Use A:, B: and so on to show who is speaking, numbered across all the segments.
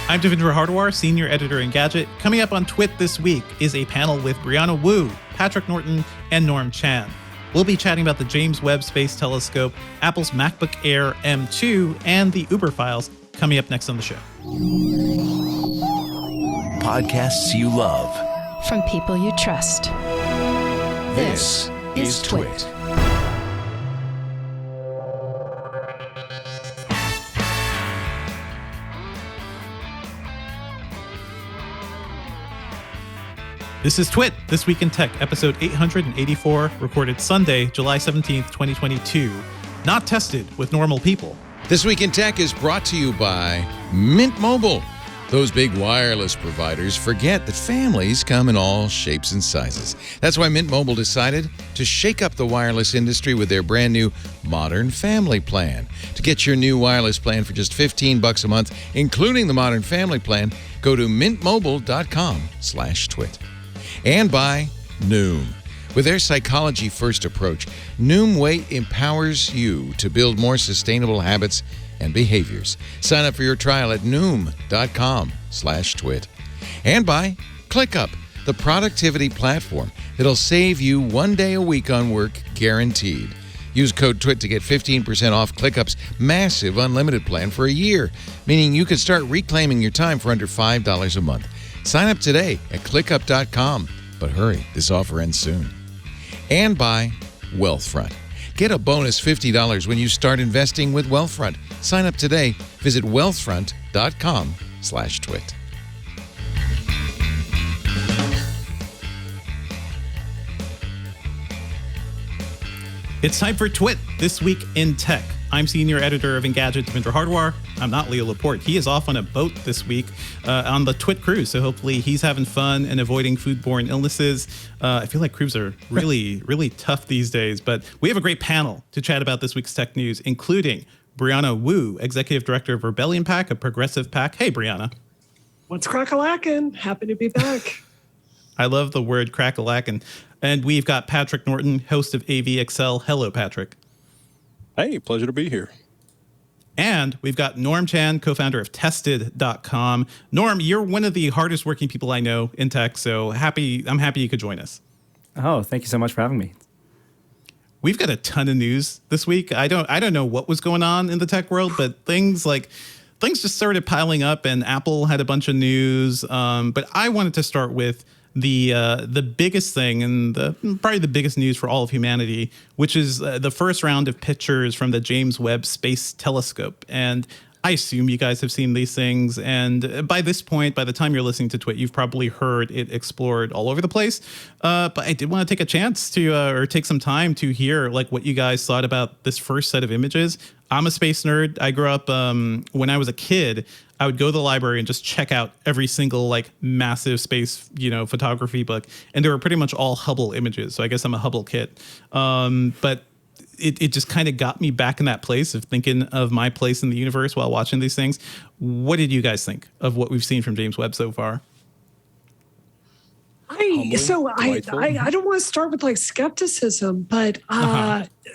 A: I'm Devindra Hardawar, Senior Editor in Gadget. Coming up on Twit this week is a panel with Brianna Wu, Patrick Norton, and Norm Chan. We'll be chatting about the James Webb Space Telescope, Apple's MacBook Air M2, and the Uber files coming up next on the show.
B: Podcasts you love.
C: From people you trust.
B: This is Twit.
A: This is Twit, This Week in Tech, episode 884, recorded Sunday, July 17th, 2022. Not tested with normal people.
D: This Week in Tech is brought to you by Mint Mobile. Those big wireless providers forget that families come in all shapes and sizes. That's why Mint Mobile decided to shake up the wireless industry with their brand new Modern Family Plan. To get your new wireless plan for just $15 a month, including the Modern Family Plan, go to mintmobile.com/twit. And by Noom. With their psychology-first approach, Noom Way empowers you to build more sustainable habits and behaviors. Sign up for your trial at Noom.com/twit. And by ClickUp, the productivity platform that'll save you 1 day a week on work, guaranteed. Use code TWIT to get 15% off ClickUp's massive unlimited plan for a year, meaning you can start reclaiming your time for under $5 a month. Sign up today at clickup.com. But hurry, this offer ends soon. And by Wealthfront. Get a bonus $50 when you start investing with Wealthfront. Sign up today. Visit wealthfront.com/twit.
A: It's time for Twit, This Week in Tech. I'm Senior Editor of Engadget, Devindra Hardawar. I'm not Leo Laporte. He is off on a boat this week on the Twit cruise, so hopefully he's having fun and avoiding foodborne illnesses. I feel like cruises are really, really tough these days, but we have a great panel to chat about this week's tech news, including Brianna Wu, Executive Director of Rebellion PAC, a progressive PAC. Hey, Brianna.
E: What's crack-a-lackin'? Happy to be back.
A: I love the word crack-a-lackin'. And we've got Patrick Norton, host of AVXL. Hello, Patrick.
F: Hey, pleasure to be here.
A: And we've got Norm Chan, co-founder of Tested.com. Norm, you're one of the hardest working people I know in tech, so I'm happy you could join us.
G: Oh, thank you so much for having me.
A: We've got a ton of news this week. I don't know what was going on in the tech world, but things just started piling up, and Apple had a bunch of news. But I wanted to start with the biggest thing and probably the biggest news for all of humanity, which is the first round of pictures from the James Webb Space Telescope. And I assume you guys have seen these things. And by this point, by the time you're listening to Twit, you've probably heard it explored all over the place. But I did want to take a chance to, or take some time to hear like what you guys thought about this first set of images. I'm a space nerd. I grew up when I was a kid. I would go to the library and just check out every single like massive space, photography book, and they were pretty much all Hubble images. So I guess I'm a Hubble kid. But it just kind of got me back in that place of thinking of my place in the universe while watching these things. What did you guys think of what we've seen from James Webb so far?
E: I don't want to start with like skepticism, but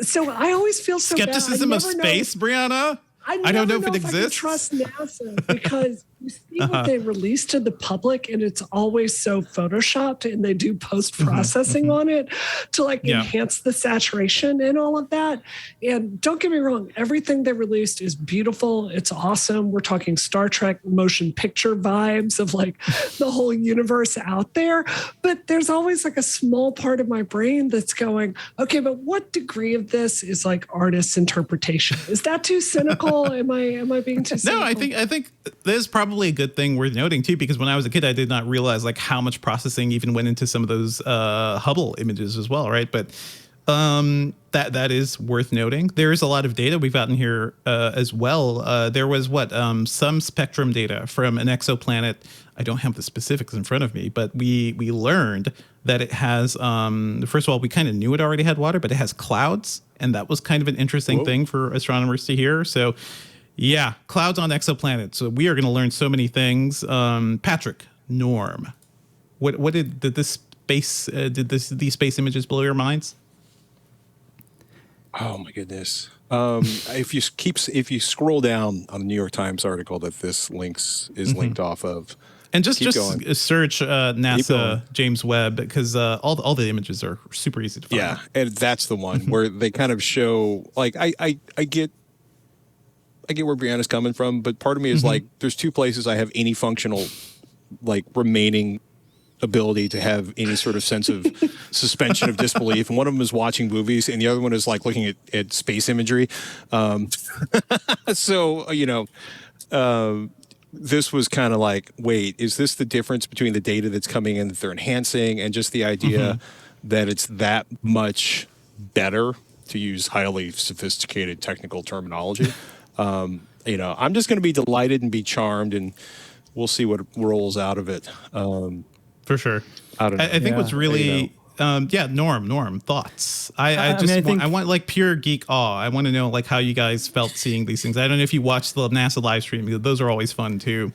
E: so I always feel so
A: skepticism of space, Brianna.
E: I don't know if it exists. I trust NASA because you see what they release to the public, and it's always so photoshopped, and they do post-processing on it to enhance the saturation and all of that. And don't get me wrong, everything they released is beautiful. It's awesome. We're talking Star Trek motion picture vibes of like the whole universe out there. But there's always like a small part of my brain that's going, okay, but what degree of this is like artist's interpretation? Is that too cynical? Am I being too cynical?
A: No, I think there's probably a good thing worth noting too, because when I was a kid, I did not realize like how much processing even went into some of those Hubble images as well, right? But that is worth noting. There is a lot of data we've gotten here as well. There was some spectrum data from an exoplanet. I don't have the specifics in front of me, but we learned that it has, first of all, we kind of knew it already had water, but it has clouds. And that was kind of an interesting thing for astronomers to hear. So yeah, clouds on exoplanets. So we are going to learn so many things. Patrick, Norm, what did these space images blow your minds?
F: Oh my goodness. If you scroll down on the New York Times article that this is linked off of,
A: and just
F: going.
A: search NASA James Webb, because all the images are super easy to find.
F: Yeah, and that's the one where they kind of show, like, I get where Brianna's coming from, but part of me is like, there's two places I have any functional, like, remaining ability to have any sort of sense of suspension of disbelief, and one of them is watching movies, and the other one is like looking at space imagery. So this was kind of like, wait, is this the difference between the data that's coming in that they're enhancing and just the idea that it's that much better, to use highly sophisticated technical terminology? I'm just going to be delighted and be charmed, and we'll see what rolls out of it.
A: For sure.
F: I don't know.
A: I think what's really, Norm, thoughts. I want like pure geek awe. I want to know like how you guys felt seeing these things. I don't know if you watched the NASA live stream. Those are always fun too.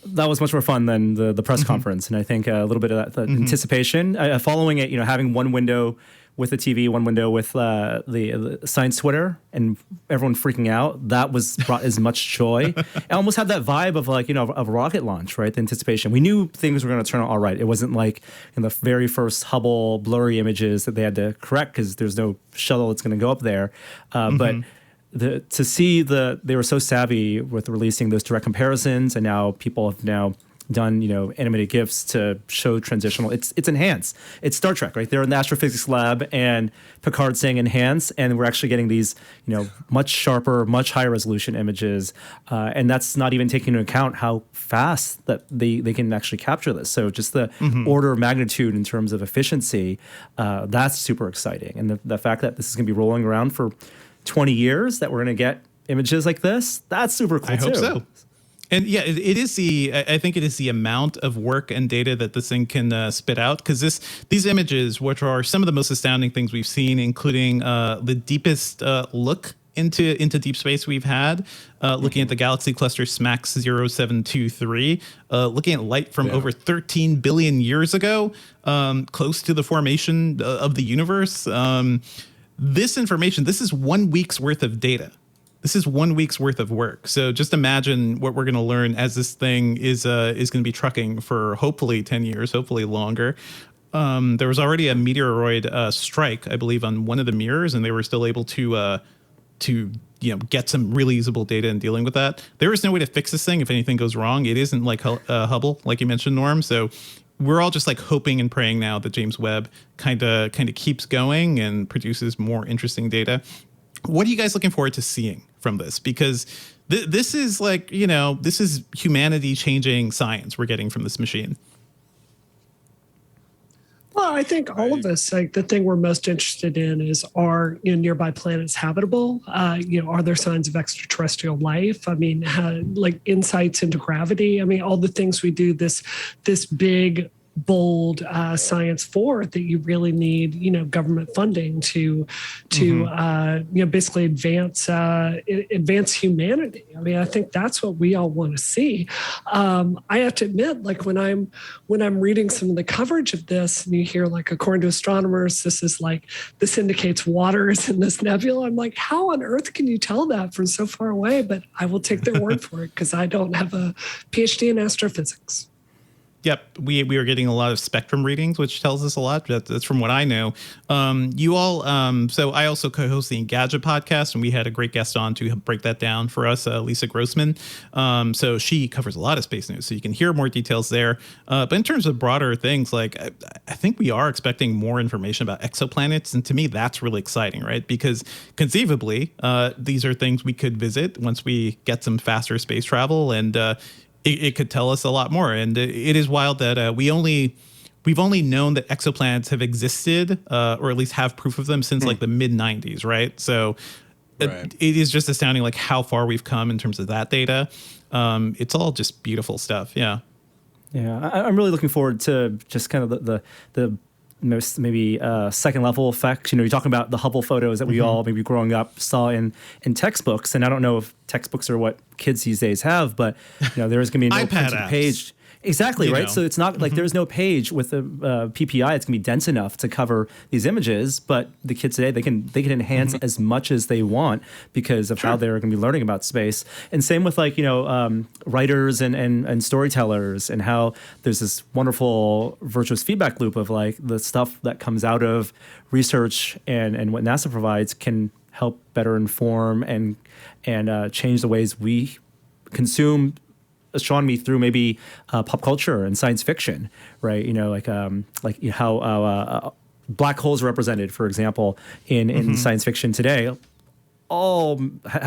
G: That was much more fun than the press conference. And I think a little bit of that anticipation, following it, having one window with the TV, one window with the science Twitter, and everyone freaking out. That brought as much joy. It almost had that vibe of like, of a rocket launch, right? The anticipation. We knew things were going to turn out all right. It wasn't like in the very first Hubble blurry images that they had to correct because there's no shuttle that's going to go up there. But to see they were so savvy with releasing those direct comparisons, and now people have done animated GIFs to show transitional. It's enhanced. It's Star Trek, right? They're in the astrophysics lab, and Picard saying enhance, and we're actually getting these much sharper, much higher resolution images, and that's not even taking into account how fast that they can actually capture this. So just the order of magnitude in terms of efficiency, that's super exciting, and the fact that this is going to be rolling around for 20 years, that we're going to get images like this, that's super cool. I
A: hope so. And yeah, I think it is the amount of work and data that this thing can spit out, because these images, which are some of the most astounding things we've seen, including the deepest look into deep space we've had, looking at the galaxy cluster SMACS 0723, looking at light from over 13 billion years ago, close to the formation of the universe. This information, this is 1 week's worth of data. This is 1 week's worth of work. So just imagine what we're going to learn as this thing is going to be trucking for hopefully 10 years, hopefully longer. There was already a meteoroid strike, I believe, on one of the mirrors, and they were still able to get some really usable data in dealing with that. There is no way to fix this thing if anything goes wrong. It isn't like Hubble, like you mentioned, Norm. So we're all just like hoping and praying now that James Webb kind of keeps going and produces more interesting data. What are you guys looking forward to seeing from this? Because this is like, this is humanity changing science we're getting from this machine.
E: Well, I think all of us, like, the thing we're most interested in is, are nearby planets habitable? Are there signs of extraterrestrial life? I mean, like insights into gravity. I mean, all the things we do, this big, bold science for, that you really need government funding to basically advance humanity. I mean, I think that's what we all want to see. I have to admit, like, when I'm reading some of the coverage of this, and you hear, like, according to astronomers, this indicates water is in this nebula, I'm like, how on earth can you tell that from so far away? But I will take their word for it, because I don't have a PhD in astrophysics.
A: Yep, we are getting a lot of spectrum readings, which tells us a lot. That's from what I know. You all, so I also co-host the Engadget podcast, and we had a great guest on to break that down for us, Lisa Grossman. So she covers a lot of space news, so you can hear more details there. But in terms of broader things, like, I think we are expecting more information about exoplanets, and to me, that's really exciting, right? Because conceivably, these are things we could visit once we get some faster space travel, and it could tell us a lot more. And it is wild that we've only known that exoplanets have existed, or at least have proof of them, since like the mid 90s, right? So it is just astounding, like, how far we've come in terms of that data. It's all just beautiful stuff. Yeah.
G: I'm really looking forward to just kind of the most maybe second level effects. You're talking about the Hubble photos that we all maybe growing up saw in textbooks, and I don't know if textbooks are what kids these days have, but there is going to be no printed page. Exactly, right? So it's not like there's no page with a PPI that's going to be dense enough to cover these images, but the kids today, they can enhance as much as they want because of how they're going to be learning about space. And same with writers and storytellers, and how there's this wonderful virtuous feedback loop of like the stuff that comes out of research and what NASA provides can help better inform and change the ways we consume astronomy through maybe pop culture and science fiction, right? How black holes are represented, for example, in science fiction today, all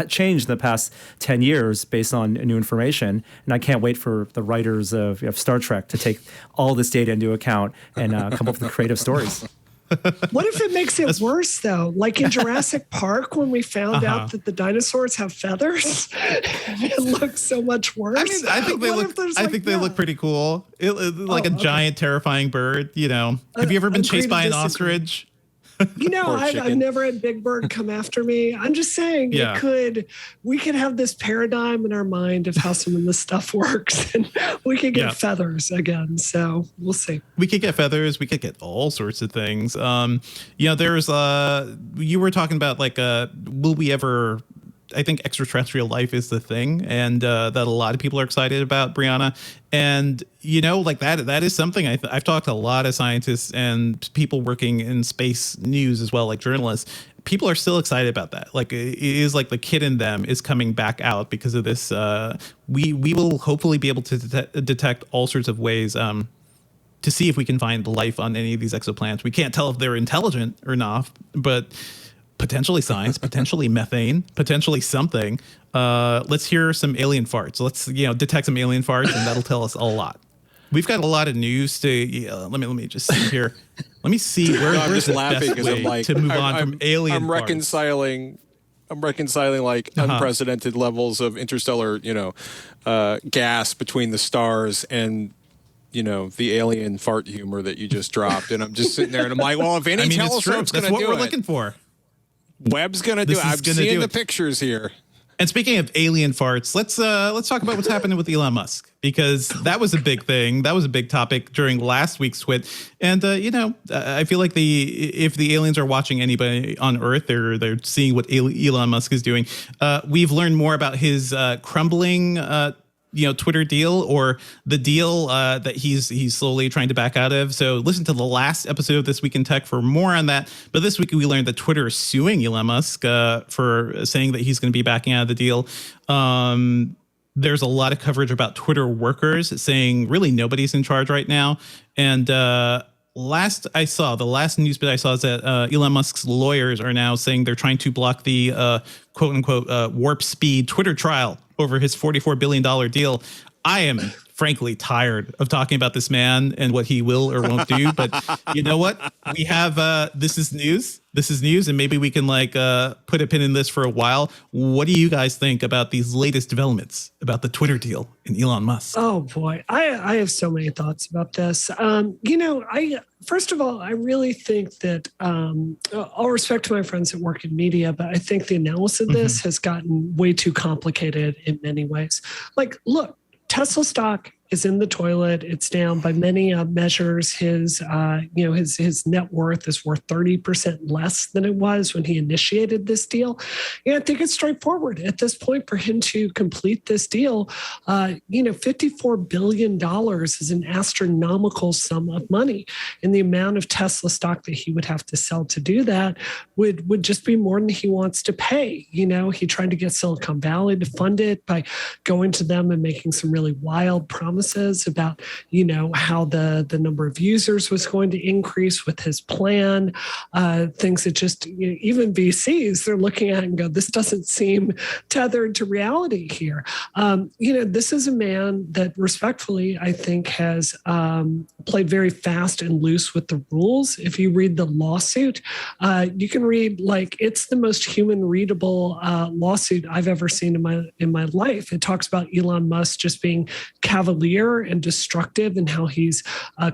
G: changed in the past 10 years based on new information. And I can't wait for the writers of Star Trek to take all this data into account and come up with creative stories.
E: What if it makes it worse, though? Like in Jurassic Park, when we found out that the dinosaurs have feathers, it looks so much worse.
A: I mean, I think they look pretty cool. Like a giant, terrifying bird. Have you ever been chased by an ostrich?
E: I've never had Big Bird come after me. I'm just saying we could have this paradigm in our mind of how some of this stuff works, and we could get feathers again. So we'll see.
A: We could get feathers. We could get all sorts of things. There's you were talking about will we ever? I think extraterrestrial life is the thing, and that a lot of people are excited about, Brianna. And that is something I've talked to a lot of scientists and people working in space news as well, like journalists. People are still excited about that. Like it is like the kid in them is coming back out because of this. We will hopefully be able to detect all sorts of ways to see if we can find life on any of these exoplanets. We can't tell if they're intelligent or not, but potentially science, potentially methane, potentially something. Let's hear some alien farts. Let's detect some alien farts, and that'll tell us a lot. We've got a lot of news to. Let me just see here. Let me see where's the best way to move on from alien.
F: I'm reconciling like unprecedented levels of interstellar, gas between the stars and the alien fart humor that you just dropped, and I'm just sitting there and I'm like, well, if any telescope's going to do it,
A: that's what we're looking for.
F: Webb's gonna do it. I'm seeing the pictures here.
A: And speaking of alien farts, let's talk about what's happening with Elon Musk, because that was a big thing. That was a big topic during last week's Twit. And I feel like if the aliens are watching anybody on Earth, they're seeing what Elon Musk is doing. We've learned more about his crumbling Twitter deal, or the deal that he's slowly trying to back out of. So listen to the last episode of This Week in Tech for more on that. But this week we learned that Twitter is suing Elon Musk for saying that he's going to be backing out of the deal. There's a lot of coverage about Twitter workers saying really nobody's in charge right now. And the last news bit I saw is that Elon Musk's lawyers are now saying they're trying to block the quote unquote warp speed Twitter trial over his $44 billion deal. I am frankly tired of talking about this man and what he will or won't do. But you know what? We have this is news. This is news, and maybe we can put a pin in this for a while. What do you guys think about these latest developments about the Twitter deal and Elon Musk?
E: Oh boy, I have so many thoughts about this. First of all, I really think that all respect to my friends that work in media, but I think the analysis of this has gotten way too complicated in many ways. Like, look, Tesla stock is in the toilet. It's down by many measures. His net worth is worth 30% less than it was when he initiated this deal. And I think it's straightforward at this point for him to complete this deal. $54 billion is an astronomical sum of money, and the amount of Tesla stock that he would have to sell to do that would just be more than he wants to pay. He tried to get Silicon Valley to fund it by going to them and making some really wild promises about, how the number of users was going to increase with his plan, things that just, even VCs, they're looking at and go, this doesn't seem tethered to reality here. This is a man that respectfully, I think, has played very fast and loose with the rules. If you read the lawsuit, you can read, it's the most human readable lawsuit I've ever seen in my life. It talks about Elon Musk just being cavalier career and destructive in how he's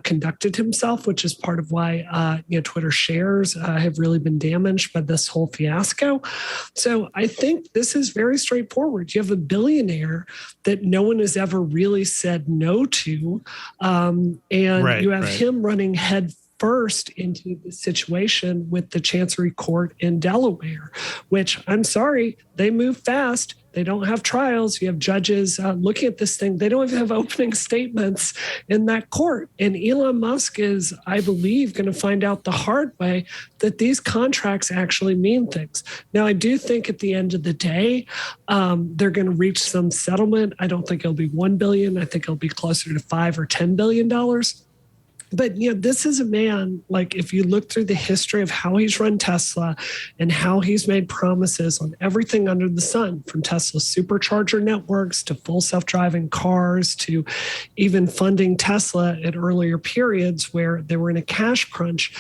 E: conducted himself, which is part of why Twitter shares have really been damaged by this whole fiasco. So I think this is very straightforward. You have a billionaire that no one has ever really said no to, and you have him running head first into the situation with the Chancery Court in Delaware, which, I'm sorry, they move fast. They don't have trials. You have judges looking at this thing. They don't even have opening statements in that court. And Elon Musk is, I believe, going to find out the hard way that these contracts actually mean things. Now, I do think at the end of the day, they're going to reach some settlement. I don't think it'll be $1 billion. I think it'll be closer to $5 or $10 billion. But, this is a man, like, if you look through the history of how he's run Tesla and how he's made promises on everything under the sun, from Tesla's supercharger networks to full self-driving cars to even funding Tesla at earlier periods where they were in a cash crunch,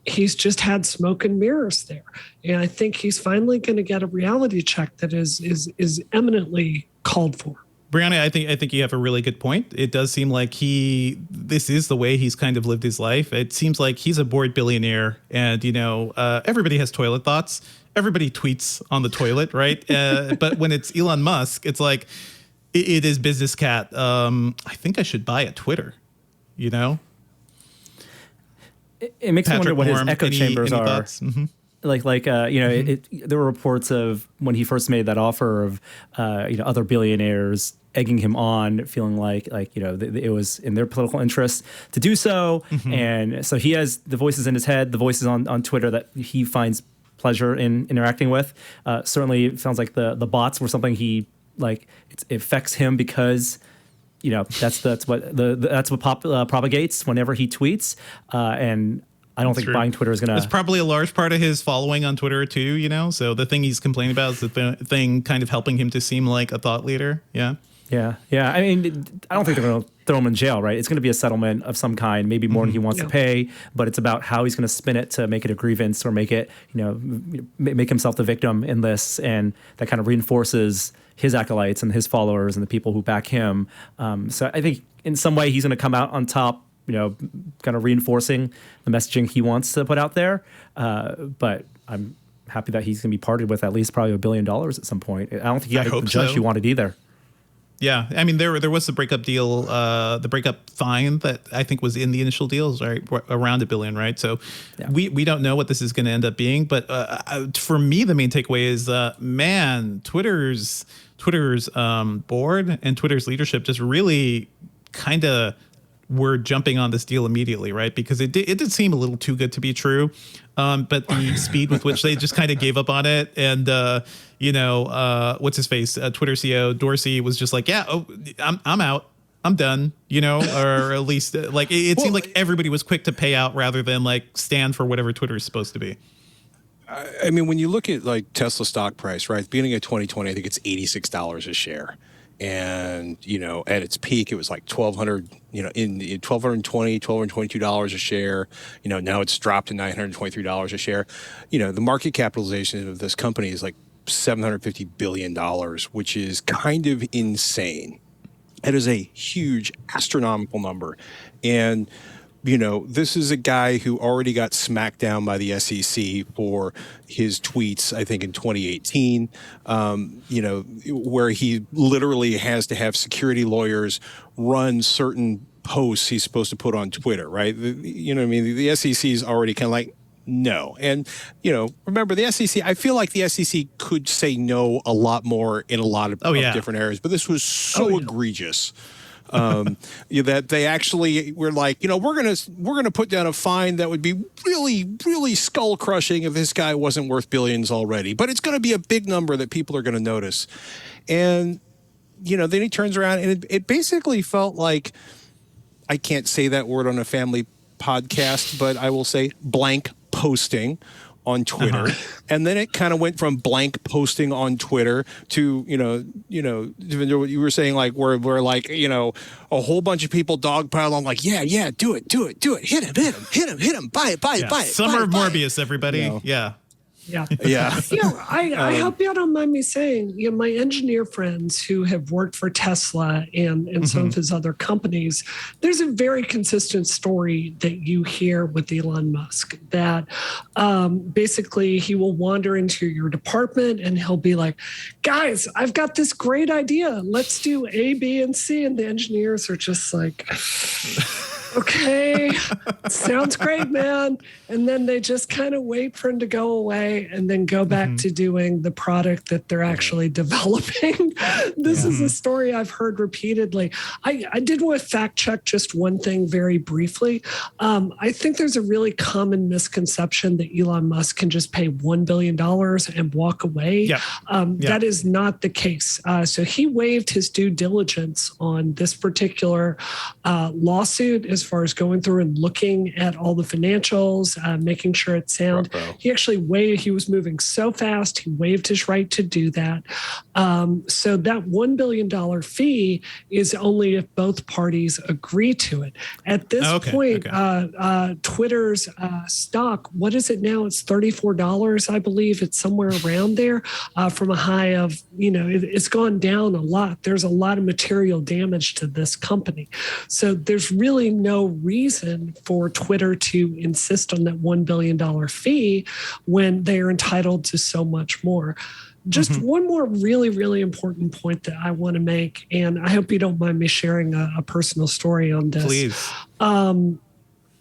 E: he's just had smoke and mirrors there. And I think he's finally going to get a reality check that is eminently called for.
A: Brianna, I think you have a really good point. It does seem like this is the way he's kind of lived his life. It seems like he's a bored billionaire, and everybody has toilet thoughts. Everybody tweets on the toilet, right? But when it's Elon Musk, it's like it is business cat. I think I should buy a Twitter.
G: It makes me wonder what his echo chambers are.
A: Thoughts? Mm-hmm.
G: There were reports of when he first made that offer of, other billionaires egging him on, feeling like it was in their political interest to do so. Mm-hmm. And so he has the voices in his head, the voices on Twitter that he finds pleasure in interacting with. Certainly it sounds like the bots were something it affects him because, that's what propagates whenever he tweets. And I don't think buying Twitter is going to...
A: It's probably a large part of his following on Twitter too, So the thing he's complaining about is the thing kind of helping him to seem like a thought leader. Yeah.
G: Yeah. I mean, I don't think they're going to throw him in jail, right? It's going to be a settlement of some kind, maybe more than he wants to pay, but it's about how he's going to spin it to make it a grievance or make it, make himself the victim in this. And that kind of reinforces his acolytes and his followers and the people who back him. So I think in some way he's going to come out on top, kind of reinforcing the messaging he wants to put out there. But I'm happy that he's going to be parted with at least probably $1 billion at some point. I don't think he got the judge he wanted either.
A: Yeah, I mean, there was the breakup deal, the breakup fine that I think was in the initial deals, right, around $1 billion, right? So we don't know what this is going to end up being, but for me, the main takeaway is, Twitter's board and Twitter's leadership just really kind of were jumping on this deal immediately, right? Because it did seem a little too good to be true, but the speed with which they just kind of gave up on it, and what's his face, Twitter CEO Dorsey was just like, I'm out, I'm done, or at least it seemed like everybody was quick to pay out rather than stand for whatever Twitter is supposed to be.
F: I mean, when you look at Tesla stock price, right, at the beginning of 2020, I think it's $86 a share. And, at its peak, it was like $1,220, $1,222 a share. Now it's dropped to $923 a share. The market capitalization of this company is like $750 billion, which is kind of insane. It is a huge, astronomical number. And this is a guy who already got smacked down by the SEC for his tweets, I think in 2018, where he literally has to have security lawyers run certain posts he's supposed to put on Twitter, right? The SEC is already kind of like, no. And, remember the SEC, I feel like the SEC could say no a lot more in a lot of different areas, but this was so egregious. That they actually were like, we're gonna put down a fine that would be really, really skull crushing if this guy wasn't worth billions already, but it's going to be a big number that people are going to notice. And then he turns around and it basically felt like, I can't say that word on a family podcast, but I will say blank posting on Twitter. And then it kind of went from blank posting on Twitter to, Devindra, what you were saying, where a whole bunch of people dogpile on do it. Hit him, buy it.
A: Summer of Morbius, everybody. Yeah.
E: Yeah.
F: Yeah.
E: I hope you don't mind me saying, my engineer friends who have worked for Tesla and some of his other companies, there's a very consistent story that you hear with Elon Musk that basically he will wander into your department and he'll be like, guys, I've got this great idea. Let's do A, B, and C. And the engineers are just like, okay, sounds great, man. And then they just kind of wait for him to go away and then go back to doing the product that they're actually developing. This is a story I've heard repeatedly. I did want to fact check just one thing very briefly. I think there's a really common misconception that Elon Musk can just pay $1 billion and walk away. That is not the case. So he waived his due diligence on this particular lawsuit as far as going through and looking at all the financials, making sure it's sound. He actually waived, he was moving so fast, he waived his right to do that. So that $1 billion fee is only if both parties agree to it. At this point, Twitter's stock, what is it now? It's $34, I believe. It's somewhere around there from a high of, it's gone down a lot. There's a lot of material damage to this company. So there's really no reason for Twitter to insist on that $1 billion fee when they are entitled to so much more. Just one more really, really important point that I want to make, and I hope you don't mind me sharing a personal story on this.
A: Please.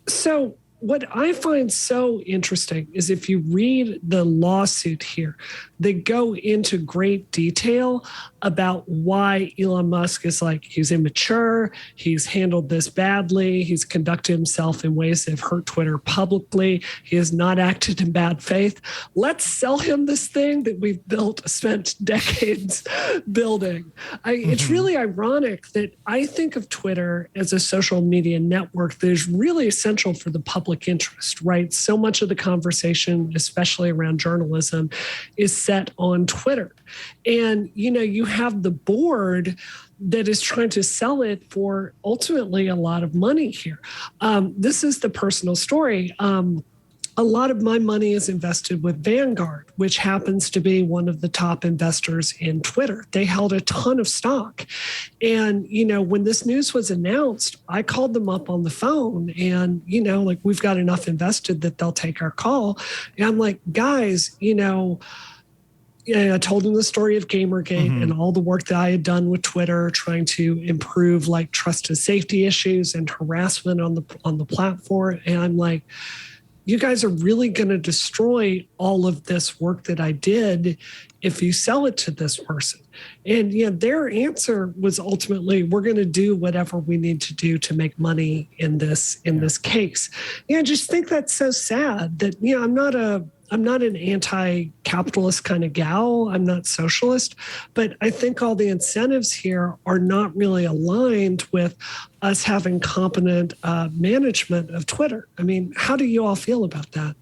E: So what I find so interesting is if you read the lawsuit here, they go into great detail about why Elon Musk is like, he's immature, he's handled this badly, he's conducted himself in ways that have hurt Twitter publicly, he has not acted in bad faith. Let's sell him this thing that we've spent decades building. It's really ironic that I think of Twitter as a social media network that is really essential for the public interest, right? So much of the conversation, especially around journalism, is set on Twitter. And, you have the board that is trying to sell it for ultimately a lot of money here. This is the personal story. A lot of my money is invested with Vanguard, which happens to be one of the top investors in Twitter. They held a ton of stock. And, when this news was announced, I called them up on the phone and, we've got enough invested that they'll take our call. And I'm like, guys, I told them the story of Gamergate and all the work that I had done with Twitter, trying to improve trust and safety issues and harassment on the platform. And I'm like, you guys are really going to destroy all of this work that I did if you sell it to this person. And their answer was ultimately, we're going to do whatever we need to do to make money in this case. I just think that's so sad that I'm not an anti-capitalist kind of gal. I'm not socialist, but I think all the incentives here are not really aligned with us having competent management of Twitter. I mean, how do you all feel about that?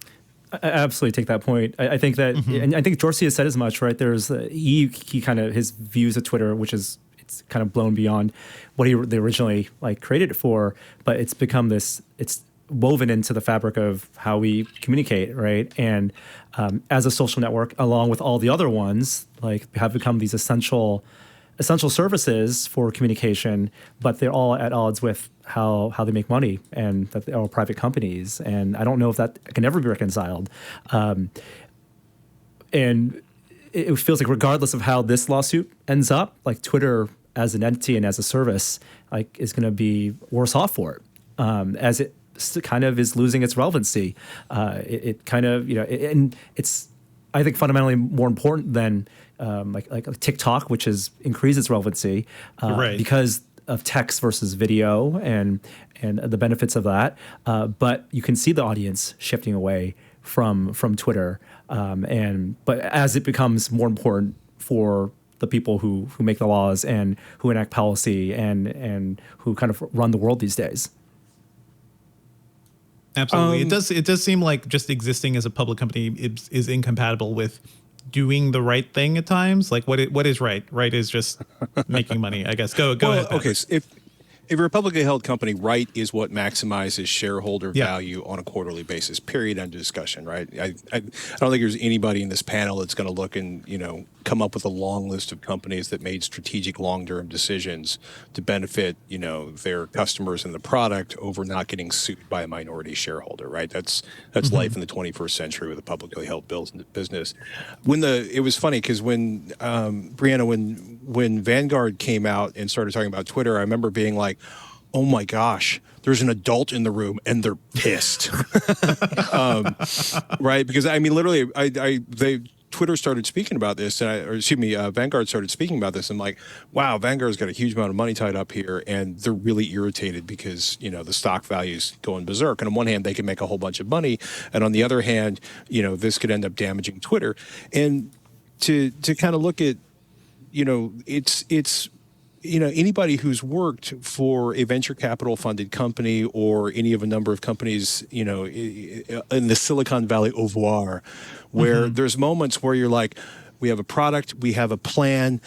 G: I absolutely take that point. I think that, and I think Dorsey has said as much, right? There's he kind of his views of Twitter, which is it's kind of blown beyond what they originally created it for, but it's become this. It's woven into the fabric of how we communicate, right? And as a social network, along with all the other ones, have become these essential services for communication, but they're all at odds with how they make money, and that they are private companies. And I don't know if that can ever be reconciled. And it feels like regardless of how this lawsuit ends up, Twitter as an entity and as a service, is going to be worse off for it, as it kind of is losing its relevancy. It kind of, and it's, I think, fundamentally more important than like TikTok, which has increased its relevancy because of text versus video and the benefits of that. But you can see the audience shifting away from Twitter. But as it becomes more important for the people who make the laws and who enact policy and who kind of run the world these days.
A: Absolutely. It does seem like just existing as a public company is incompatible with doing the right thing at times. What is right? Right is just making money, I guess. Go ahead.
F: Okay. So If you're a publicly held company, right is what maximizes shareholder value on a quarterly basis, period, end of discussion, right? I don't think there's anybody in this panel that's going to look and, come up with a long list of companies that made strategic long-term decisions to benefit, their customers and the product over not getting sued by a minority shareholder, right? That's life in the 21st century with a publicly held business. It was funny because when, Brianna, when Vanguard came out and started talking about Twitter, I remember being like, oh my gosh, there's an adult in the room and they're pissed. Right? Because literally, Twitter started speaking about this, Vanguard started speaking about this. And I'm like, wow, Vanguard's got a huge amount of money tied up here, and they're really irritated because, the stock value's going berserk. And on one hand, they can make a whole bunch of money. And on the other hand, this could end up damaging Twitter. And to kind of look at, it's anybody who's worked for a venture capital funded company or any of a number of companies, in the Silicon Valley au revoir, where there's moments where you're like, we have a product, we have a plan,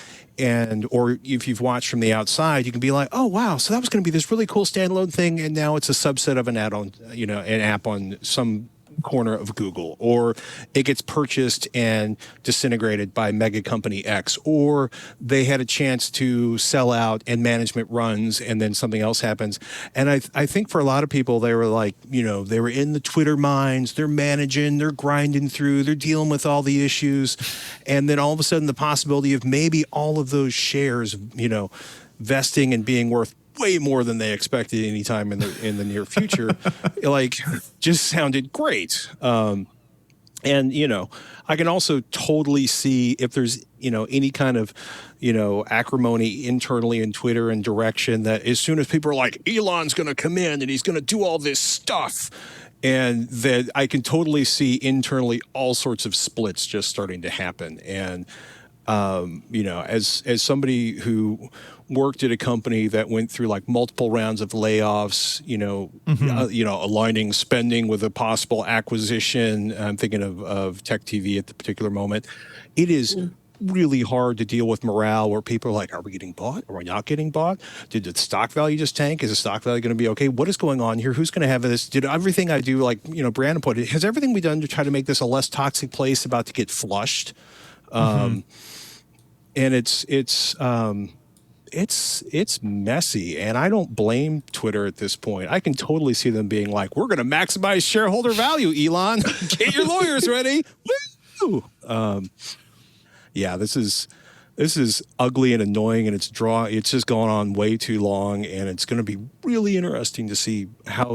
F: or if you've watched from the outside, you can be like, oh, wow, so that was going to be this really cool standalone thing, and now it's a subset of an add-on, an app on some corner of Google, or it gets purchased and disintegrated by mega company X, or they had a chance to sell out and management runs and then something else happens. And I think for a lot of people, they were like, they were in the Twitter mines, they're managing, they're grinding through, they're dealing with all the issues. And then all of a sudden the possibility of maybe all of those shares, vesting and being worth way more than they expected any time in the near future, just sounded great. And I can also totally see if there's any kind of acrimony internally in Twitter and direction, that as soon as people are like, Elon's going to come in and he's going to do all this stuff, and that I can totally see internally all sorts of splits just starting to happen. And as somebody who worked at a company that went through multiple rounds of layoffs, aligning spending with a possible acquisition. I'm thinking of Tech TV at the particular moment. It is really hard to deal with morale where people are like, are we getting bought? Are we not getting bought? Did the stock value just tank? Is the stock value going to be okay? What is going on here? Who's going to have this? Did everything I do, Brianna put it, has everything we done to try to make this a less toxic place about to get flushed? And it's messy, and I don't blame Twitter at this point. I can totally see them being like, we're going to maximize shareholder value, Elon. Get your lawyers ready. Woo! This is ugly and annoying, and it's just going on way too long, and it's going to be really interesting to see how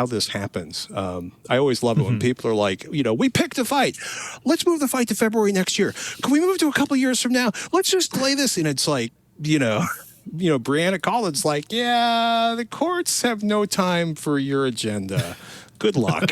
F: this happens. I always love it when people are like, we picked a fight. Let's move the fight to February next year. Can we move to a couple years from now? Let's just delay this. And it's like, Brianna Collins like, yeah, the courts have no time for your agenda. Good luck.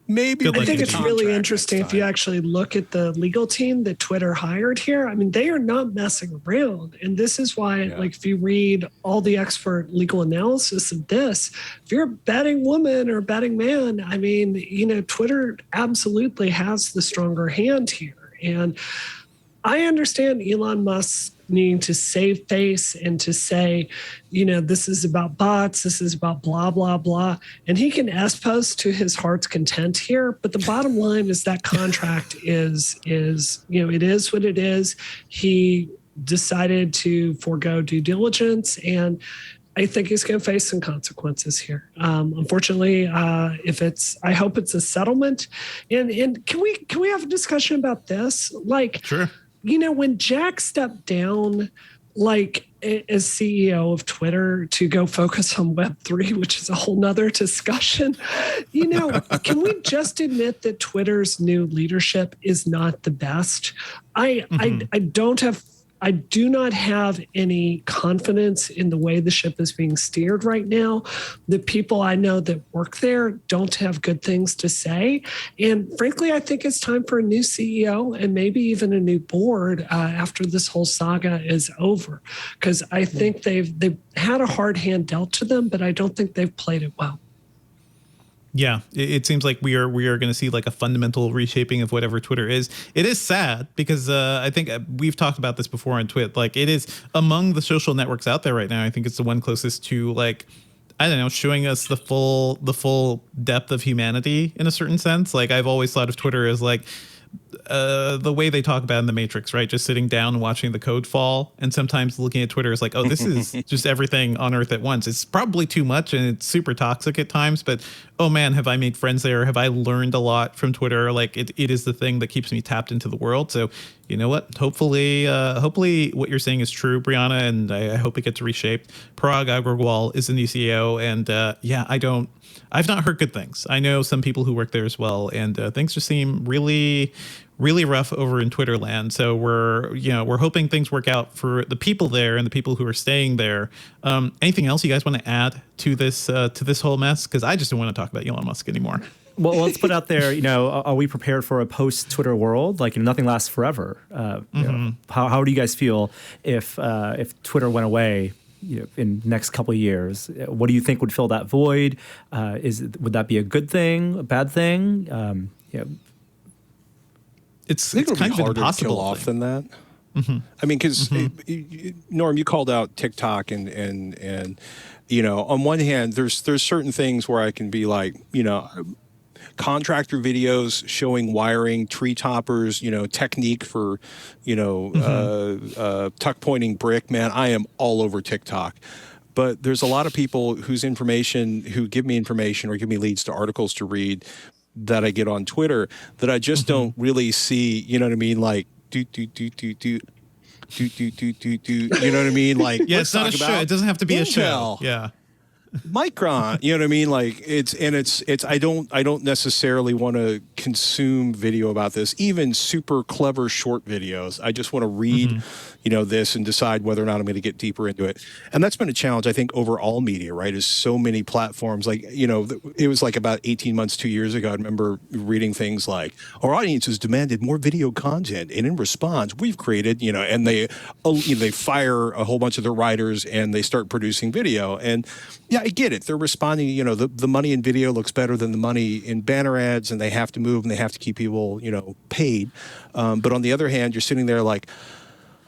F: Maybe
E: I think it's really interesting if you actually look at the legal team that Twitter hired here. I mean, they are not messing around. And this is why, if you read all the expert legal analysis of this, if you're a betting woman or a betting man, I mean, Twitter absolutely has the stronger hand here. And I understand Elon Musk needing to save face and to say, this is about bots, this is about blah, blah, blah. And he can S-post to his heart's content here. But the bottom line is that contract is it is what it is. He decided to forego due diligence, and I think he's going to face some consequences here. Unfortunately, I hope it's a settlement. And can we have a discussion about this?
A: Sure.
E: When Jack stepped down, as CEO of Twitter to go focus on Web3, which is a whole nother discussion, can we just admit that Twitter's new leadership is not the best? I do not have any confidence in the way the ship is being steered right now. The people I know that work there don't have good things to say. And frankly, I think it's time for a new CEO and maybe even a new board after this whole saga is over. Because I think they've had a hard hand dealt to them, but I don't think they've played it well.
A: Yeah, it seems like we are going to see like a fundamental reshaping of whatever Twitter is. It is sad because I think we've talked about this before on Twitter. Like, it is among the social networks out there right now, I think it's the one closest to, like, I don't know, showing us the full depth of humanity in a certain sense. Like, I've always thought of Twitter as like the way they talk about in The Matrix, right? Just sitting down and watching the code fall. And sometimes looking at Twitter is like, oh, this is just everything on Earth at once. It's probably too much and it's super toxic at times, but oh man, have I made friends there? Have I learned a lot from Twitter? Like, it is the thing that keeps me tapped into the world. So you know what? Hopefully what you're saying is true, Brianna, and I hope it gets reshaped. Parag Agrawal is the new CEO, and yeah, I've not heard good things. I know some people who work there as well, and things just seem really, really rough over in Twitter land. So we're hoping things work out for the people there and the people who are staying there. Anything else you guys want to add to this whole mess? Because I just don't want to talk about Elon Musk anymore.
G: Well, let's put out there, are we prepared for a post-Twitter world? Like, nothing lasts forever. How do you guys feel if Twitter went away, in the next couple of years? What do you think would fill that void? Would that be a good thing, a bad thing?
F: It's kind of harder to kill off than that. Mm-hmm. I mean, because Norm, you called out TikTok, and on one hand, there's certain things where I can be like, contractor videos showing wiring, tree toppers, technique for, tuck pointing brick. Man, I am all over TikTok. But there's a lot of people who give me information or give me leads to articles to read that I get on Twitter that I just don't really see, you know what I mean? Like, you know what I mean? Like,
A: yeah, it's not a show. It doesn't have to be a show. Yeah.
F: Micron, you know what I mean? Like, it's I don't necessarily want to consume video about this, even super clever short videos. I just want to read, this and decide whether or not I'm going to get deeper into it. And that's been a challenge, I think, over all media, right? Is so many platforms, like, it was like about 18 months, 2 years ago, I remember reading things like, our audience has demanded more video content, and in response, we've created, and they fire a whole bunch of their writers and they start producing video. And yeah, I get it. They're responding, the money in video looks better than the money in banner ads, and they have to move and they have to keep people, paid. But on the other hand, you're sitting there like,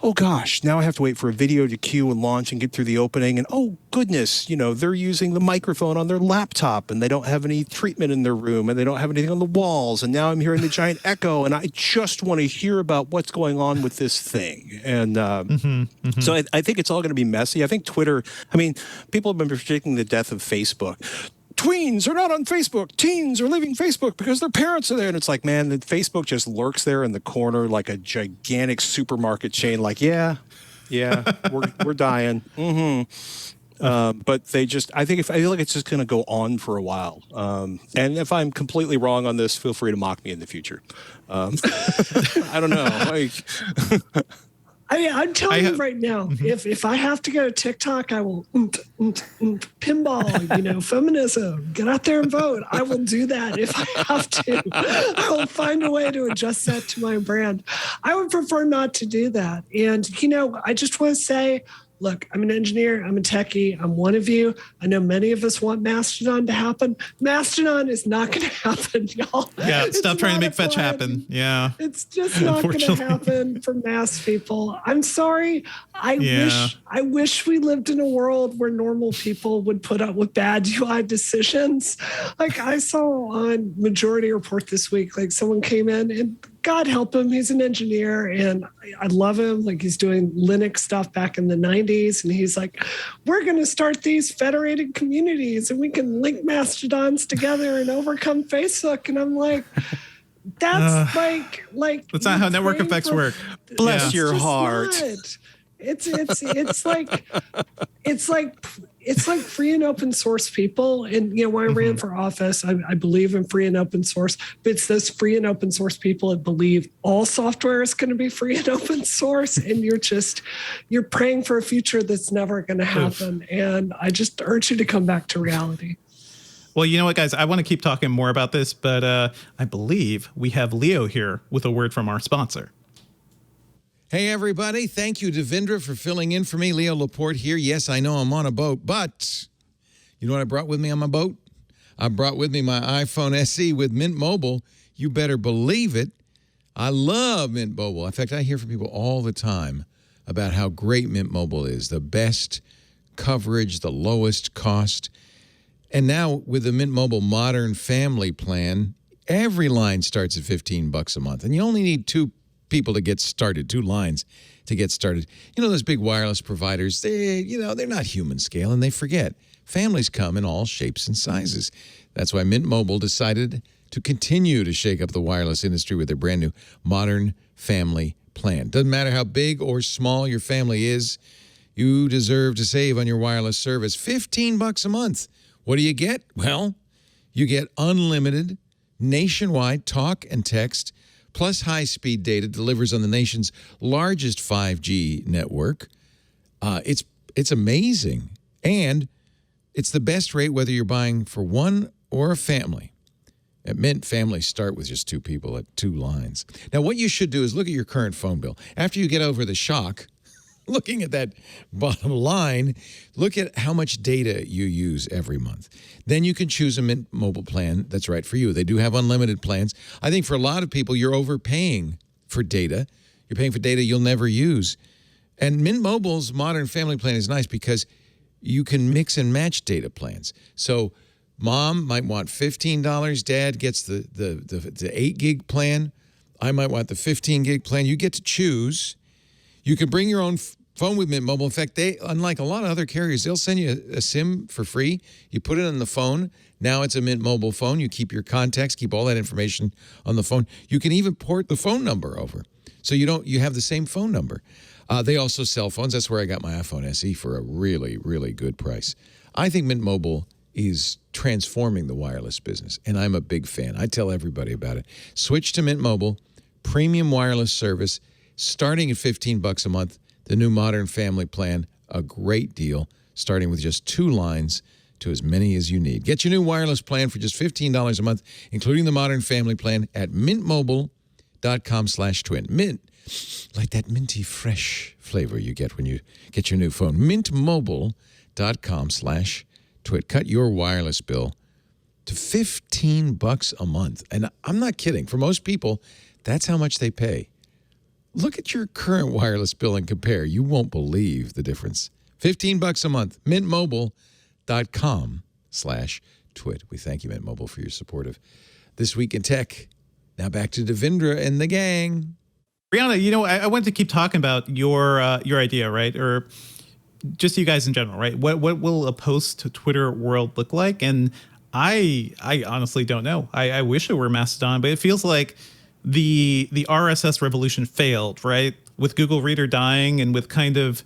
F: oh gosh, now I have to wait for a video to queue and launch and get through the opening. And oh goodness, they're using the microphone on their laptop and they don't have any treatment in their room and they don't have anything on the walls. And now I'm hearing the giant echo and I just want to hear about what's going on with this thing. And so I think it's all going to be messy. I think Twitter, people have been predicting the death of Facebook. Tweens are not on Facebook. Teens are leaving Facebook because their parents are there. And it's like, man, Facebook just lurks there in the corner like a gigantic supermarket chain. Like, yeah, we're dying. But I feel like it's just going to go on for a while. And if I'm completely wrong on this, feel free to mock me in the future. I don't know.
E: I'm telling you right now, if I have to go to TikTok, I will pinball, feminism, get out there and vote. I will do that if I have to. I will find a way to adjust that to my brand. I would prefer not to do that. And, I just want to say, look, I'm an engineer. I'm a techie. I'm one of you. I know many of us want Mastodon to happen. Mastodon is not going to happen, y'all.
A: Yeah, stop trying to make fetch happen. Yeah.
E: It's just not going to happen for mass people. I'm sorry. I wish we lived in a world where normal people would put up with bad UI decisions. Like, I saw on Majority Report this week, like, someone came in and God help him, he's an engineer and I love him. Like, he's doing Linux stuff back in the 90s. And he's like, we're going to start these federated communities and we can link Mastodons together and overcome Facebook. And I'm like, that's
A: that's not how network effects work.
F: Bless your heart.
E: It's like free and open source people. And, when I ran for office, I believe in free and open source, but it's those free and open source people that believe all software is going to be free and open source. And you're praying for a future that's never going to happen. And I just urge you to come back to reality.
A: Well, you know what, guys, I want to keep talking more about this, but I believe we have Leo here with a word from our sponsor.
D: Hey, everybody. Thank you, Devindra, for filling in for me. Leo Laporte here. Yes, I know I'm on a boat, but you know what I brought with me on my boat? I brought with me my iPhone SE with Mint Mobile. You better believe it. I love Mint Mobile. In fact, I hear from people all the time about how great Mint Mobile is. The best coverage, the lowest cost. And now with the Mint Mobile Modern Family Plan, every line starts at $15 a month. And you only need 2 people to get started, 2 lines to get started. You know, those big wireless providers, they're not human scale, and they forget. Families come in all shapes and sizes. That's why Mint Mobile decided to continue to shake up the wireless industry with their brand new Modern Family Plan. Doesn't matter how big or small your family is, you deserve to save on your wireless service. $15 a month. What do you get? Well, you get unlimited nationwide talk and text, plus high-speed data delivers on the nation's largest 5G network. It's amazing. And it's the best rate whether you're buying for one or a family. At Mint, families start with just 2 people at 2 lines. Now, what you should do is look at your current phone bill. After you get over the shock, looking at that bottom line, look at how much data you use every month. Then you can choose a Mint Mobile plan that's right for you. They do have unlimited plans. I think for a lot of people, you're overpaying for data. You're paying for data you'll never use. And Mint Mobile's Modern Family Plan is nice because you can mix and match data plans. So Mom might want $15. Dad gets the 8 gig plan. I might want the 15 gig plan. You get to choose. You can bring your own phone with Mint Mobile. In fact, they, unlike a lot of other carriers, they'll send you a SIM for free. You put it on the phone. Now it's a Mint Mobile phone. You keep your contacts, keep all that information on the phone. You can even port the phone number over. So you have the same phone number. They also sell phones. That's where I got my iPhone SE for a really, really good price. I think Mint Mobile is transforming the wireless business, and I'm a big fan. I tell everybody about it. Switch to Mint Mobile, premium wireless service, starting at $15 a month. The new Modern Family Plan, a great deal, starting with just 2 lines to as many as you need. Get your new wireless plan for just $15 a month, including the Modern Family Plan at mintmobile.com/twin. Mint, like that minty fresh flavor you get when you get your new phone. mintmobile.com/twin. Cut your wireless bill to $15 a month. And I'm not kidding. For most people, that's how much they pay. Look at your current wireless bill and compare. You won't believe the difference. $15 a month. mintmobile.com/twit. We thank you, Mint Mobile, for your support of This Week in Tech. Now back to Devindra and the gang.
A: Brianna, I wanted to keep talking about your idea, right? Or just you guys in general, right? What will a post-Twitter world look like? And I honestly don't know. I wish it were Mastodon, but it feels like the RSS revolution failed, right? With Google Reader dying and with kind of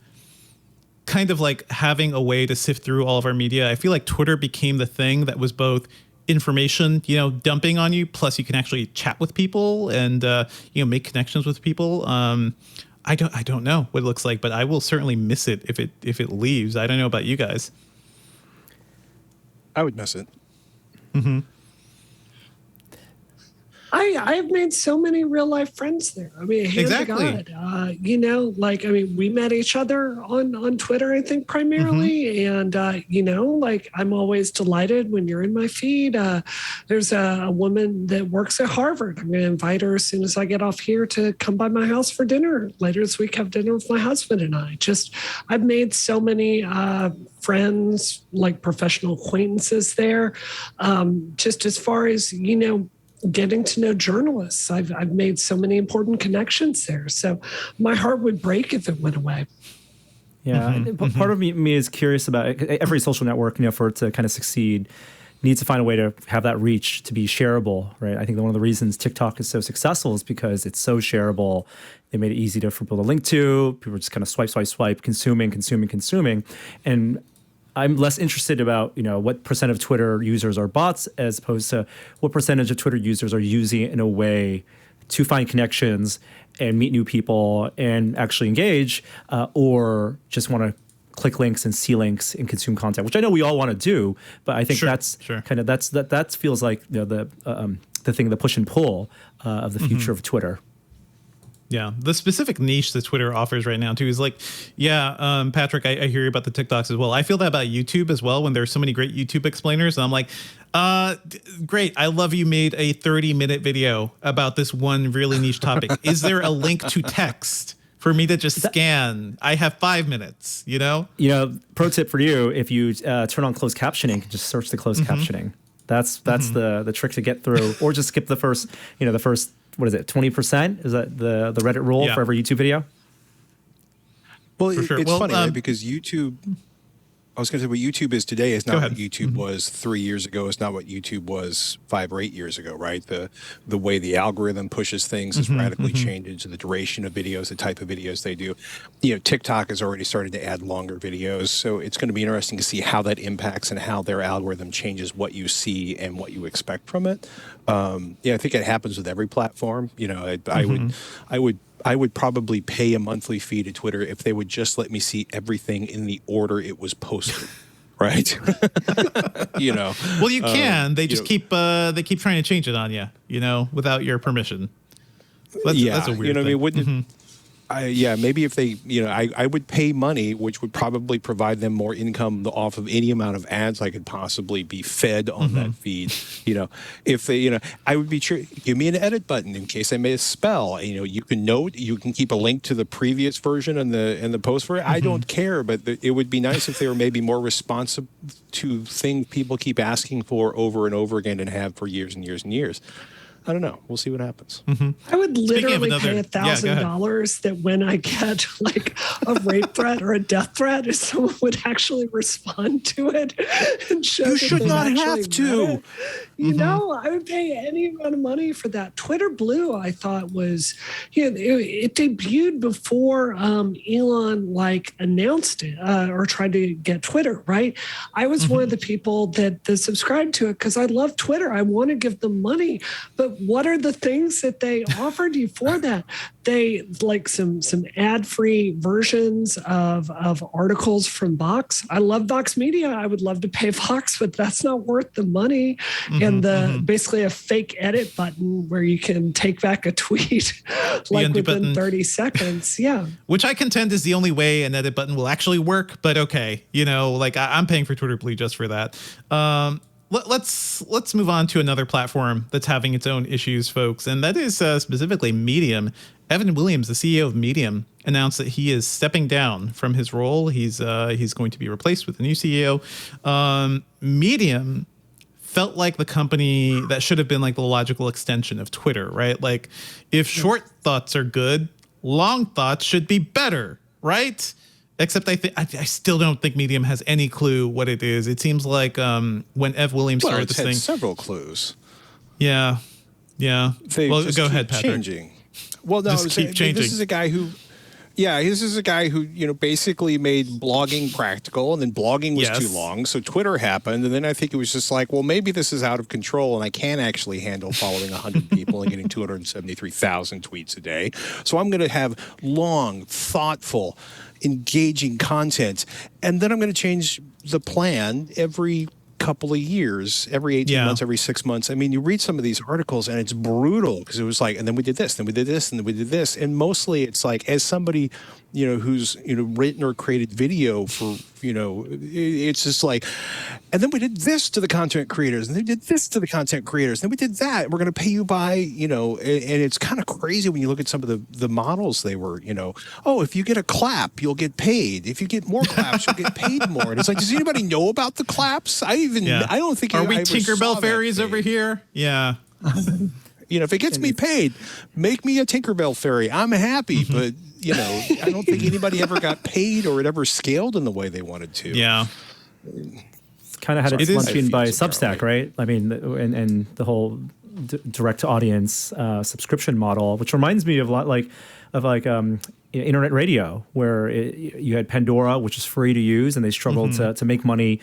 A: like having a way to sift through all of our media. I feel like Twitter became the thing that was both information, dumping on you, plus you can actually chat with people and make connections with people. I don't know what it looks like, but I will certainly miss it if it leaves. I don't know about you guys.
F: I would miss it.
A: Mm-hmm.
E: I've made so many real life friends there. I mean, hand
A: exactly.
E: to God, we met each other on Twitter, I think primarily. Mm-hmm. And, I'm always delighted when you're in my feed. There's a woman that works at Harvard. I'm going to invite her as soon as I get off here to come by my house for dinner. Later this week, have dinner with my husband and I. I've made so many friends, like professional acquaintances there. Just as far as, getting to know journalists. I've made so many important connections there. So my heart would break if it went away.
G: Yeah. Mm-hmm. Part of me is curious about every social network, for it to kind of succeed, needs to find a way to have that reach to be shareable, right? I think one of the reasons TikTok is so successful is because it's so shareable. They made it easy for people to link to. People just kind of swipe, consuming. And I'm less interested about, what percent of Twitter users are bots as opposed to what percentage of Twitter users are using it in a way to find connections and meet new people and actually engage, or just want to click links and see links and consume content, which I know we all want to do, but I think kind of that feels like the thing, the push and pull of the future of Twitter.
A: Yeah, the specific niche that Twitter offers right now too is like, yeah, Patrick, I hear you about the TikToks as well. I feel that about YouTube as well when there's so many great YouTube explainers. And I'm like, great, I love you made a 30-minute video about this one really niche topic. Is there a link to text for me to just scan? I have 5 minutes, you know?
G: Pro tip for you, if you turn on closed captioning, you can just search the closed captioning. That's the trick to get through, or just skip the first, what is it, 20%? Is that the Reddit rule for every YouTube video?
F: Well,
A: sure.
F: It's funny, right? Because YouTube, I was going to say what YouTube is today is not what YouTube was 3 years ago. It's not what YouTube was 5 or 8 years ago, right? The way the algorithm pushes things has radically changed. The duration of videos, the type of videos they do. TikTok has already started to add longer videos. So it's going to be interesting to see how that impacts and how their algorithm changes what you see and what you expect from it. I think it happens with every platform. I would probably pay a monthly fee to Twitter if they would just let me see everything in the order it was posted. Right.
A: Well, you can. They just keep trying to change it on you, without your permission. That's a weird thing.
F: Wouldn't it, maybe if they, I would pay money, which would probably provide them more income off of any amount of ads I could possibly be fed on that feed. If they, I would be sure, give me an edit button in case I misspell. You can note, you can keep a link to the previous version and the post for it. I don't care, but it would be nice if they were maybe more responsive to things people keep asking for over and over again and have for years and years and years. I don't know. We'll see what happens.
E: I would literally pay $1,000 that when I get like a rape threat or a death threat, if someone would actually respond to it and show
F: you should not have to.
E: I would pay any amount of money for that. Twitter Blue, I thought was, it debuted before Elon announced it or tried to get Twitter, right? I was one of the people that subscribed to it because I love Twitter. I want to give them money, but what are the things that they offered you for that? They like some ad-free versions of articles from Vox. I love Vox Media. I would love to pay Vox, but that's not worth the money. And basically a fake edit button where you can take back a tweet within 30 seconds. Yeah.
A: Which I contend is the only way an edit button will actually work. But okay, I'm paying for Twitter Blue just for that. Let's move on to another platform that's having its own issues, folks, and that is specifically Medium. Evan Williams, the CEO of Medium, announced that he is stepping down from his role. He's going to be replaced with a new CEO. Medium felt like the company that should have been like the logical extension of Twitter, right? Like, if short thoughts are good, long thoughts should be better, right? Except I still don't think Medium has any clue what it is. It seems like when Ev Williams started this thing,
F: several clues.
A: Yeah. Go ahead, Patrick.
F: Changing. Well, no,
A: keep changing.
F: This is a guy who basically made blogging practical, and then blogging was too long, so Twitter happened, and then I think it was just like, well, maybe this is out of control, and I can't actually handle following 100 people and getting 273,000 tweets a day. So I'm going to have long, thoughtful, engaging content, and then I'm going to change the plan every couple of years, every 18 months, every 6 months. I mean, you read some of these articles and it's brutal because it was like, and then we did this, then we did this, and then we did this. And mostly it's like, as somebody, who's, written or created video for, it's just like, and then we did this to the content creators, and they did this to the content creators, and then we did that. We're going to pay you by, and it's kind of crazy when you look at some of the models they were, if you get a clap, you'll get paid. If you get more claps, you'll get paid more. And it's like, does anybody know about the claps? I don't think.
A: Are we Tinkerbell fairies over here? Yeah.
F: If it gets me paid, make me a Tinkerbell fairy. I'm happy, but I don't think anybody ever got paid or it ever scaled in the way they wanted to.
A: Yeah.
G: It's kind of had its lunch in by Substack, right? I mean, and the whole direct to audience subscription model, which reminds me of a lot like internet radio, where you had Pandora, which is free to use, and they struggled to make money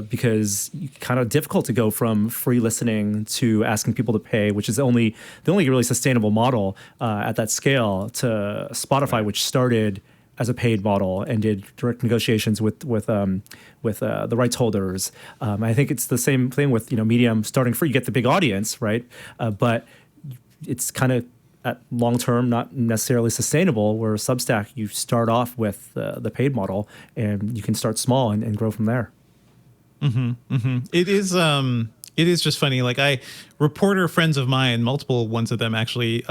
G: because it's kind of difficult to go from free listening to asking people to pay, which is the only really sustainable model at that scale, to Spotify, which started as a paid model and did direct negotiations with the rights holders. I think it's the same thing with Medium starting free. You get the big audience, right? But it's kind of at long term not necessarily sustainable. Where Substack, you start off with the paid model, and you can start small and grow from there.
A: It is just funny. Like reporter friends of mine, multiple ones of them actually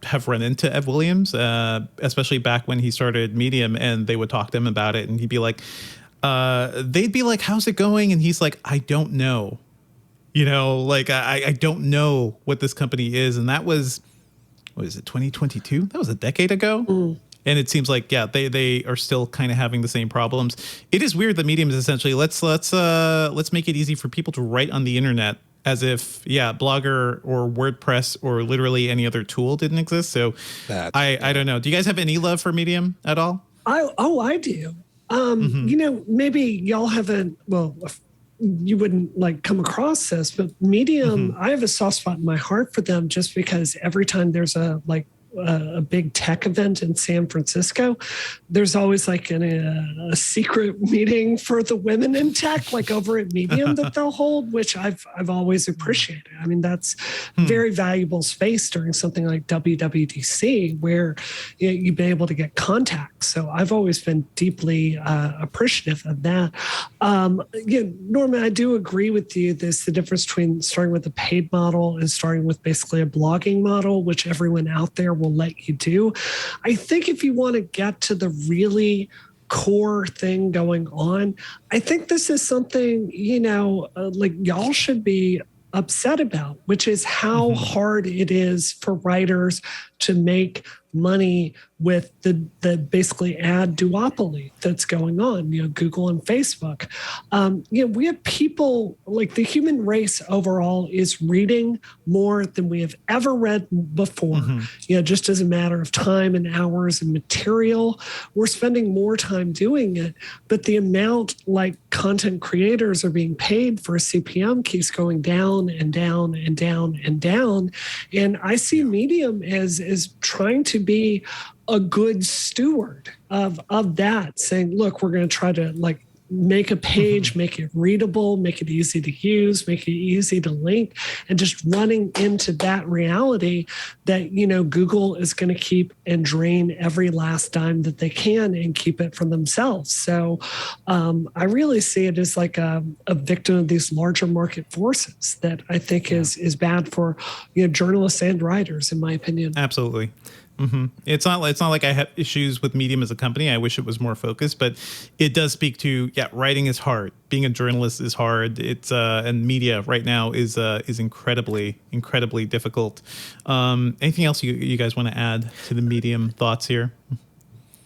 A: have run into Ev Williams, especially back when he started Medium, and they would talk to him about it, and he'd be like, they'd be like, "How's it going?" And he's like, "I don't know." Like I don't know what this company is, and that was, what is it, 2022? That was a decade ago. And it seems like, yeah, they are still kind of having the same problems. It is weird that Medium is essentially let's make it easy for people to write on the internet, as if Blogger or WordPress or literally any other tool didn't exist. So I don't know. Do you guys have any love for Medium at all?
E: I do. Maybe y'all haven't. Well, you wouldn't like come across this, but Medium, I have a soft spot in my heart for them, just because every time there's a big tech event in San Francisco, there's always like a secret meeting for the women in tech, like over at Medium that they'll hold, which I've always appreciated. I mean, that's very valuable space during something like WWDC, where you've been able to get contacts. So I've always been deeply appreciative of that. Norman, I do agree with you. There's the difference between starting with a paid model and starting with basically a blogging model, which everyone out there will let you do. I think if you want to get to the really core thing going on, I think this is something, like y'all should be upset about, which is how hard it is for writers to make money with the basically ad duopoly that's going on, Google and Facebook. We have people, like the human race overall is reading more than we have ever read before. Just as a matter of time and hours and material, we're spending more time doing it. But the amount like content creators are being paid for a CPM keeps going down and down and down and down. And I see Medium as trying to be a good steward of that, saying, look, we're going to try to like make a page, make it readable, make it easy to use, make it easy to link, and just running into that reality that, Google is going to keep and drain every last dime that they can and keep it for themselves. So I really see it as like a victim of these larger market forces that I think is bad for journalists and writers, in my opinion.
A: Absolutely. It's not like I have issues with Medium as a company. I wish it was more focused, but it does speak to, writing is hard. Being a journalist is hard. It's and media right now is incredibly difficult. Anything else you guys want to add to the Medium thoughts here?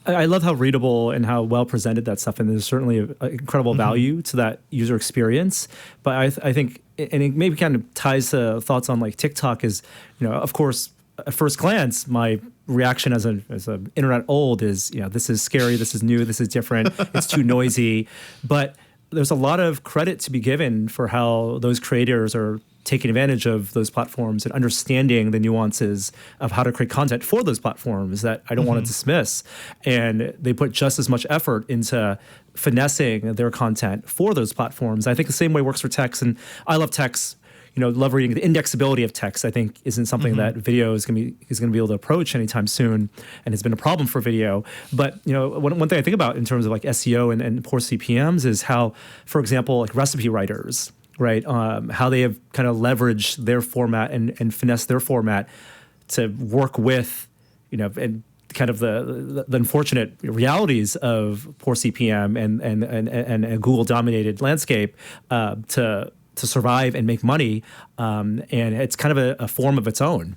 G: I love how readable and how well presented that stuff, and there's certainly an incredible value to that user experience. But I think, and it maybe kind of ties to thoughts on like TikTok is, of course, at first glance, my reaction as an internet old is, this is scary, this is new, this is different, it's too noisy. But there's a lot of credit to be given for how those creators are taking advantage of those platforms and understanding the nuances of how to create content for those platforms that I don't want to dismiss. And they put just as much effort into finessing their content for those platforms. I think the same way works for text, and I love text. Love reading. The indexability of text, I think, isn't something that video is going to be able to approach anytime soon, and has been a problem for video. But one thing I think about in terms of like SEO and poor CPMs is how, for example, like recipe writers, right? How they have kind of leveraged their format and finessed their format to work with, and kind of the unfortunate realities of poor CPM and a Google-dominated landscape to survive and make money, and it's kind of a form of its own.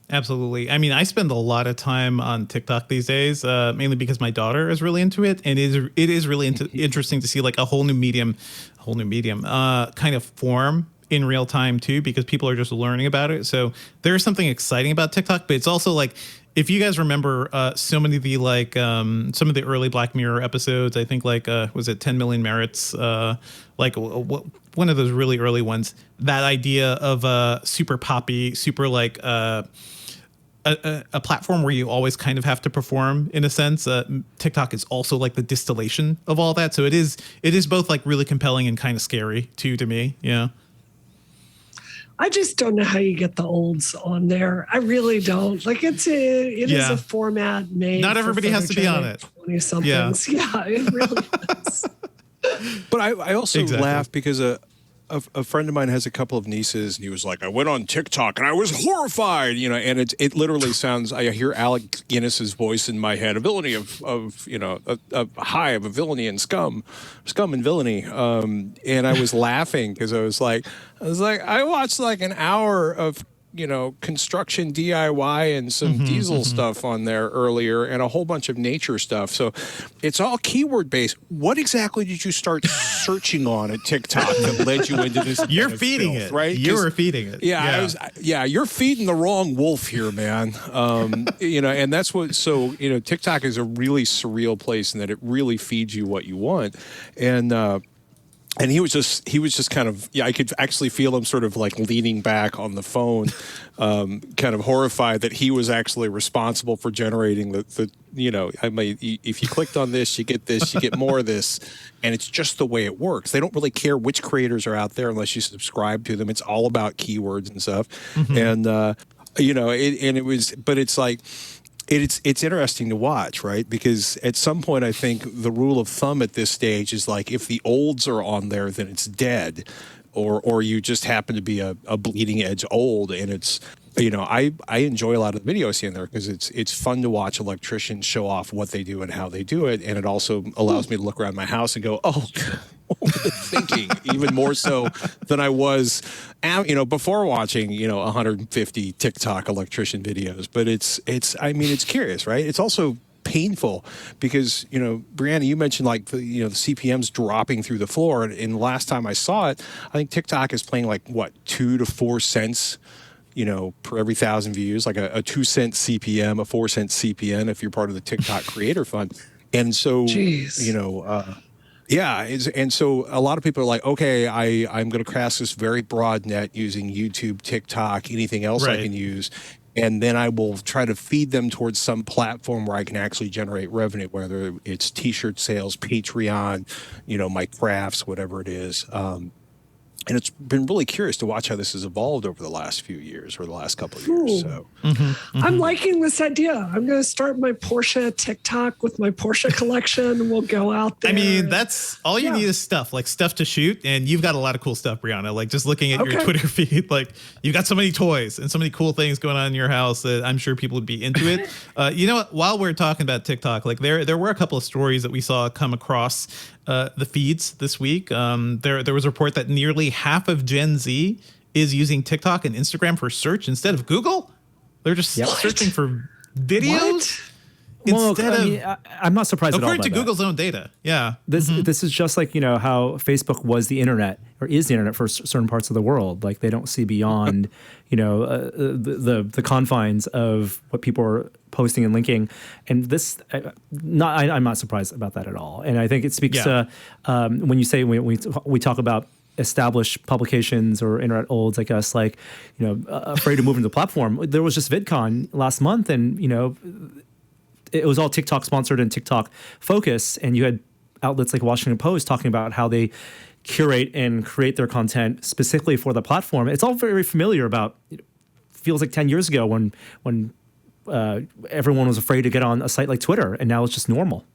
A: Absolutely. I mean, I spend a lot of time on TikTok these days, mainly because my daughter is really into it, and it is really interesting to see like a whole new medium kind of form in real time too, because people are just learning about it. So there's something exciting about TikTok, but it's also like, if you guys remember so many of the some of the early Black Mirror episodes, I think was it 10 Million Merits, one of those really early ones, that idea of super poppy, super like a platform where you always kind of have to perform in a sense. TikTok is also like the distillation of all that. So it is both like really compelling and kind of scary too, to me. Yeah.
E: I just don't know how you get the olds on there. I really don't. Like it is a format made.
A: Not everybody has to be on it.
E: 20-somethings. Yeah, it really is.
F: But I also laugh because a friend of mine has a couple of nieces, and he was like, I went on TikTok and I was horrified, and it literally sounds, I hear Alec Guinness's voice in my head, a villainy of a high of a villainy and scum and villainy. And I was laughing because I was like, I watched like an hour of construction DIY and some diesel stuff on there earlier and a whole bunch of nature stuff. So it's all keyword based. What exactly did you start searching on at TikTok that led you into this?
A: You're feeding it, right? You were feeding it.
F: Yeah. You're feeding the wrong wolf here, man. And that's what, TikTok is a really surreal place in that it really feeds you what you want. And he was just kind of, I could actually feel him sort of like leaning back on the phone, kind of horrified that he was actually responsible for generating if you clicked on this, you get this, you get more of this. And it's just the way it works. They don't really care which creators are out there unless you subscribe to them. It's all about keywords and stuff. And, it's like, it's interesting to watch, right? Because at some point, I think the rule of thumb at this stage is like, if the olds are on there, then it's dead, or you just happen to be a bleeding edge old, and it's, I enjoy a lot of the videos here and there because it's fun to watch electricians show off what they do and how they do it, and it also allows me to look around my house and go, oh. Thinking even more so than I was, before watching, 150 TikTok electrician videos. But it's curious, right? It's also painful because, Brianna, you mentioned like the CPMs dropping through the floor. And last time I saw it, I think TikTok is playing like 2 to 4 cents, per every 1,000 views, like a 2 cent CPM, a 4 cent CPN if you're part of the TikTok Creator Fund. And so, and so a lot of people are like, okay, I'm going to cast this very broad net using YouTube, TikTok, anything else I can use. And then I will try to feed them towards some platform where I can actually generate revenue, whether it's T-shirt sales, Patreon, my crafts, whatever it is. And it's been really curious to watch how this has evolved over the last few years or the last couple of years. So
E: I'm liking this idea. I'm going to start my Porsche TikTok with my Porsche collection. We'll go out there.
A: I mean, that's all you need is stuff to shoot. And you've got a lot of cool stuff, Brianna. Like just looking at your Twitter feed, like you've got so many toys and so many cool things going on in your house that I'm sure people would be into it. You know what? While we're talking about TikTok, like there were a couple of stories that we saw come across the feeds this week. There was a report that nearly half of Gen Z is using TikTok and Instagram for search instead of Google. They're just searching for videos
G: I'm not surprised at all.
A: According to Google's own data,
G: this is just like how Facebook was the internet or is the internet for certain parts of the world. Like they don't see beyond the confines of what people are posting and linking, and this I'm not surprised about that at all. And I think it speaks to when you say we talk about established publications or internet olds like us, like afraid to move into the platform. There was just VidCon last month, and it was all TikTok sponsored and TikTok focused, and you had outlets like Washington Post talking about how they curate and create their content specifically for the platform. It's all very familiar. Feels like 10 years ago when everyone was afraid to get on a site like Twitter, and now it's just normal.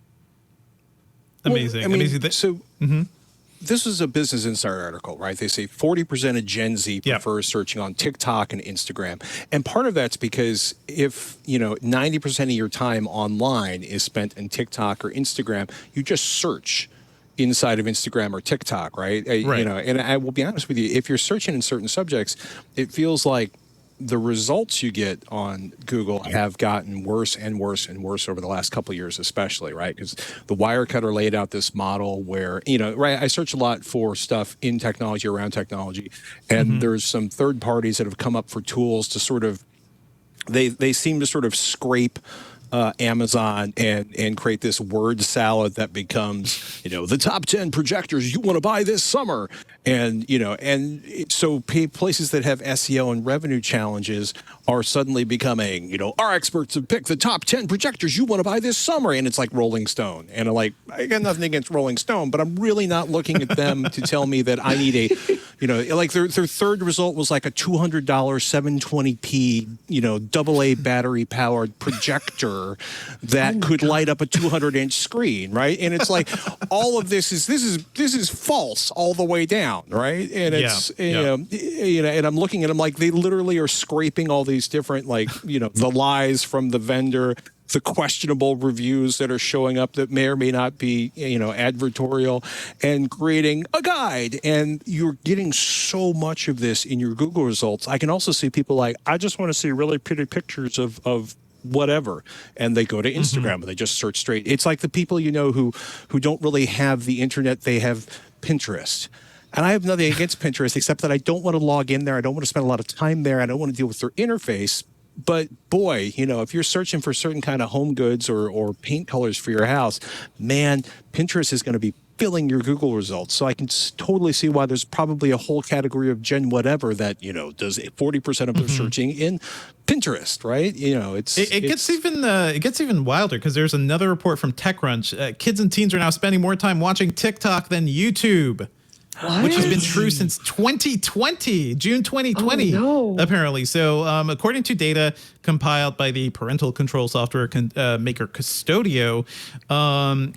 A: Amazing. Amazing.
F: This was a Business Insider article, right? They say 40% of Gen Z prefers searching on TikTok and Instagram. And part of that's because if, 90% of your time online is spent in TikTok or Instagram, you just search inside of Instagram or TikTok, right? And I will be honest with you, if you're searching in certain subjects, it feels like the results you get on Google have gotten worse and worse and worse over the last couple of years, especially, right? Because the Wirecutter laid out this model where, I search a lot for stuff in technology, around technology, and there's some third parties that have come up for tools to sort of, they seem to sort of scrape Amazon and create this word salad that becomes, the top 10 projectors you want to buy this summer. And, so places that have SEO and revenue challenges are suddenly becoming, our experts have picked the top 10 projectors you want to buy this summer. And it's like Rolling Stone. And I got nothing against Rolling Stone, but I'm really not looking at them to tell me that I need a like their third result was like a $200 720p, AA battery powered projector that could light up a 200-inch screen, right? And it's like all of this is false all the way down, right? And it's and I'm looking at them like they literally are scraping all these different the lies from the vendor, the questionable reviews that are showing up that may or may not be, advertorial, and creating a guide. And you're getting so much of this in your Google results. I can also see people like, I just want to see really pretty pictures of whatever, and they go to Instagram and they just search straight. It's like the people who don't really have the internet, they have Pinterest. And I have nothing against Pinterest except that I don't want to log in there. I don't want to spend a lot of time there. I don't want to deal with their interface. But boy, if you're searching for certain kind of home goods or paint colors for your house, man, Pinterest is going to be filling your Google results. So I can totally see why there's probably a whole category of Gen whatever that, does 40% of their searching in Pinterest, right?
A: It gets even wilder because there's another report from TechCrunch. Kids and teens are now spending more time watching TikTok than YouTube. What? Which has been true since 2020, June 2020, apparently. So according to data compiled by the parental control software maker Custodio,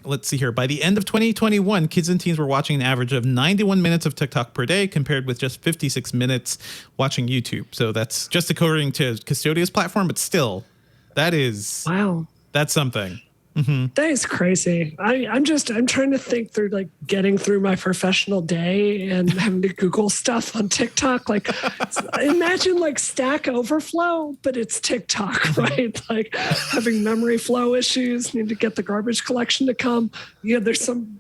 A: let's see here. By the end of 2021, kids and teens were watching an average of 91 minutes of TikTok per day compared with just 56 minutes watching YouTube. So that's just according to Custodio's platform, but still, that's something.
E: That is crazy. I'm trying to think through getting through my professional day and having to Google stuff on TikTok. Imagine Stack Overflow, but it's TikTok, right? Having memory flow issues, need to get the garbage collection to come. There's some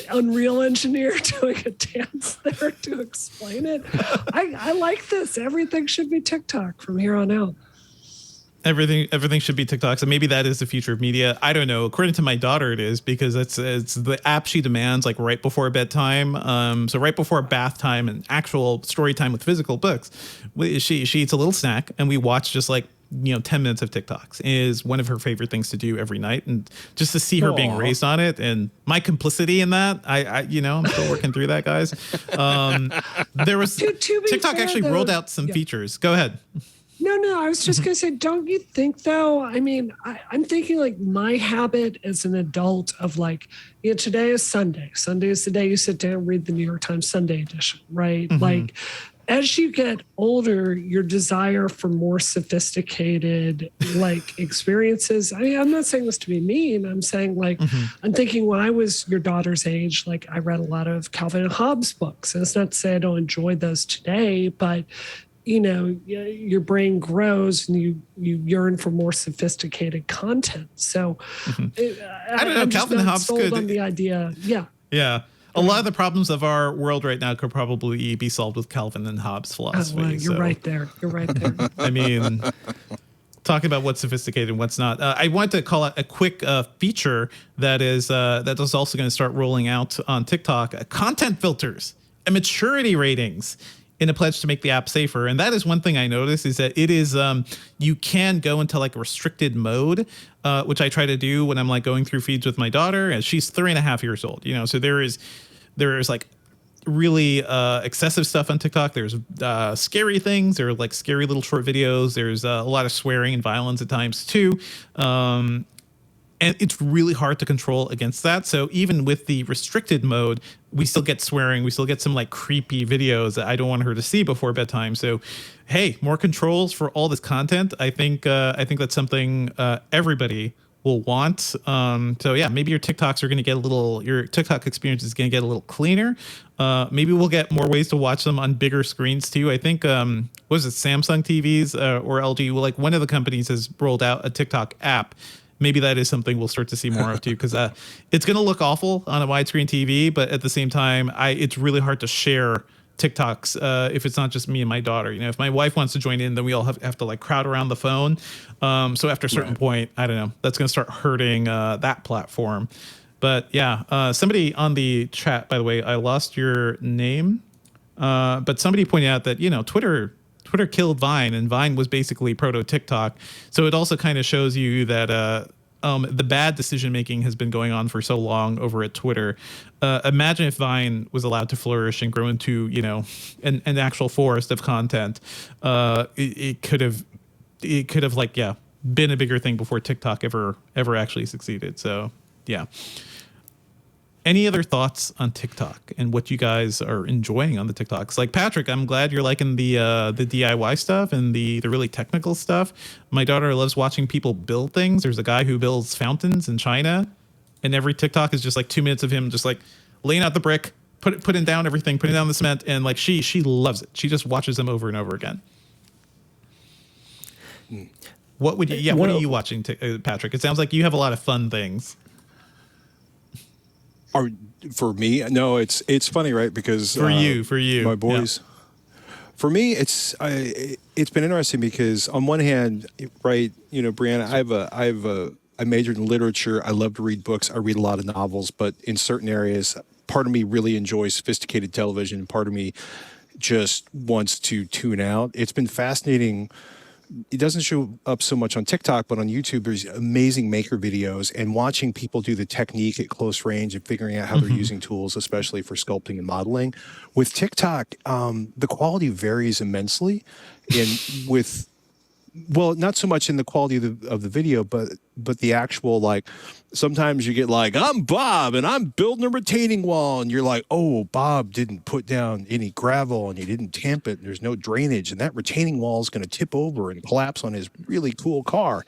E: Unreal engineer doing a dance there to explain it. I like this. Everything should be TikTok from here on out.
A: Everything should be TikTok. So maybe that is the future of media. I don't know. According to my daughter, it is because it's the app she demands right before bedtime. So right before bath time and actual story time with physical books, she eats a little snack and we watch just 10 minutes of TikToks is one of her favorite things to do every night. And just to see her being raised on it and my complicity in that, I'm still working through that, guys. There was TikTok actually rolled out some features. Go ahead.
E: No, I was just going to say, don't you think, though? I mean, I'm thinking my habit as an adult of today is Sunday. Sunday is the day you sit down and read the New York Times Sunday edition, right? As you get older, your desire for more sophisticated experiences. I mean, I'm not saying this to be mean. I'm saying I'm thinking when I was your daughter's age, I read a lot of Calvin and Hobbes books. And it's not to say I don't enjoy those today, but your brain grows and you yearn for more sophisticated content. So
A: I don't know. Calvin and Hobbes
E: sold on the idea. Yeah.
A: Yeah. A lot of the problems of our world right now could probably be solved with Calvin and Hobbes philosophy.
E: Oh, well, you're right there.
A: I mean, talking about what's sophisticated and what's not. I wanted to call out a quick feature that is also going to start rolling out on TikTok: content filters and maturity ratings, in a pledge to make the app safer. And that is one thing I noticed is that it is, you can go into restricted mode, which I try to do when I'm going through feeds with my daughter, and she's 3.5 years old, so there is really excessive stuff on TikTok. There's scary things. There are scary little short videos. There's a lot of swearing and violence at times too. And it's really hard to control against that. So even with the restricted mode, we still get swearing. We still get some creepy videos that I don't want her to see before bedtime. So, hey, more controls for all this content. I think that's something everybody will want. So yeah, maybe your TikToks are going to get your TikTok experience is going to get a little cleaner. Maybe we'll get more ways to watch them on bigger screens too. I think, Samsung TVs or LG? One of the companies has rolled out a TikTok app. Maybe that is something we'll start to see more of too, because it's going to look awful on a widescreen TV, but at the same time, it's really hard to share TikToks if it's not just me and my daughter. If my wife wants to join in, then we all have to crowd around the phone. So after a certain point, I don't know, that's going to start hurting that platform. But yeah, somebody on the chat, by the way, I lost your name, but somebody pointed out that Twitter killed Vine, and Vine was basically proto TikTok. So it also kind of shows you that the bad decision making has been going on for so long over at Twitter. Imagine if Vine was allowed to flourish and grow into, you know, an actual forest of content. It could have like, yeah, been a bigger thing before TikTok ever actually succeeded. So yeah. Any other thoughts on TikTok and what you guys are enjoying on the TikToks? Like Patrick, I'm glad you're liking the DIY stuff and the really technical stuff. My daughter loves watching people build things. There's a guy who builds fountains in China, and every TikTok is just like 2 minutes of him just like laying out the brick, putting down everything, putting down the cement, and like she loves it. She just watches them over and over again. What would you? Yeah, what are you watching, Patrick? It sounds like you have a lot of fun things.
F: For me, no, it's funny, right? Because
A: for you,
F: my boys. Yeah. For me, it's been interesting because on one hand, right, you know, Brianna, I majored in literature. I love to read books. I read a lot of novels, but in certain areas, part of me really enjoys sophisticated television. Part of me just wants to tune out. It's been fascinating. It doesn't show up so much on TikTok, but on YouTube, there's amazing maker videos and watching people do the technique at close range and figuring out how they're using tools, especially for sculpting and modeling. With TikTok, the quality varies immensely. Well, not so much in the quality of the video, but the actual, like, sometimes you get like, I'm Bob and I'm building a retaining wall, and you're like, oh, Bob didn't put down any gravel and he didn't tamp it, and there's no drainage, and that retaining wall is going to tip over and collapse on his really cool car.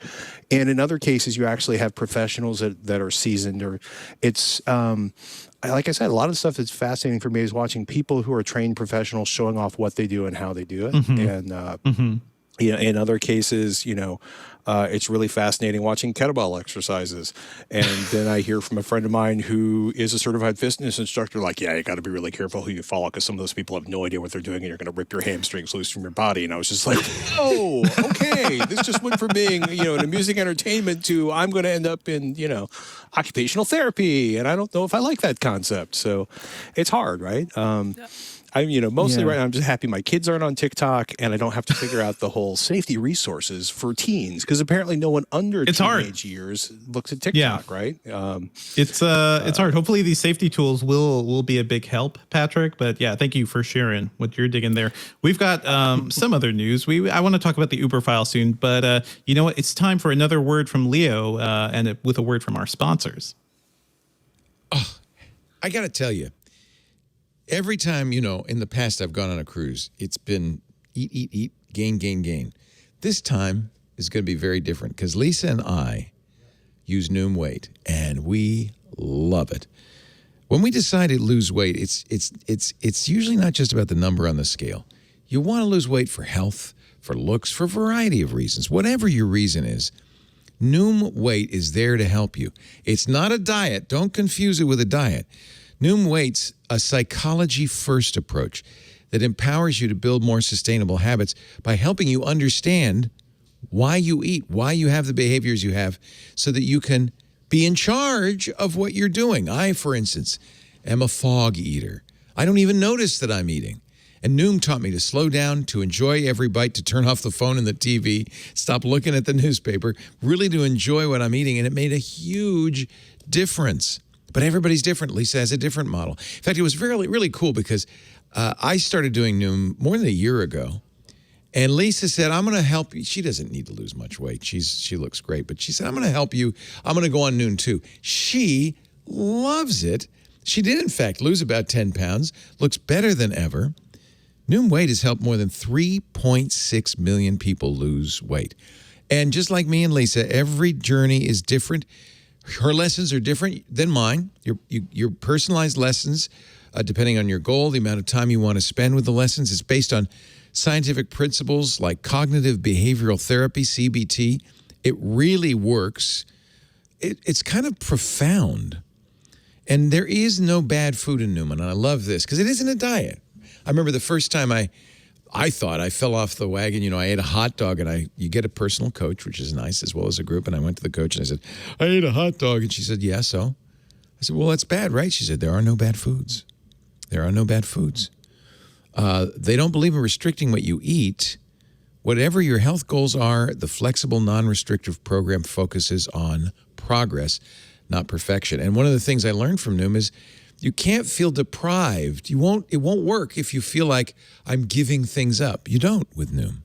F: And in other cases, you actually have professionals that are seasoned, or it's like I said, a lot of stuff that's fascinating for me is watching people who are trained professionals showing off what they do and how they do it. And you know, in other cases, you know, it's really fascinating watching kettlebell exercises. And then I hear from a friend of mine who is a certified fitness instructor, like, yeah, you got to be really careful who you follow because some of those people have no idea what they're doing and you're going to rip your hamstrings loose from your body. And I was just like, oh, okay. This just went from being, you know, an amusing entertainment to I'm going to end up in, you know, occupational therapy. And I don't know if I like that concept. So it's hard, right? I'm, you know, mostly right now I'm just happy my kids aren't on TikTok and I don't have to figure out the whole safety resources for teens, because apparently no one under teenage years looks at TikTok, right?
A: It's hard. Hopefully these safety tools will be a big help, Patrick. But yeah, thank you for sharing what you're digging there. We've got some other news. I want to talk about the Uber file soon, but you know what? It's time for another word from Leo and with a word from our sponsors.
D: Oh, I got to tell you. Every time, you know, in the past I've gone on a cruise, it's been eat, gain. This time is going to be very different because Lisa and I use Noom Weight, and we love it. When we decide to lose weight, it's usually not just about the number on the scale. You want to lose weight for health, for looks, for a variety of reasons. Whatever your reason is, Noom Weight is there to help you. It's not a diet. Don't confuse it with a diet. Noom Weight's a psychology-first approach that empowers you to build more sustainable habits by helping you understand why you eat, why you have the behaviors you have, so that you can be in charge of what you're doing. I, for instance, am a fog eater. I don't even notice that I'm eating. And Noom taught me to slow down, to enjoy every bite, to turn off the phone and the TV, stop looking at the newspaper, really to enjoy what I'm eating, and it made a huge difference. But everybody's different. Lisa has a different model. In fact, it was really, really cool because I started doing Noom more than a year ago. And Lisa said, I'm going to help you. She doesn't need to lose much weight. She looks great. But she said, I'm going to help you. I'm going to go on Noom too. She loves it. She did, in fact, lose about 10 pounds. Looks better than ever. Noom Weight has helped more than 3.6 million people lose weight. And just like me and Lisa, every journey is different. Her lessons are different than mine. Your personalized lessons, depending on your goal, the amount of time you want to spend with the lessons, is based on scientific principles like cognitive behavioral therapy, CBT. It really works. It's kind of profound. And there is no bad food in Noom, and I love this because it isn't a diet. I remember the first time I thought I fell off the wagon. You know, I ate a hot dog, and you get a personal coach, which is nice, as well as a group. And I went to the coach and I said, I ate a hot dog. And she said, yeah, so? I said, well, that's bad, right? She said, there are no bad foods. There are no bad foods. They don't believe in restricting what you eat. Whatever your health goals are, the flexible, non-restrictive program focuses on progress, not perfection. And one of the things I learned from Noom is you can't feel deprived. It won't work if you feel like I'm giving things up. You don't with Noom.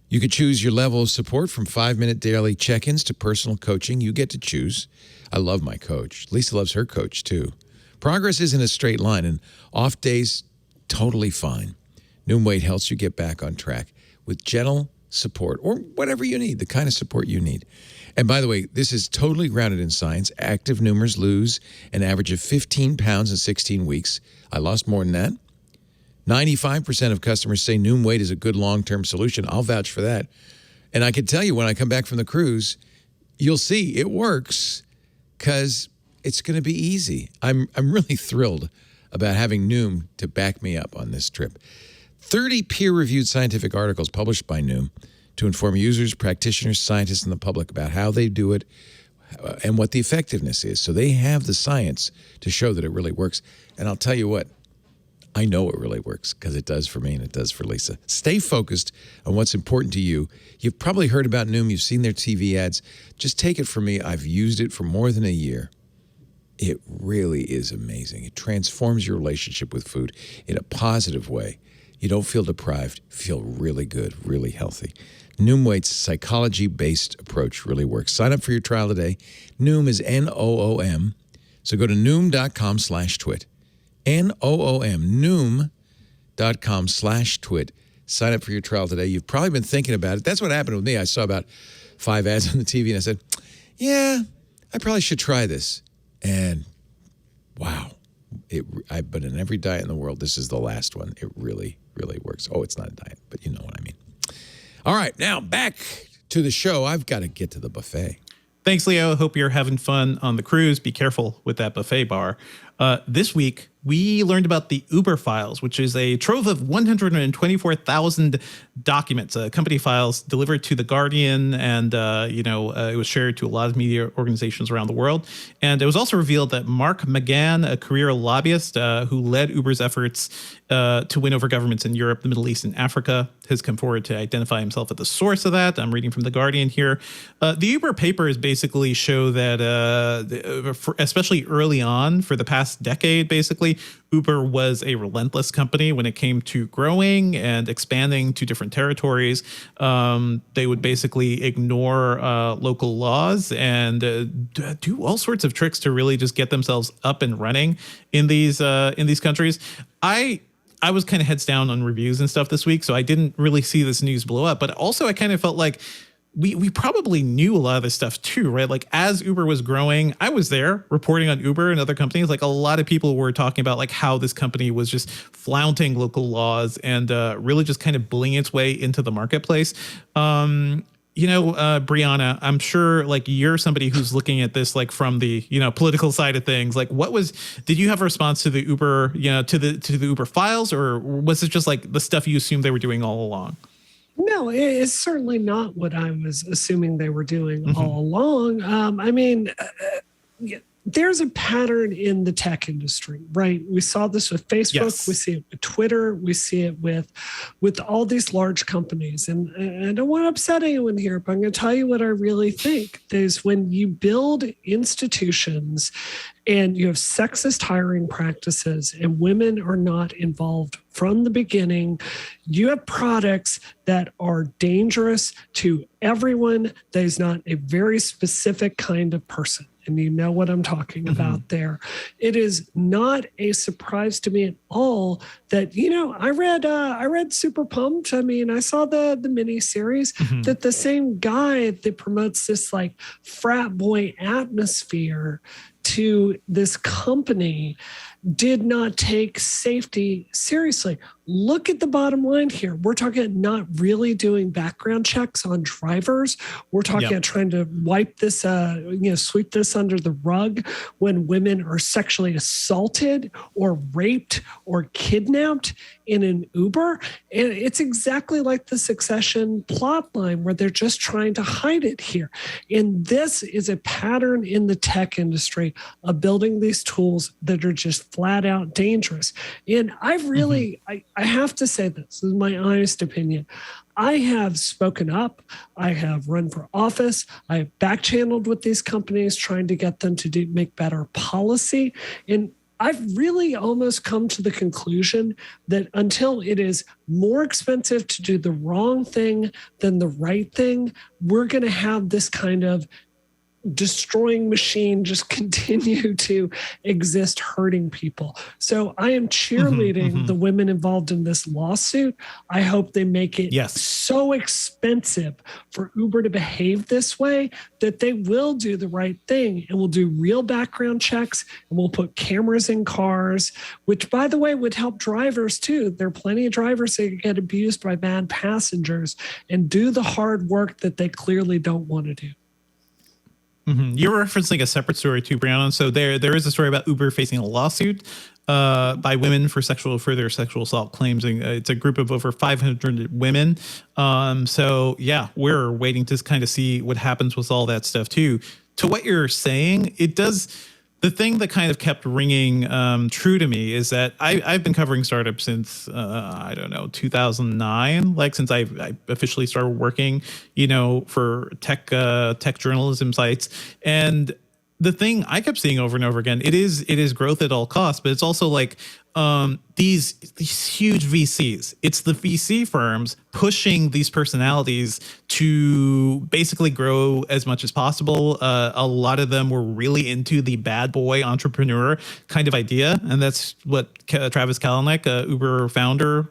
D: You could choose your level of support from 5-minute daily check-ins to personal coaching. You get to choose. I love my coach. Lisa loves her coach too. Progress isn't a straight line, and off days, totally fine. Noom Weight helps you get back on track with gentle support or whatever you need, the kind of support you need. And by the way, this is totally grounded in science. Active Noomers lose an average of 15 pounds in 16 weeks. I lost more than that. 95% of customers say Noom Weight is a good long-term solution. I'll vouch for that. And I can tell you when I come back from the cruise, you'll see it works because it's going to be easy. I'm really thrilled about having Noom to back me up on this trip. 30 peer-reviewed scientific articles published by Noom to inform users, practitioners, scientists, and the public about how they do it and what the effectiveness is. So they have the science to show that it really works. And I'll tell you what, I know it really works because it does for me and it does for Lisa. Stay focused on what's important to you. You've probably heard about Noom. You've seen their TV ads. Just take it from me. I've used it for more than a year. It really is amazing. It transforms your relationship with food in a positive way. You don't feel deprived, feel really good, really healthy. Noom Weight's psychology-based approach really works. Sign up for your trial today. Noom is Noom. So go to Noom.com/twit. Noom. Noom.com/twit. Sign up for your trial today. You've probably been thinking about it. That's what happened with me. I saw about 5 ads on the TV and I said, yeah, I probably should try this. And wow, but in every diet in the world, this is the last one. It really, really works. Oh, it's not a diet, but you know what I mean. All right, now back to the show. I've got to get to the buffet.
A: Thanks, Leo. Hope you're having fun on the cruise. Be careful with that buffet bar. This week, we learned about the Uber files, which is a trove of 124,000 documents, company files delivered to The Guardian, and it was shared to a lot of media organizations around the world. And it was also revealed that Mark McGann, a career lobbyist who led Uber's efforts to win over governments in Europe, the Middle East, and Africa, has come forward to identify himself at the source of that. I'm reading from The Guardian here. The Uber papers basically show that, especially early on, for the past decade, basically, Uber was a relentless company when it came to growing and expanding to different territories. They would basically ignore local laws and do all sorts of tricks to really just get themselves up and running in these countries. I was kind of heads down on reviews and stuff this week, so I didn't really see this news blow up. But also, I kind of felt like we probably knew a lot of this stuff too, right? Like as Uber was growing, I was there reporting on Uber and other companies. Like a lot of people were talking about like how this company was just flaunting local laws and really just kind of bullying its way into the marketplace. Brianna, I'm sure like you're somebody who's looking at this like from the, political side of things. Like did you have a response to the Uber, to the Uber files, or was it just like the stuff you assumed they were doing all along?
E: No, it's certainly not what I was assuming they were doing all along. There's a pattern in the tech industry, right? We saw this with Facebook. Yes. We see it with Twitter. We see it with all these large companies. And I don't want to upset anyone here, but I'm going to tell you what I really think is when you build institutions and you have sexist hiring practices and women are not involved from the beginning, you have products that are dangerous to everyone that is not a very specific kind of person. And you know what I'm talking about there. It is not a surprise to me at all that, I read Super Pumped. I mean, I saw the mini series that the same guy that promotes this like frat boy atmosphere to this company did not take safety seriously. Look at the bottom line here. We're talking not really doing background checks on drivers. We're talking about trying to wipe this, sweep this under the rug when women are sexually assaulted or raped or kidnapped in an Uber. And it's exactly like the Succession plot line where they're just trying to hide it here. And this is a pattern in the tech industry of building these tools that are just flat out dangerous. And I've really, I have to say this is my honest opinion. I have spoken up. I have run for office. I have back-channeled with these companies, trying to get them to make better policy. And I've really almost come to the conclusion that until it is more expensive to do the wrong thing than the right thing, we're going to have this kind of destroying machine just continue to exist, hurting people. So I am cheerleading the women involved in this lawsuit. I hope they make it so expensive for Uber to behave this way that they will do the right thing and will do real background checks, and we'll put cameras in cars, which, by the way, would help drivers too. There are plenty of drivers that get abused by bad passengers and do the hard work that they clearly don't want to do.
A: You're referencing a separate story too, Brianna. So there is a story about Uber facing a lawsuit by women for further sexual assault claims. And it's a group of over 500 women. So yeah, we're waiting to kind of see what happens with all that stuff too. To what you're saying, it does. The thing that kind of kept ringing true to me is that I've been covering startups since, 2009, like since I officially started working, for tech journalism sites. And the thing I kept seeing over and over again, it is growth at all costs, but it's also like these huge VCs. It's the VC firms pushing these personalities to basically grow as much as possible. A lot of them were really into the bad boy entrepreneur kind of idea, and that's what Travis Kalanick, Uber founder,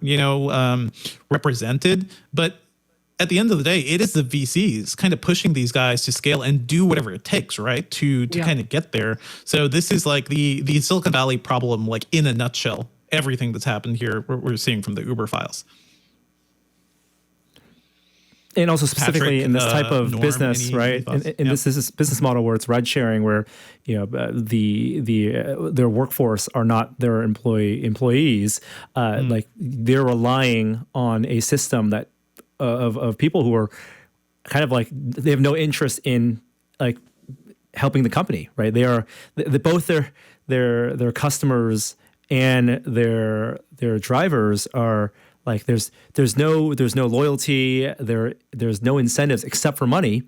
A: represented. But at the end of the day, it is the VCs kind of pushing these guys to scale and do whatever it takes, right, to kind of get there. So this is like the Silicon Valley problem, like in a nutshell. Everything that's happened here, we're seeing from the Uber files.
G: And also specifically
A: Patrick,
G: in this type of
A: Norm,
G: business, right? In this business model where it's ride sharing, where their workforce are not their employees, like they're relying on a system that of people who are kind of like they have no interest in like helping the company, right? They are both their customers and their drivers are like there's no loyalty, there's no incentives except for money,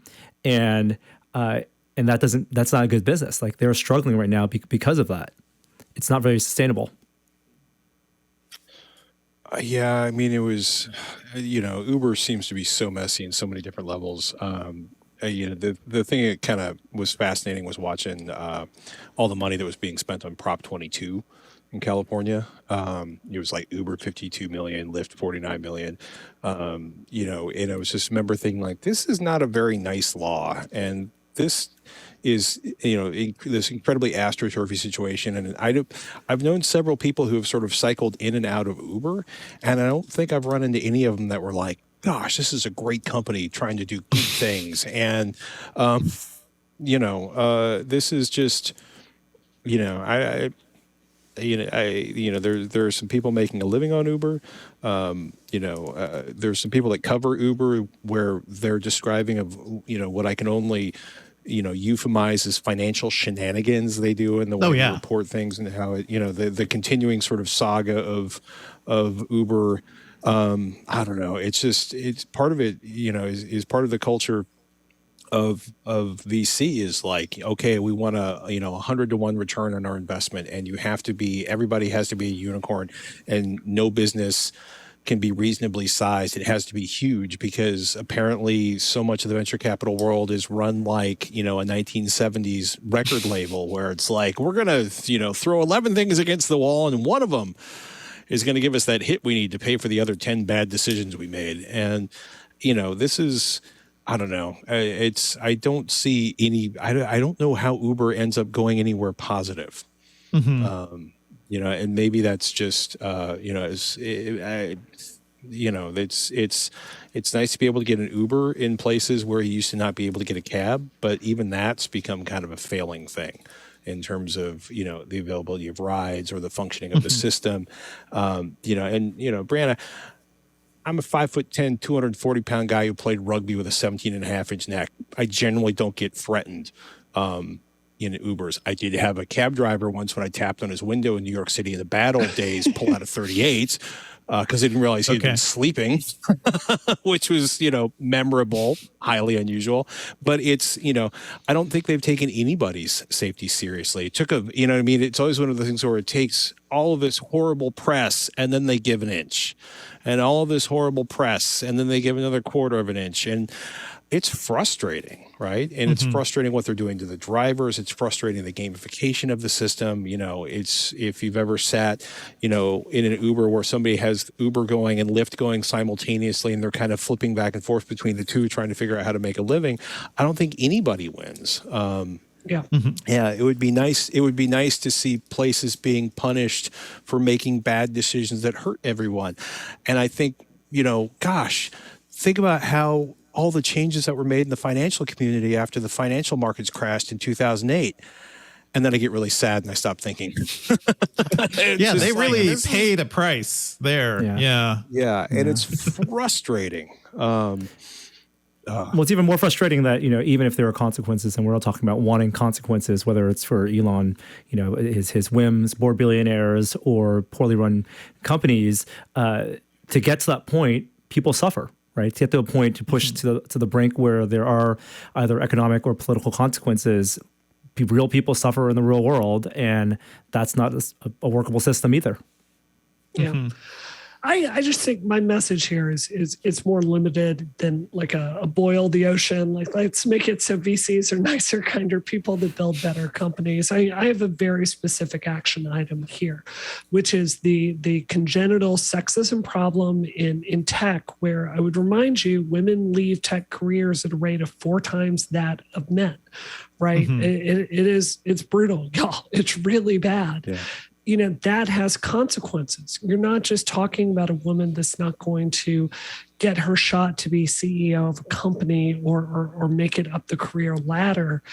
G: and that's not a good business. Like they're struggling right now because of that. It's not very sustainable.
F: Yeah, I mean, it was, Uber seems to be so messy in so many different levels. The thing that kind of was fascinating was watching all the money that was being spent on Prop 22 in California. It was like Uber 52 million, Lyft 49 million. And I was just remember thinking like, this is not a very nice law. And this is, this incredibly astroturfy situation. And I've known several people who have sort of cycled in and out of Uber, and I don't think I've run into any of them that were like, gosh, this is a great company trying to do good things. And, this is just, there are some people making a living on Uber. There's some people that cover Uber where they're describing of, what I can only, euphemize as financial shenanigans they do in the way they report things, and how it, the continuing sort of saga of Uber. I don't know. It's part of it, is part of the culture of VC is like, okay, we want a 100-to-1 return on our investment, and everybody has to be a unicorn, and no business can be reasonably sized. It has to be huge, because apparently so much of the venture capital world is run like, a 1970s record label where it's like, we're going to, throw 11 things against the wall, and one of them is going to give us that hit we need to pay for the other 10 bad decisions we made. And, this is, I don't know. I don't see I don't know how Uber ends up going anywhere positive. Mm-hmm. And maybe that's just, it's nice to be able to get an Uber in places where you used to not be able to get a cab, but even that's become kind of a failing thing in terms of, the availability of rides or the functioning of the system. Brianna, I'm a 5'10", 240-pound guy who played rugby with a 17.5-inch neck. I generally don't get threatened, in Ubers. I did have a cab driver once when I tapped on his window in New York City in the bad old days pull out a 38 because they didn't realize he had been sleeping, which was, memorable, highly unusual. But it's, I don't think they've taken anybody's safety seriously. It took it's always one of the things where it takes all of this horrible press and then they give an inch, and all of this horrible press and then they give another quarter of an inch. And it's frustrating, right? And it's frustrating what they're doing to the drivers. It's frustrating the gamification of the system. It's, if you've ever sat, in an Uber where somebody has Uber going and Lyft going simultaneously, and they're kind of flipping back and forth between the two, trying to figure out how to make a living. I don't think anybody wins. Yeah, it would be nice. It would be nice to see places being punished for making bad decisions that hurt everyone. And I think, gosh, think about how all the changes that were made in the financial community after the financial markets crashed in 2008. And then I get really sad and I stop thinking.
A: Yeah, they really paid a price there. Yeah.
F: And it's frustrating.
G: Well, it's even more frustrating that, even if there are consequences, and we're all talking about wanting consequences, whether it's for Elon, his whims, more billionaires, or poorly run companies, to get to that point, people suffer. Right, to get to a point to push to the brink where there are either economic or political consequences, real people suffer in the real world, and that's not a workable system either.
E: Yeah. I just think my message here is it's more limited than like a boil the ocean. Like, let's make it so VCs are nicer, kinder people that build better companies. I have a very specific action item here, which is the congenital sexism problem in tech, where I would remind you, women leave tech careers at a rate of 4 times that of men, right? It's brutal, y'all. It's really bad. Yeah. That has consequences. You're not just talking about a woman that's not going to get her shot to be CEO of a company or make it up the career ladder.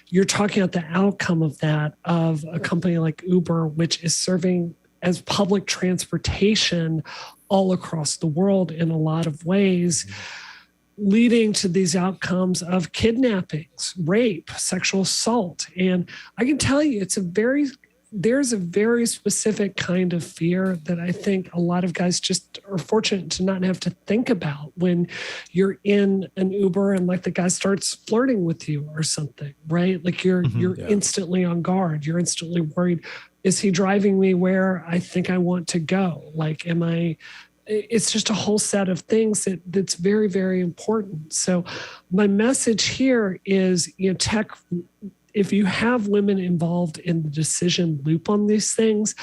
E: You're talking about the outcome of that, of a company like Uber, which is serving as public transportation all across the world in a lot of ways, leading to these outcomes of kidnappings, rape, sexual assault. And I can tell you, there's a very specific kind of fear that I think a lot of guys just are fortunate to not have to think about when you're in an Uber and like the guy starts flirting with you or something, right? Like you're instantly on guard. You're instantly worried. Is he driving me where I think I want to go? Like, it's just a whole set of things that's very, very important. So my message here is, tech, if you have women involved in the decision loop on these things,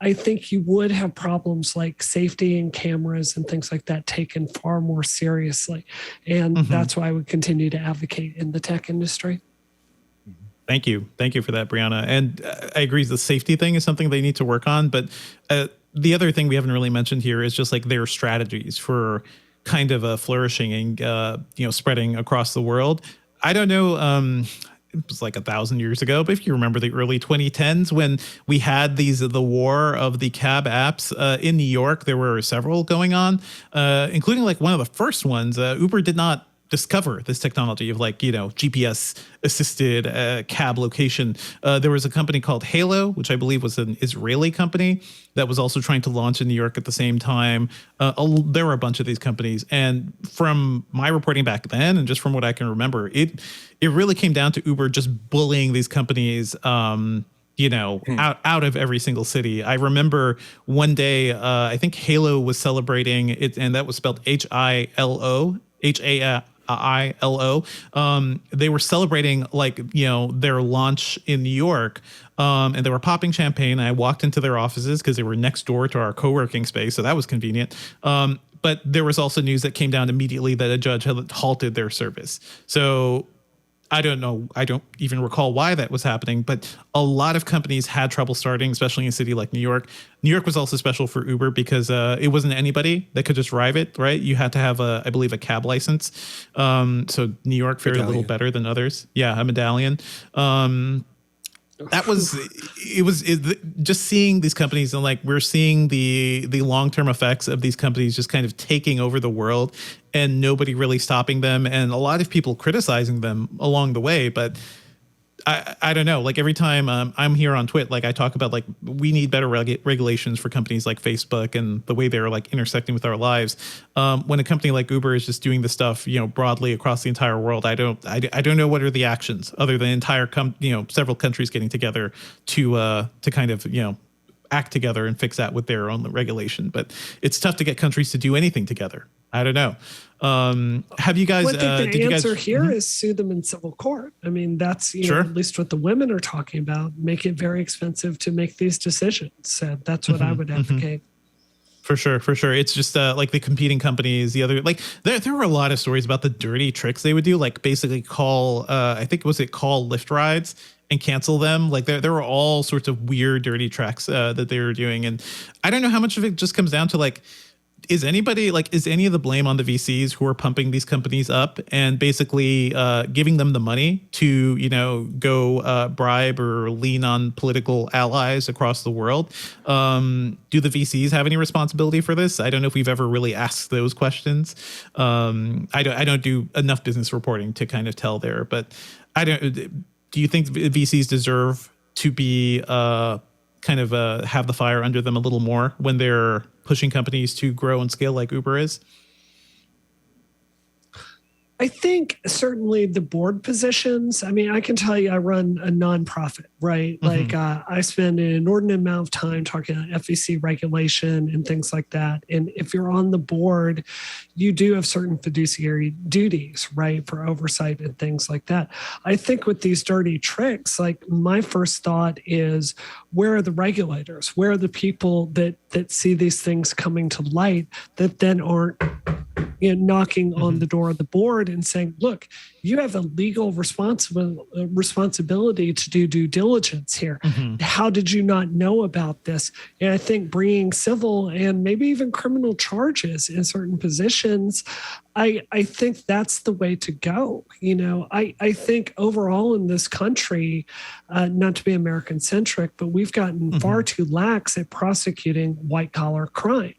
E: I think you would have problems like safety and cameras and things like that taken far more seriously. And that's why I would continue to advocate in the tech industry.
A: Thank you. Thank you for that, Brianna. And I agree, the safety thing is something they need to work on. But the other thing we haven't really mentioned here is just like their strategies for kind of flourishing and, spreading across the world. I don't know. It was like 1,000 years ago, but if you remember the early 2010s when we had the war of the cab apps in New York, there were several going on, including like one of the first ones. Uber did not discover this technology of GPS assisted cab location. There was a company called Halo, which I believe was an Israeli company that was also trying to launch in New York at the same time. There were a bunch of these companies. And from my reporting back then, and just from what I can remember, it really came down to Uber just bullying these companies, out of every single city. I remember one day, I think Halo was celebrating it, and that was spelled HILO. They were celebrating their launch in New York, and they were popping champagne. I walked into their offices because they were next door to our co-working space, so that was convenient. But there was also news that came down immediately that a judge had halted their service. So I don't know. I don't even recall why that was happening, but a lot of companies had trouble starting, especially in a city like New York. New York was also special for Uber because it wasn't anybody that could just drive it, right? You had to have, I believe, a cab license. So New York fared a little better than others. Yeah, a medallion. Just seeing these companies and we're seeing the long-term effects of these companies just kind of taking over the world and nobody really stopping them, and a lot of people criticizing them along the way. But I don't know. Like every time I'm here on Twit, like I talk about like we need better regulations for companies like Facebook and the way they're like intersecting with our lives. When a company like Uber is just doing the stuff, broadly across the entire world, I don't know what are the actions other than several countries getting together to kind of act together and fix that with their own regulation. But it's tough to get countries to do anything together. I don't know. Have you guys?
E: Well, I think the answer here is sue them in civil court. I mean, that's at least what the women are talking about. Make it very expensive to make these decisions. So that's what I would advocate.
A: For sure. It's just like the competing companies, the other, like there were a lot of stories about the dirty tricks they would do, like basically call Lyft rides and cancel them. Like there were all sorts of weird, dirty tricks that they were doing. And I don't know how much of it just comes down to like, is any of the blame on the VCs who are pumping these companies up and basically giving them the money to, go bribe or lean on political allies across the world? Do the VCs have any responsibility for this? I don't know if we've ever really asked those questions. I don't do enough business reporting to kind of tell there, but do you think VCs deserve to be have the fire under them a little more when they're pushing companies to grow and scale like Uber is?
E: I think certainly the board positions. I mean, I can tell you I run a nonprofit, right? Like I spend an inordinate amount of time talking about FEC regulation and things like that. And if you're on the board, you do have certain fiduciary duties, right, for oversight and things like that. I think with these dirty tricks, like my first thought is, where are the regulators? Where are the people that see these things coming to light that then aren't knocking on the door of the board and saying, look, you have a legal responsibility to do due diligence here. How did you not know about this? And I think bringing civil and maybe even criminal charges in certain positions, I think that's the way to go. I think overall in this country, not to be American centric, but we've gotten far too lax at prosecuting white collar crime.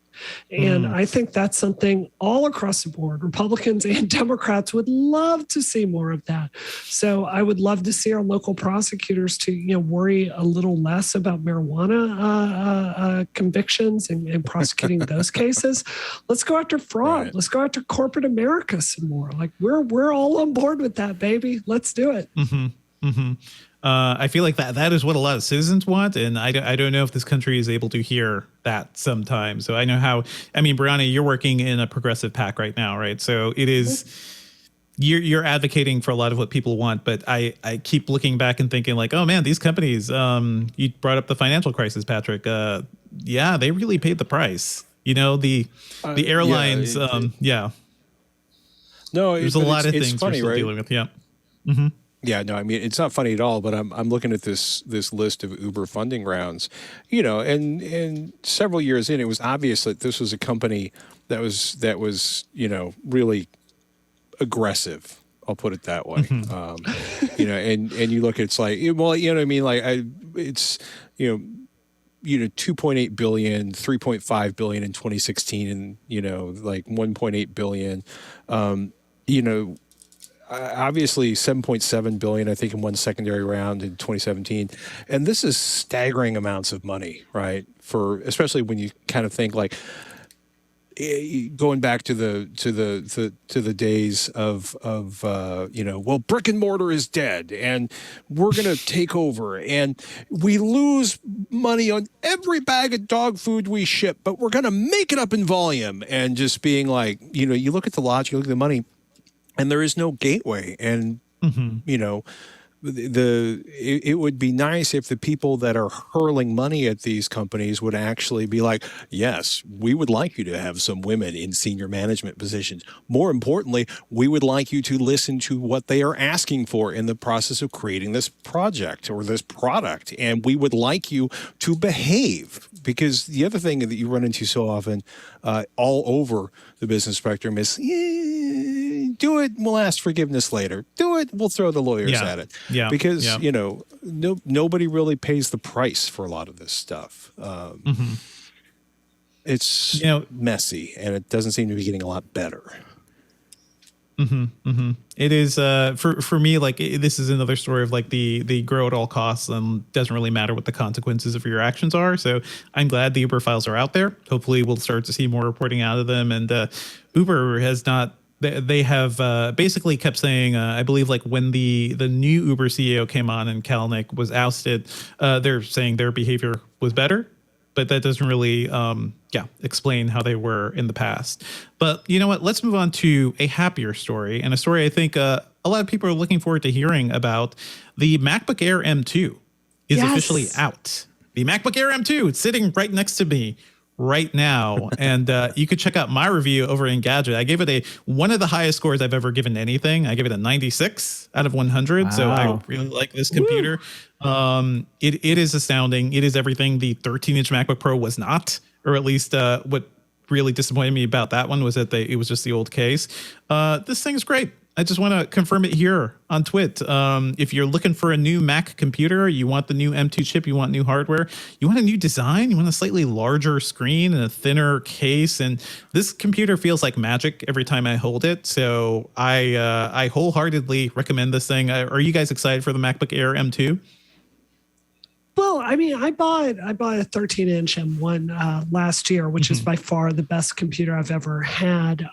E: And I think that's something all across the board, Republicans and Democrats would love to see more of that. So I would love to see our local prosecutors to, worry a little less about marijuana convictions and prosecuting those cases. Let's go after fraud. Right. Let's go after corporate America some more. Like we're all on board with that, baby. Let's do it.
A: I feel like that is what a lot of citizens want, and I don't know if this country is able to hear that sometimes. So I know Brianna, you're working in a progressive PAC right now, right? So it is, you're advocating for a lot of what people want, but I keep looking back and thinking like, oh man, these companies, you brought up the financial crisis, Patrick. Yeah, they really paid the price. The airlines, No, there's a lot of things we're still dealing with. Yeah.
F: Yeah, no, I mean, it's not funny at all, but I'm looking at this list of Uber funding rounds, and several years in, it was obvious that this was a company that was really aggressive. I'll put it that way. And you look, it's like, well, what I mean? Like it's, 2.8 billion, 3.5 billion in 2016, and, like 1.8 billion, obviously 7.7 billion, I think, in one secondary round in 2017. And this is staggering amounts of money, right? Especially when you kind of think like going back to the days of well, brick and mortar is dead and we're going to take over and we lose money on every bag of dog food we ship, but we're going to make it up in volume. And just being like, you look at the logic, you look at the money, and there is no gateway. And, it would be nice if the people that are hurling money at these companies would actually be like, yes, we would like you to have some women in senior management positions. More importantly, we would like you to listen to what they are asking for in the process of creating this project or this product. And we would like you to behave. Because the other thing that you run into so often all over the business spectrum is, do it, we'll ask forgiveness later. Do it, we'll throw the lawyers at it. Yeah. Because, nobody really pays the price for a lot of this stuff. It's messy, and it doesn't seem to be getting a lot better.
A: It is for me, like this is another story of like the grow at all costs and doesn't really matter what the consequences of your actions are. So I'm glad the Uber files are out there. Hopefully we'll start to see more reporting out of them. And Uber has not. They have basically kept saying, I believe, like when the new Uber CEO came on and Kalanick was ousted, they're saying their behavior was better. But that doesn't really, explain how they were in the past. But you know what? Let's move on to a happier story, and a story I think a lot of people are looking forward to hearing about. The MacBook Air M2 is officially out. The MacBook Air M2, it's sitting right next to me right now, and you could check out my review over in Gadget. I gave it one of the highest scores I've ever given anything. I give it a 96 out of 100. Wow. So I really like this computer. It is astounding. It is everything the 13-inch MacBook Pro was not, or at least what really disappointed me about that one was that it was just the old case. This thing's great. I just want to confirm it here on Twit. If you're looking for a new Mac computer, you want the new M2 chip, you want new hardware, you want a new design, you want a slightly larger screen and a thinner case, and this computer feels like magic every time I hold it. So I wholeheartedly recommend this thing. Are you guys excited for the MacBook Air M2?
E: Well, I mean, I bought a 13-inch M1 last year, which is by far the best computer I've ever had.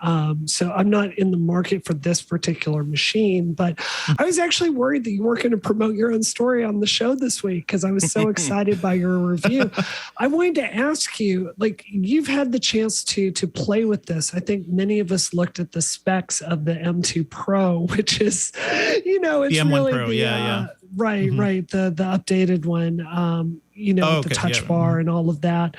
E: So I'm not in the market for this particular machine, but I was actually worried that you weren't going to promote your own story on the show this week because I was so excited by your review. I wanted to ask you, like, you've had the chance to play with this. I think many of us looked at the specs of the M2 Pro, which is, it's the M1 really Pro, Right. The updated one, with the touch bar and all of that.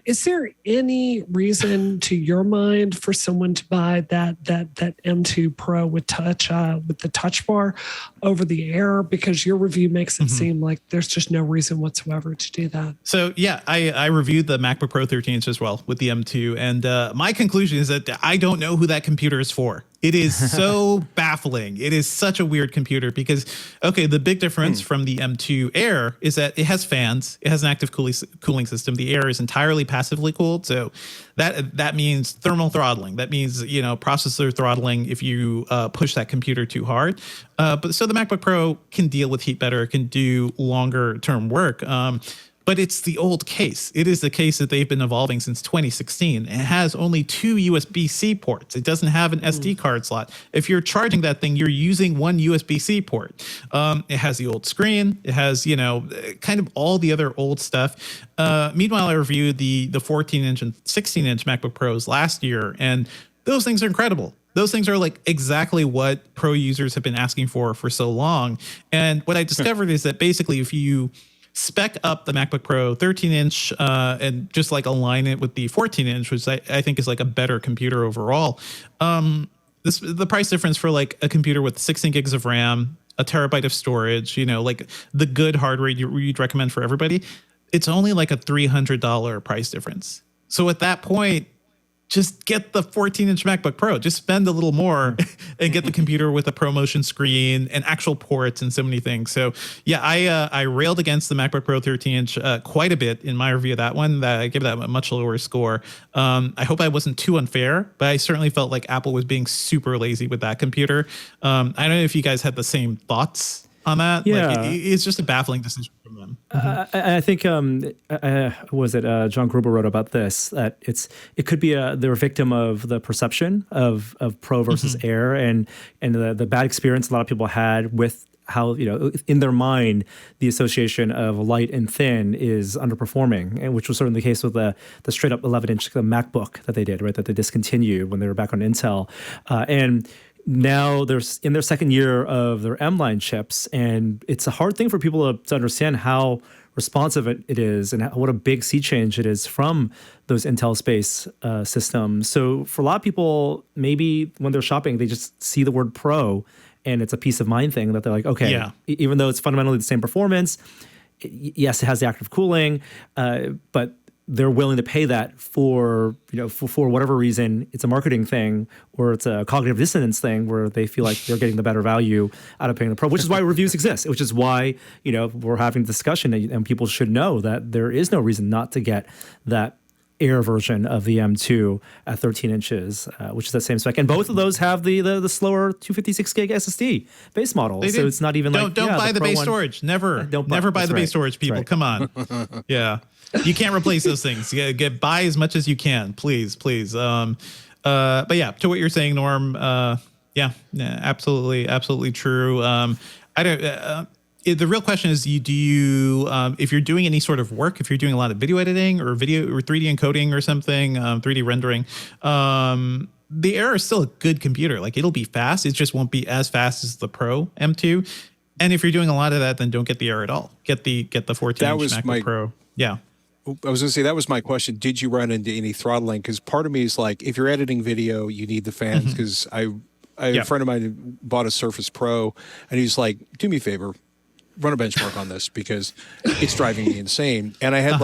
E: Is there any reason to your mind for someone to buy that M2 Pro with the touch bar over the Air? Because your review makes it seem like there's just no reason whatsoever to do that.
A: So I reviewed the MacBook Pro 13-inch as well with the M2, and my conclusion is that I don't know who that computer is for. It is so baffling. It is such a weird computer because, the big difference from the M2 Air is that it has fans. It has an active cooling system. The Air is entirely passively cooled. So that means thermal throttling. That means, processor throttling if you push that computer too hard. But so the MacBook Pro can deal with heat better, can do longer term work. But it's the old case. It is the case that they've been evolving since 2016. It has only 2 USB-C ports. It doesn't have an SD card slot. If you're charging that thing, you're using one USB-C port. It has the old screen. It has, kind of all the other old stuff. Meanwhile, I reviewed the 14-inch and 16-inch MacBook Pros last year, and those things are incredible. Those things are like exactly what pro users have been asking for so long. And what I discovered is that basically if you spec up the MacBook Pro 13-inch and just like align it with the 14-inch, which I think is like a better computer overall. The price difference for like a computer with 16 gigs of RAM, a terabyte of storage, like the good hardware you'd recommend for everybody, it's only like a $300 price difference. So at that point, just get the 14-inch MacBook Pro. Just spend a little more and get the computer with a ProMotion screen and actual ports and so many things. So I railed against the MacBook Pro 13-inch quite a bit in my review of that one. I gave that a much lower score. I hope I wasn't too unfair, but I certainly felt like Apple was being super lazy with that computer. I don't know if you guys had the same thoughts on that.
G: Yeah.
A: It's just a baffling decision from them.
G: I think was it John Gruber wrote about this, that it could be they're a victim of the perception of Pro versus Air and the bad experience a lot of people had with how, in their mind, the association of light and thin is underperforming, and which was certainly the case with the straight up 11-inch MacBook that they did, right, that they discontinued when they were back on Intel. And now they're in their second year of their M-line chips, and it's a hard thing for people to understand how responsive it is and what a big sea change it is from those Intel Space systems. So for a lot of people, maybe when they're shopping, they just see the word Pro, and it's a peace of mind thing that they're like, okay, even though it's fundamentally the same performance, yes, it has the active cooling, but they're willing to pay that for whatever reason. It's a marketing thing or it's a cognitive dissonance thing where they feel like they're getting the better value out of paying the Pro, which is why reviews exist, which is why, we're having discussion and people should know that there is no reason not to get that Air version of the M2 at 13 inches, which is the same spec. And both of those have the slower 256 gig SSD base model. So it's not even
A: don't buy the base storage. Never buy the base storage, people. Right. Come on. Yeah. You can't replace those things. Buy as much as you can, please. But yeah, to what you're saying, Norm, absolutely true. I don't. The real question is, do you if you're doing any sort of work, if you're doing a lot of video editing or 3D encoding or something, 3D rendering, the Air is still a good computer. Like, it'll be fast. It just won't be as fast as the Pro M2. And if you're doing a lot of that, then don't get the Air at all. Get the 14-inch MacBook Pro. Yeah.
F: I was going to say, that was my question. Did you run into any throttling? Because part of me is like, if you're editing video, you need the fans. Because a friend of mine who bought a Surface Pro, and he's like, do me a favor, run a benchmark on this because it's driving me insane. And I had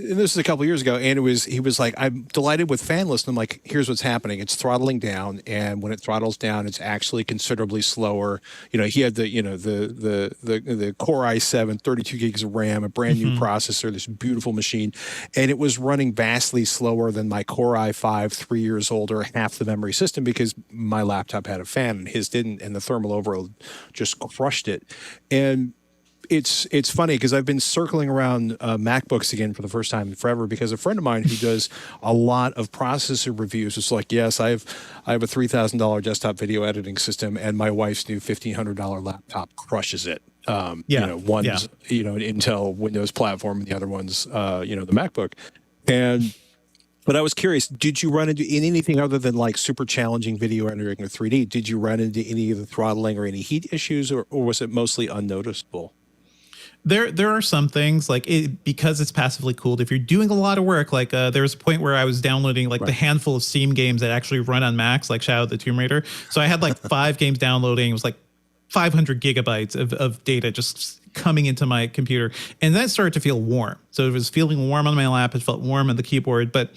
F: and this is a couple of years ago, and he was like, I'm delighted with fanless. And I'm like, here's what's happening. It's throttling down, and when it throttles down, it's actually considerably slower. He had the Core i7, 32 gigs of RAM, a brand new processor, this beautiful machine, and it was running vastly slower than my Core i5, 3 years older, half the memory system, because my laptop had a fan and his didn't, and the thermal overload just crushed it. And it's funny because I've been circling around MacBooks again for the first time in forever, because a friend of mine who does a lot of processor reviews was like, yes, I have a $3,000 desktop video editing system, and my wife's new $1,500 laptop crushes it. One's an Intel Windows platform, and the other one's the MacBook. But I was curious, did you run into anything other than like super challenging video rendering or 3D? Did you run into any of the throttling or any heat issues, or was it mostly unnoticeable?
A: There are some things like because it's passively cooled. If you're doing a lot of work, like there was a point where I was downloading the handful of Steam games that actually run on Macs, like Shadow of the Tomb Raider. So I had like 5 games downloading. It was like 500 gigabytes of data just coming into my computer, and that started to feel warm. So it was feeling warm on my lap. It felt warm on the keyboard, but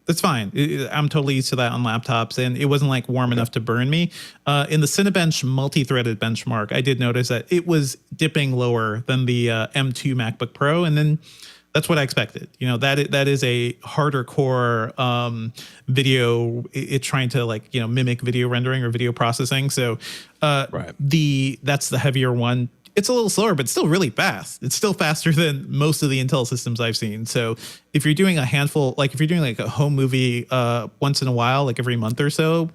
A: that's fine. I'm totally used to that on laptops, and it wasn't like warm enough to burn me. In the Cinebench multi-threaded benchmark, I did notice that it was dipping lower than the M2 MacBook Pro, and then that's what I expected. That is a harder core video. It's trying to mimic video rendering or video processing. So that's the heavier one. It's a little slower, but still really fast. It's still faster than most of the Intel systems I've seen. So if you're doing a handful, like if you're doing like a home movie once in a while, like every month or so,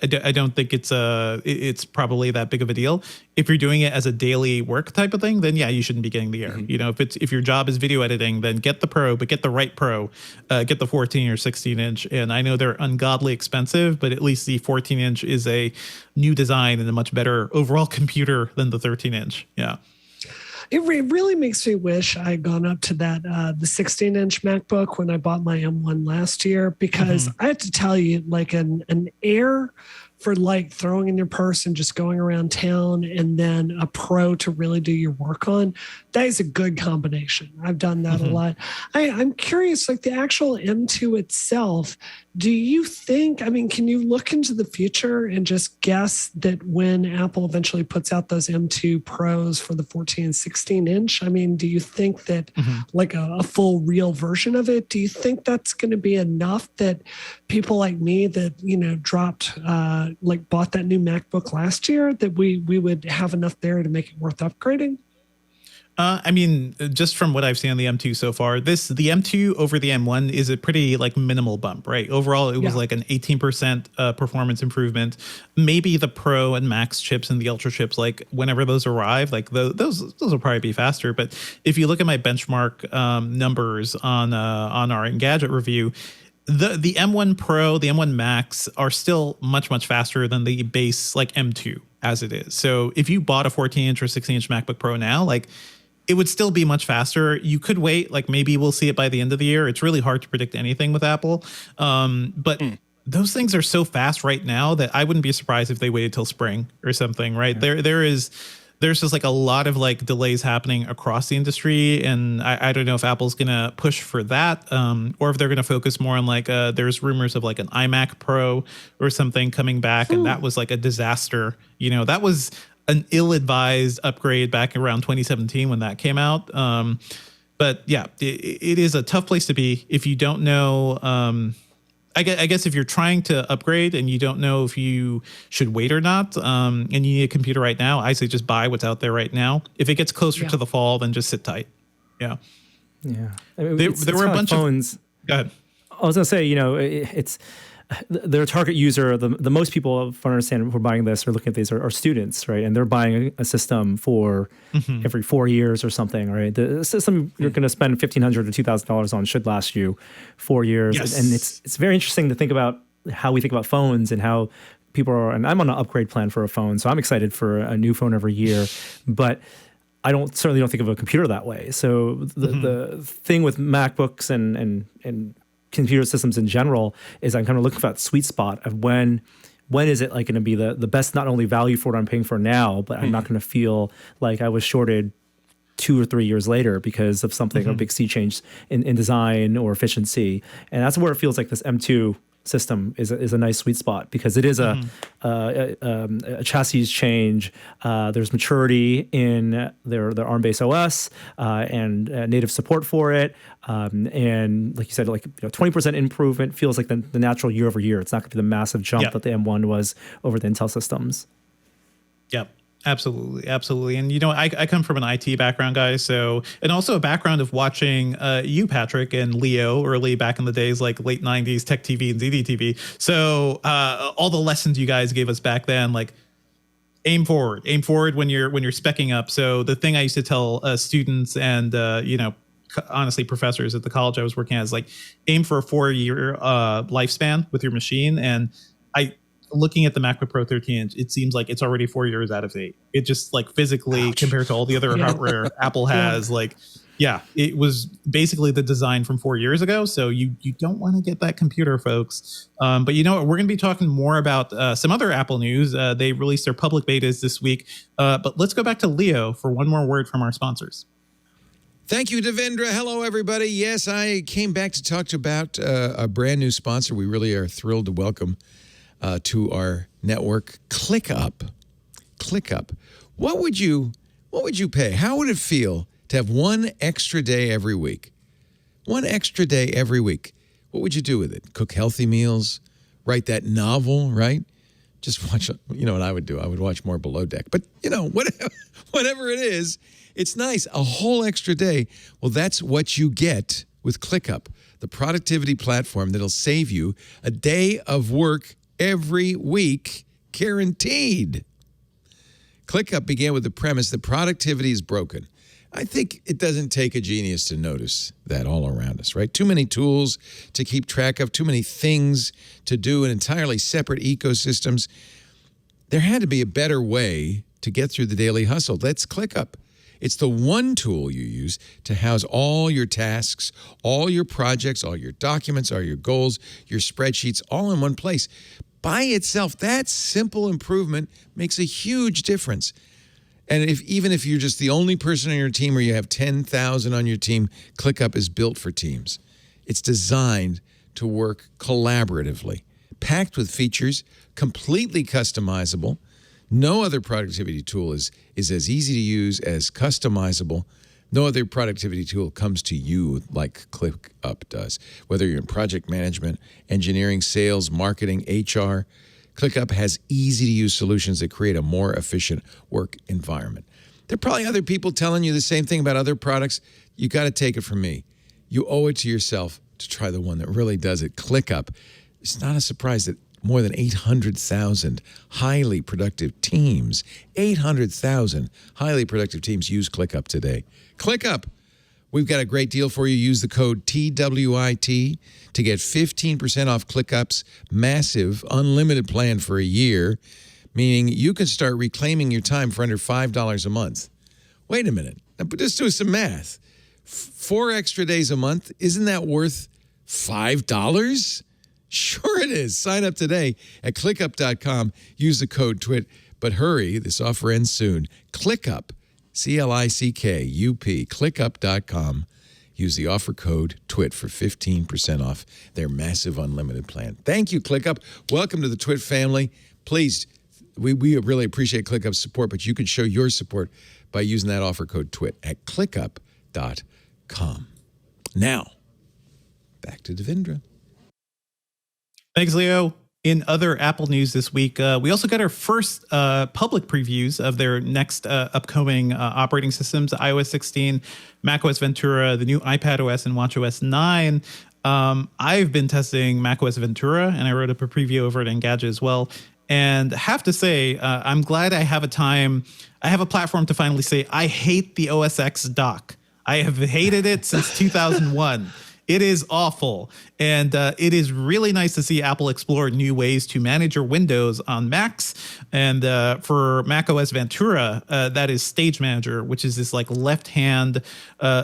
A: I don't think it's probably that big of a deal. If you're doing it as a daily work type of thing, then yeah, you shouldn't be getting the Air. If your job is video editing, then get the Pro, but get the right Pro. Get the 14 or 16 inch. And I know they're ungodly expensive, but at least the 14 inch is a new design and a much better overall computer than the 13 inch. Yeah.
E: It really makes me wish I had gone up to that the 16-inch MacBook when I bought my M1 last year, because I have to tell you, like an Air for like throwing in your purse and just going around town, and then a Pro to really do your work on, that is a good combination. I've done that a lot. I'm curious, like the actual M2 itself, do you think, can you look into the future and just guess that when Apple eventually puts out those M2 Pros for the 14 and 16 inch, do you think that like a full real version of it, do you think that's going to be enough that people like me that, bought that new MacBook last year, that we would have enough there to make it worth upgrading?
A: Just from what I've seen on the M2 so far, the M2 over the M1 is a pretty minimal bump, right? Overall, it was like an 18% performance improvement. Maybe the Pro and Max chips and the Ultra chips, like whenever those arrive, those will probably be faster. But if you look at my benchmark numbers on our Engadget review, the M1 Pro, the M1 Max are still much, much faster than the base M2 as it is. So if you bought a 14-inch or 16-inch MacBook Pro now, it would still be much faster. You could wait, maybe we'll see it by the end of the year. It's really hard to predict anything with Apple. But those things are so fast right now that I wouldn't be surprised if they waited till spring or something, right? There's just a lot of delays happening across the industry. And I don't know if Apple's going to push for that or if they're going to focus more on there's rumors of an iMac Pro or something coming back. And that was a disaster. That was an ill-advised upgrade back around 2017 when that came out. But yeah, it is a tough place to be if you don't know. I guess if you're trying to upgrade and you don't know if you should wait or not, and you need a computer right now, I say just buy what's out there right now. If it gets closer to the fall, then just sit tight. Yeah.
G: Yeah. I mean,
A: there were a bunch of
G: phones.
A: Go ahead.
G: I was going to say, it's their target user, the most people, if I understand, who are buying this or looking at these are students, right? And they're buying a system for every 4 years or something, right? The system you're going to spend $1,500 to $2,000 on should last you 4 years.
A: Yes.
G: And it's very interesting to think about how we think about phones and how people are, and I'm on an upgrade plan for a phone, so I'm excited for a new phone every year. But I certainly don't think of a computer that way. So the thing with MacBooks and computer systems in general is I'm kind of looking for that sweet spot of when is it like going to be the best, not only value for what I'm paying for now, but I'm not going to feel like I was shorted 2 or 3 years later because of something, a big sea change in design or efficiency. And that's where it feels like this M2 system is a nice sweet spot, because it is a chassis change. There's maturity in their ARM-based OS and native support for it. And like you said, 20% improvement feels like the natural year over year. It's not going to be the massive jump that the M1 was over the Intel systems.
A: Yep. Absolutely. And, I come from an IT background, guys. So, and also a background of watching you, Patrick, and Leo early back in the days, like late 90s Tech TV and ZDTV. So all the lessons you guys gave us back then, like aim forward when you're speccing up. So the thing I used to tell students and, honestly, professors at the college I was working at is like aim for a 4-year lifespan with your machine. And looking at the MacBook Pro 13-inch, it seems like it's already 4 years out of date. It just physically compared to all the other hardware Apple has, it was basically the design from 4 years ago. So you don't want to get that computer, folks. But you know what? We're going to be talking more about some other Apple news. They released their public betas this week. But let's go back to Leo for one more word from our sponsors.
D: Thank you, Devindra. Hello, everybody. Yes, I came back to talk about a brand new sponsor we really are thrilled to welcome to our network, ClickUp. ClickUp. What would you pay? How would it feel to have one extra day every week? One extra day every week. What would you do with it? Cook healthy meals? Write that novel, right? Just watch, what I would do? I would watch more Below Deck. But, whatever it is, it's nice. A whole extra day. Well, that's what you get with ClickUp, the productivity platform that'll save you a day of work every week, guaranteed. ClickUp began with the premise that productivity is broken. I think it doesn't take a genius to notice that all around us, right? Too many tools to keep track of, too many things to do in entirely separate ecosystems. There had to be a better way to get through the daily hustle. That's ClickUp. It's the one tool you use to house all your tasks, all your projects, all your documents, all your goals, your spreadsheets, all in one place. By itself, that simple improvement makes a huge difference. And even if you're just the only person on your team or you have 10,000 on your team, ClickUp is built for teams. It's designed to work collaboratively, packed with features, completely customizable. No other productivity tool is as easy to use, as customizable. No other productivity tool comes to you like ClickUp does. Whether you're in project management, engineering, sales, marketing, HR, ClickUp has easy-to-use solutions that create a more efficient work environment. There are probably other people telling you the same thing about other products. You got to take it from me. You owe it to yourself to try the one that really does it. ClickUp. It's not a surprise that more than 800,000 highly productive teams, 800,000 highly productive teams use ClickUp today. ClickUp. We've got a great deal for you. Use the code TWIT to get 15% off ClickUp's massive unlimited plan for a year, meaning you can start reclaiming your time for under $5 a month. Wait a minute. Now, just do some math. 4 extra days a month, isn't that worth $5? Sure it is. Sign up today at clickup.com. Use the code TWIT. But hurry, this offer ends soon. ClickUp, CLICKUP, clickup.com. Use the offer code TWIT for 15% off their massive unlimited plan. Thank you, ClickUp. Welcome to the TWIT family. Please, we really appreciate ClickUp's support, but you can show your support by using that offer code TWIT at clickup.com. macOS.com. Now, back to Devindra.
A: Thanks, Leo. In other Apple news this week, we also got our first public previews of their next upcoming operating systems, iOS 16, macOS Ventura, the new iPadOS, and watchOS 9. I've been testing macOS Ventura, and I wrote up a preview over at Engadget as well. And have to say, I'm glad I have a platform to finally say, I hate the OS X dock. I have hated it since 2001. It is awful. And it is really nice to see Apple explore new ways to manage your windows on Macs. And for macOS Ventura, that is Stage Manager, which is this like left-hand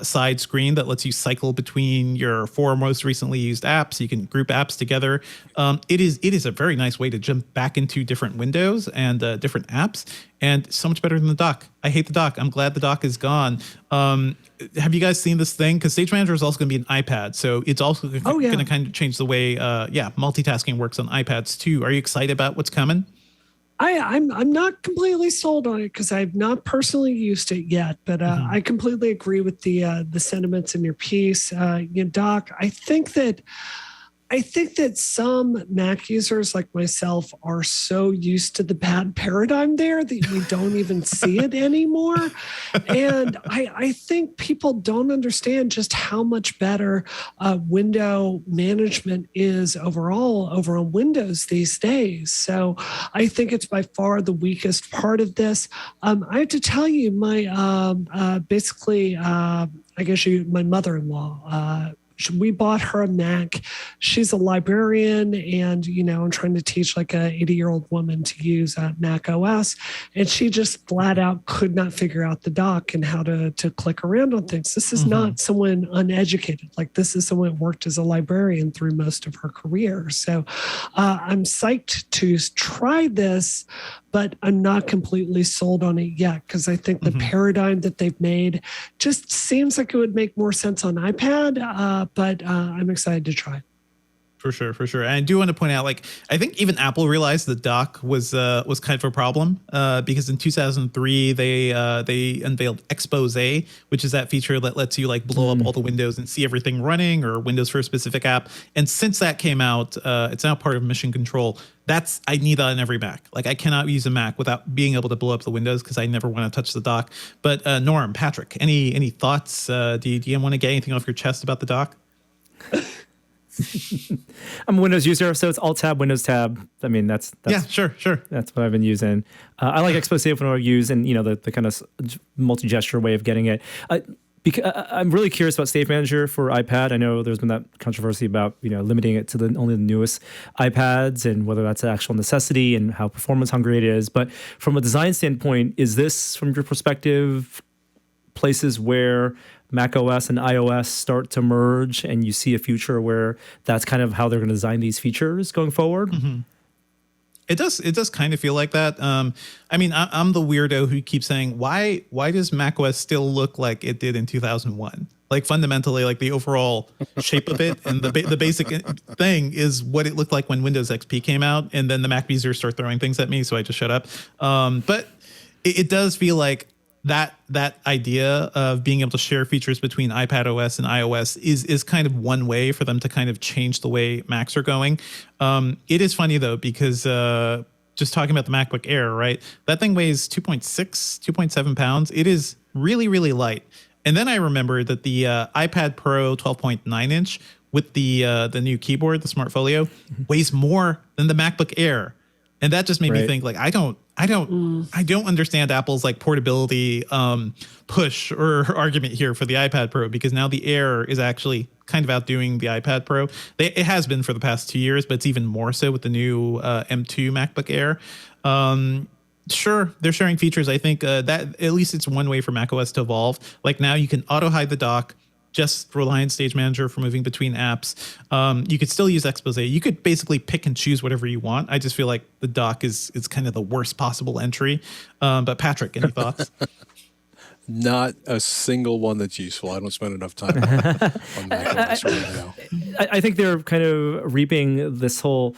A: side screen that lets you cycle between your 4 most recently used apps. You can group apps together. It is a very nice way to jump back into different windows and different apps. And so much better than the dock. I hate the dock. I'm glad the dock is gone. Have you guys seen this thing? Because Stage Manager is also going to be an iPad. So it's also going to kind of change the way, multitasking works on iPads too. Are you excited about what's coming?
E: I'm not completely sold on it because I've not personally used it yet, but I completely agree with the sentiments in your piece. Doc, I think that some Mac users like myself are so used to the bad paradigm there that we don't even see it anymore. And I think people don't understand just how much better window management is overall over on Windows these days. So I think it's by far the weakest part of this. I have to tell you, my my mother-in-law, we bought her a Mac. She's a librarian, and I'm trying to teach like a 80-year-old woman to use Mac OS, and she just flat out could not figure out the dock and how to click around on things. This is not someone uneducated. Like, this is someone who worked as a librarian through most of her career. So I'm psyched to try this, but I'm not completely sold on it yet because I think the paradigm that they've made just seems like it would make more sense on iPad, but I'm excited to try. For
A: sure. And I do want to point out, I think even Apple realized the dock was kind of a problem because in 2003 they unveiled Expose, which is that feature that lets you blow up all the windows and see everything running or windows for a specific app. And since that came out, it's now part of Mission Control. I need that on every Mac. I cannot use a Mac without being able to blow up the windows because I never want to touch the dock. But Norm, Patrick, any thoughts? Do you want to get anything off your chest about the dock?
G: I'm a Windows user, so it's Alt-Tab, Windows-Tab. I mean, that's
A: yeah, sure.
G: That's what I've been using. I like Expose when I use, and the kind of multi-gesture way of getting it. I'm really curious about Stage Manager for iPad. I know there's been that controversy about limiting it to only the newest iPads and whether that's an actual necessity and how performance hungry it is. But from a design standpoint, is this, from your perspective, places where macOS and iOS start to merge and you see a future where that's kind of how they're going to design these features going forward?
A: It does kind of feel like that. I mean, I'm the weirdo who keeps saying, why does macOS still look like it did in 2001? Fundamentally, the overall shape of it and the basic thing is what it looked like when Windows XP came out, and then the Mac users start throwing things at me, so I just shut up. But it does feel like that idea of being able to share features between iPadOS and iOS is kind of one way for them to kind of change the way Macs are going. It is funny though, because just talking about the MacBook Air, right? That thing weighs 2.7 pounds. It is really, really light. And then I remember that the iPad Pro 12.9 inch with the new keyboard, the Smart Folio, weighs more than the MacBook Air. And that just made me think, I don't understand Apple's portability push or argument here for the iPad Pro, because now the Air is actually kind of outdoing the iPad Pro. It has been for the past 2 years, but it's even more so with the new M2 MacBook Air. Sure, they're sharing features. I think that at least it's one way for macOS to evolve. Now you can auto hide the dock. Just rely on Stage Manager for moving between apps. You could still use Expose. You could basically pick and choose whatever you want. I just feel like the dock is kind of the worst possible entry. But Patrick, any thoughts?
F: Not a single one that's useful. I don't spend enough time on macOS right now.
G: I think they're kind of reaping this whole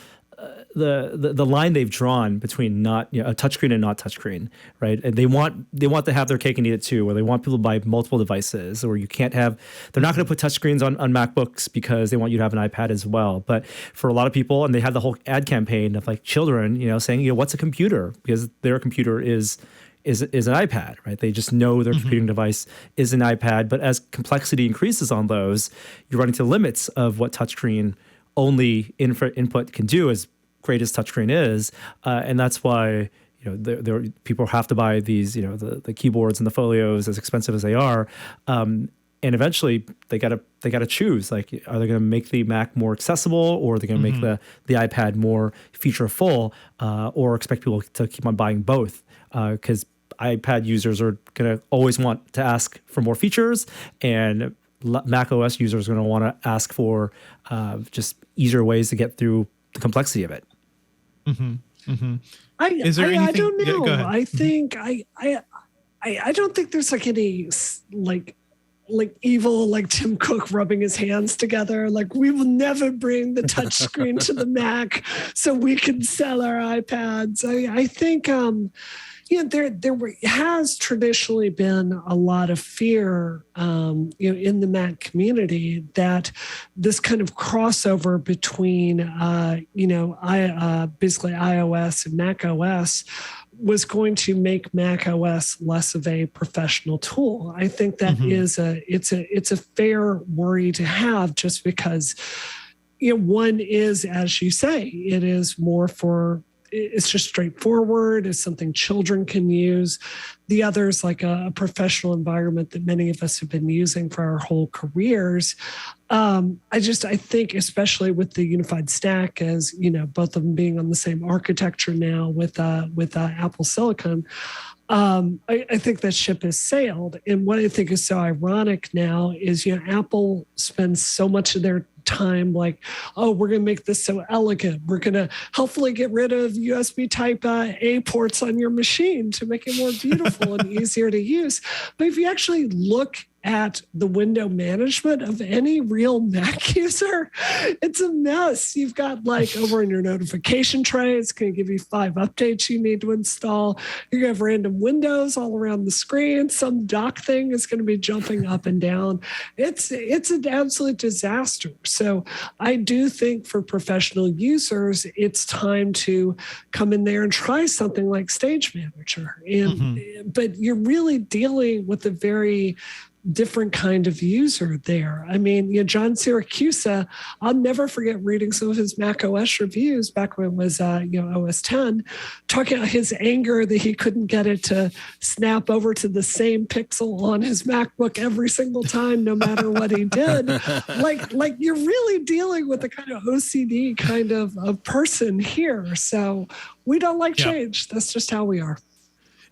G: the line they've drawn between not a touchscreen and not touchscreen, right? And they want to have their cake and eat it too, where they want people to buy multiple devices, or you can't have. They're not going to put touchscreens on MacBooks because they want you to have an iPad as well. But for a lot of people, and they had the whole ad campaign of like children, saying, what's a computer? Because their computer is an iPad, right? They just know their computing device is an iPad. But as complexity increases on those, you're running to limits of what touchscreen only input can do, as great as touchscreen is. And that's why people have to buy these, the keyboards and the folios, as expensive as they are. And eventually they gotta choose, like, are they going to make the Mac more accessible, or are they going to make the iPad more feature full, or expect people to keep on buying both? Because iPad users are going to always want to ask for more features, and macOS users are going to want to ask for just easier ways to get through the complexity of it.
A: Is there anything?
E: I don't know.
A: Go ahead.
E: I think I don't think there's like any like evil, like Tim Cook rubbing his hands together. Like, we will never bring the touch screen to the Mac so we can sell our iPads. I think, there has traditionally been a lot of fear, in the Mac community, that this kind of crossover between, basically iOS and macOS was going to make macOS less of a professional tool. I think that it's a fair worry to have, just because, one is, as you say, it is more for. It's just straightforward. It's something children can use. The other is like a professional environment that many of us have been using for our whole careers. I think, especially with the unified stack, as both of them being on the same architecture now with Apple Silicon, I think that ship has sailed. And what I think is so ironic now is, Apple spends so much of their time like, oh, we're going to make this so elegant. We're going to hopefully get rid of USB type A ports on your machine to make it more beautiful and easier to use. But if you actually look at the window management of any real Mac user, it's a mess. You've got, like, over in your notification tray, it's going to give you 5 updates you need to install. You're going to have random windows all around the screen. Some dock thing is going to be jumping up and down. It's an absolute disaster. So I do think for professional users, it's time to come in there and try something like Stage Manager. But you're really dealing with a very different kind of user there. I mean, John Siracusa, I'll never forget reading some of his Mac OS reviews back when it was, OS 10, talking about his anger that he couldn't get it to snap over to the same pixel on his MacBook every single time, no matter what he did. Like you're really dealing with a kind of OCD kind of person here. So we don't like change. That's just how we are.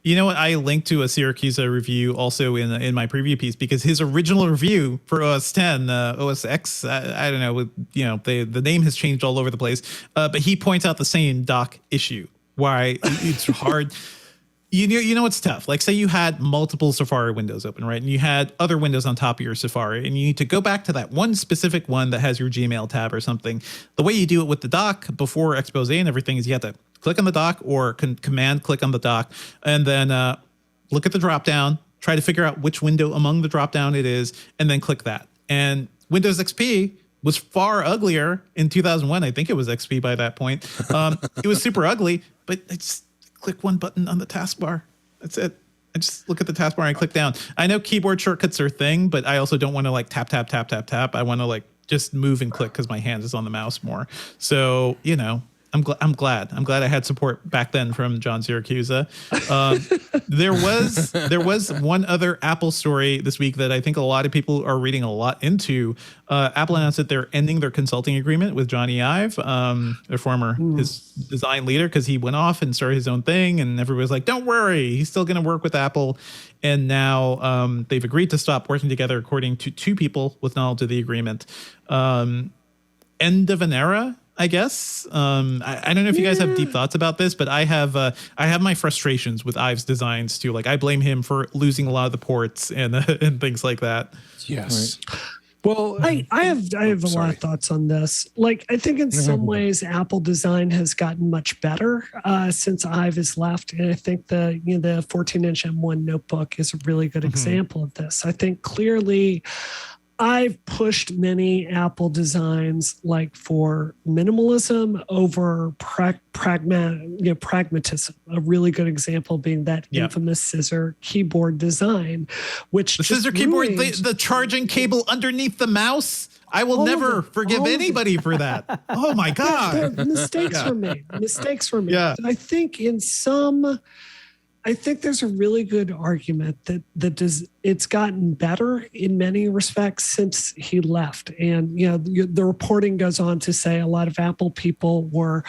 A: You know what? I linked to a Syracuse review also in my preview piece, because his original review for OS 10, OS X, I don't know, the name has changed all over the place. But he points out the same dock issue, why it's hard. You know it's tough. Like, say you had multiple Safari windows open, right? And you had other windows on top of your Safari, and you need to go back to that one specific one that has your Gmail tab or something. The way you do it with the dock before expose and everything is you have to click on the dock, or command click on the dock, and then look at the drop down, try to figure out which window among the drop down it is, and then click that. And Windows XP was far uglier in 2001. I think it was XP by that point. It was super ugly, but it's click one button on the taskbar. That's it. I just look at the taskbar and click down. I know keyboard shortcuts are a thing, but I also don't want to like tap, tap, tap, tap, tap. I want to like just move and click because my hand is on the mouse more. So, I'm glad I had support back then from John Siracusa. There was one other Apple story this week that I think a lot of people are reading a lot into. Apple announced that they're ending their consulting agreement with Jony Ive, their former his design leader, because he went off and started his own thing, and everybody was like, "Don't worry, he's still going to work with Apple." And now they've agreed to stop working together, according to 2 people with knowledge of the agreement. End of an era, I guess. I don't know if you guys have deep thoughts about this, but I have my frustrations with Ive's designs too. Like, I blame him for losing a lot of the ports and things like that.
F: Yes. Well,
E: I have a lot of thoughts on this. Like, I think in some ways Apple design has gotten much better since Ive has left, and I think the 14-inch M1 notebook is a really good example of this. I think clearly I've pushed many Apple designs like for minimalism over pragmatism. A really good example being that infamous scissor keyboard design, which
A: the scissor keyboard, the charging cable underneath the mouse. I will never forgive anybody for that. Oh my God.
E: Mistakes were made. Mistakes were made.
A: Yeah.
E: I think there's a really good argument that it's gotten better in many respects since he left. And, the reporting goes on to say a lot of Apple people were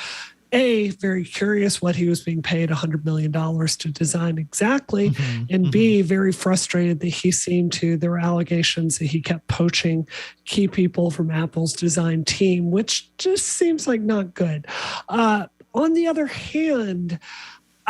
E: A, very curious what he was being paid $100 million to design exactly, and B, very frustrated that there were allegations that he kept poaching key people from Apple's design team, which just seems like not good. On the other hand,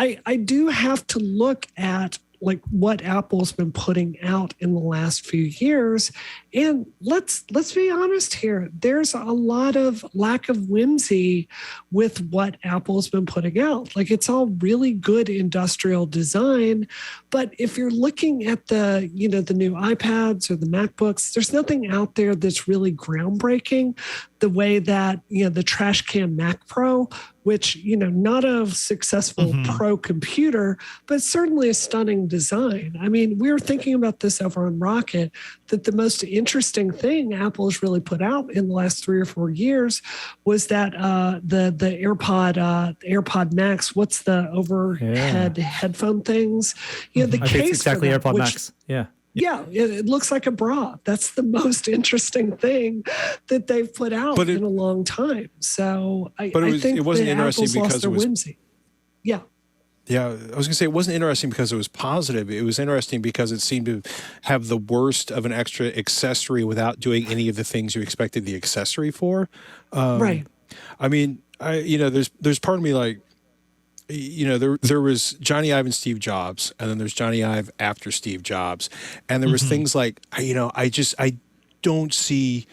E: I do have to look at like what Apple's been putting out in the last few years. And let's be honest here. There's a lot of lack of whimsy with what Apple's been putting out. Like, it's all really good industrial design, but if you're looking at the new iPads or the MacBooks, there's nothing out there that's really groundbreaking. The way that, the trash can Mac Pro, which, not a successful pro computer, but certainly a stunning design. I mean, we were thinking about this over on Rocket, that the most interesting thing Apple has really put out in the last 3 or 4 years was that the AirPod Max, what's the overhead headphone things? The case
G: it's exactly
E: for that,
G: AirPod Max. Yeah.
E: Yeah, it looks like a bra. That's the most interesting thing that they've put out in a long time. So I think it wasn't interesting Apple's because it was whimsy. Yeah.
F: Yeah, I was going to say it wasn't interesting because it was positive. It was interesting because it seemed to have the worst of an extra accessory without doing any of the things you expected the accessory for.
E: Right.
F: I mean, there's part of me like, there was Jony Ive and Steve Jobs, and then there's Jony Ive after Steve Jobs. And there was things like, I don't see,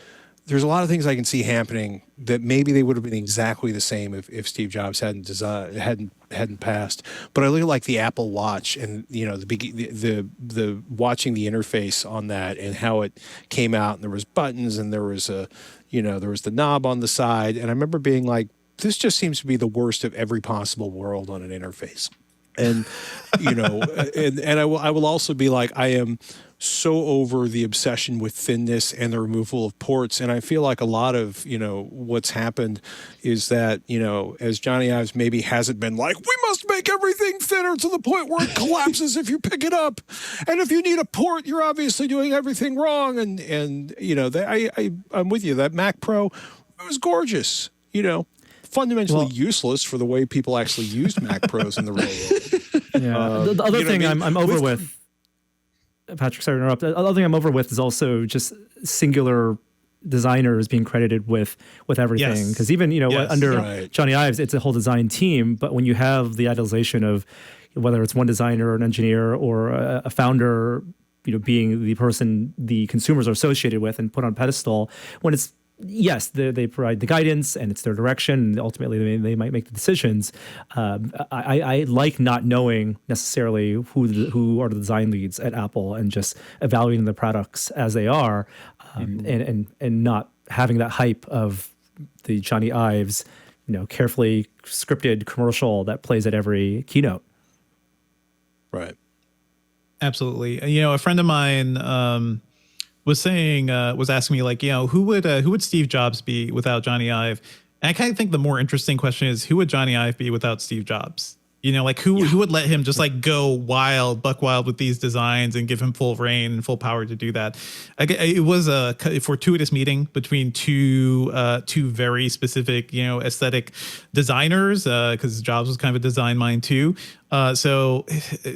F: there's a lot of things I can see happening that maybe they would have been exactly the same if Steve Jobs hadn't passed. But I look at like the Apple Watch and, the watching the interface on that and how it came out, and there was buttons and there was there was the knob on the side. And I remember being like, this just seems to be the worst of every possible world on an interface. And, and I will also be like, I am so over the obsession with thinness and the removal of ports. And I feel like a lot of, what's happened is that, as Jony Ives maybe hasn't been like, we must make everything thinner to the point where it collapses if you pick it up. And if you need a port, you're obviously doing everything wrong. And I'm with you. That Mac Pro, it was gorgeous, fundamentally useless for the way people actually used Mac Pros in the real world.
G: Yeah. The other thing I'm over with, Patrick, sorry to interrupt. The other thing I'm over with is also just singular designers being credited with everything. Because even, under Jony Ives, it's a whole design team. But when you have the idealization of whether it's one designer or an engineer or a founder, being the person the consumers are associated with and put on a pedestal, when it's, yes, they provide the guidance and it's their direction, and ultimately they might make the decisions. I like not knowing necessarily who are the design leads at Apple and just evaluating the products as they are, and not having that hype of the Jony Ives, carefully scripted commercial that plays at every keynote.
F: Right.
A: Absolutely. A friend of mine was asking me like, who would Steve Jobs be without Jony Ive? And I kind of think the more interesting question is, who would Jony Ive be without Steve Jobs? Who would let him just like go buck wild with these designs and give him full reign and full power to do that? It was a fortuitous meeting between two very specific, aesthetic designers, because Jobs was kind of a design mind too. So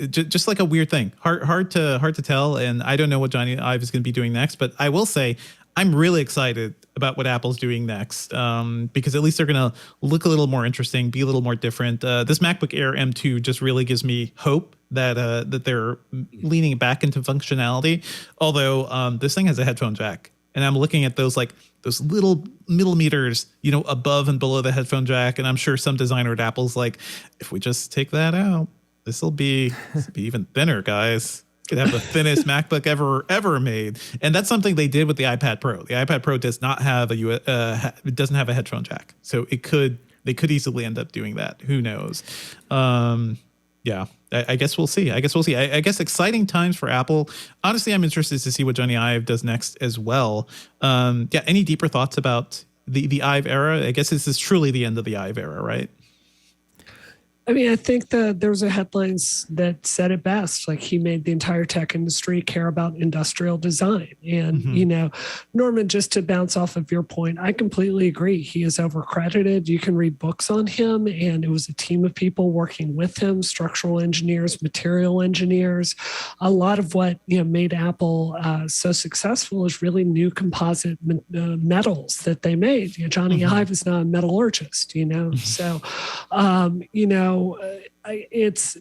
A: just like a weird thing, hard to tell. And I don't know what Jony Ive is going to be doing next, but I will say I'm really excited about what Apple's doing next, because at least they're going to look a little more interesting, be a little more different. This MacBook Air M2 just really gives me hope that they're leaning back into functionality. Although this thing has a headphone jack. And I'm looking at those little millimeters, above and below the headphone jack. And I'm sure some designer at Apple's like, if we just take that out, this will be even thinner, guys. Could have the thinnest MacBook ever made. And that's something they did with the iPad Pro. The iPad Pro does not have it doesn't have a headphone jack. So they could easily end up doing that. Who knows? Yeah, I guess we'll see. I guess exciting times for Apple. Honestly, I'm interested to see what Jony Ive does next as well. Any deeper thoughts about the Ive era? I guess this is truly the end of the Ive era, right?
E: I mean, I think that there was a headlines that said it best. Like, he made the entire tech industry care about industrial design. And, Norman, just to bounce off of your point, I completely agree. He is overcredited. You can read books on him, and it was a team of people working with him, structural engineers, material engineers. A lot of what made Apple so successful is really new composite metals that they made. Jony Ive is not a metallurgist, so,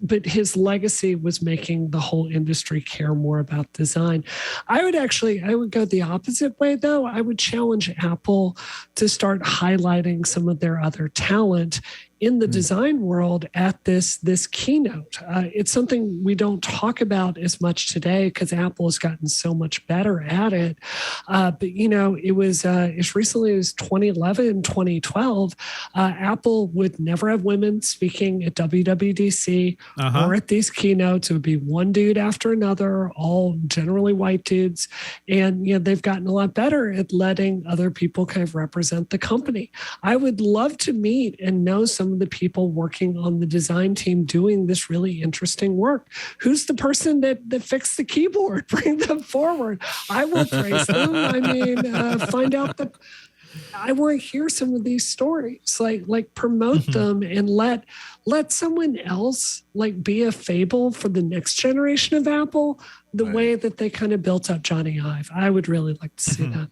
E: but his legacy was making the whole industry care more about design. I would go the opposite way, though. I would challenge Apple to start highlighting some of their other talent in the design world at this keynote. It's something we don't talk about as much today because Apple has gotten so much better at it. But it was as recently as 2011, 2012, Apple would never have women speaking at WWDC or at these keynotes. It would be one dude after another, all generally white dudes. And they've gotten a lot better at letting other people kind of represent the company. I would love to meet and know some of the people working on the design team doing this really interesting work. Who's the person that fixed the keyboard? Bring them forward. I will praise them. I mean, find out I want to hear some of these stories, like promote them and let someone else be a fable for the next generation of Apple, the way that they kind of built up Jony Ive. I would really like to see that.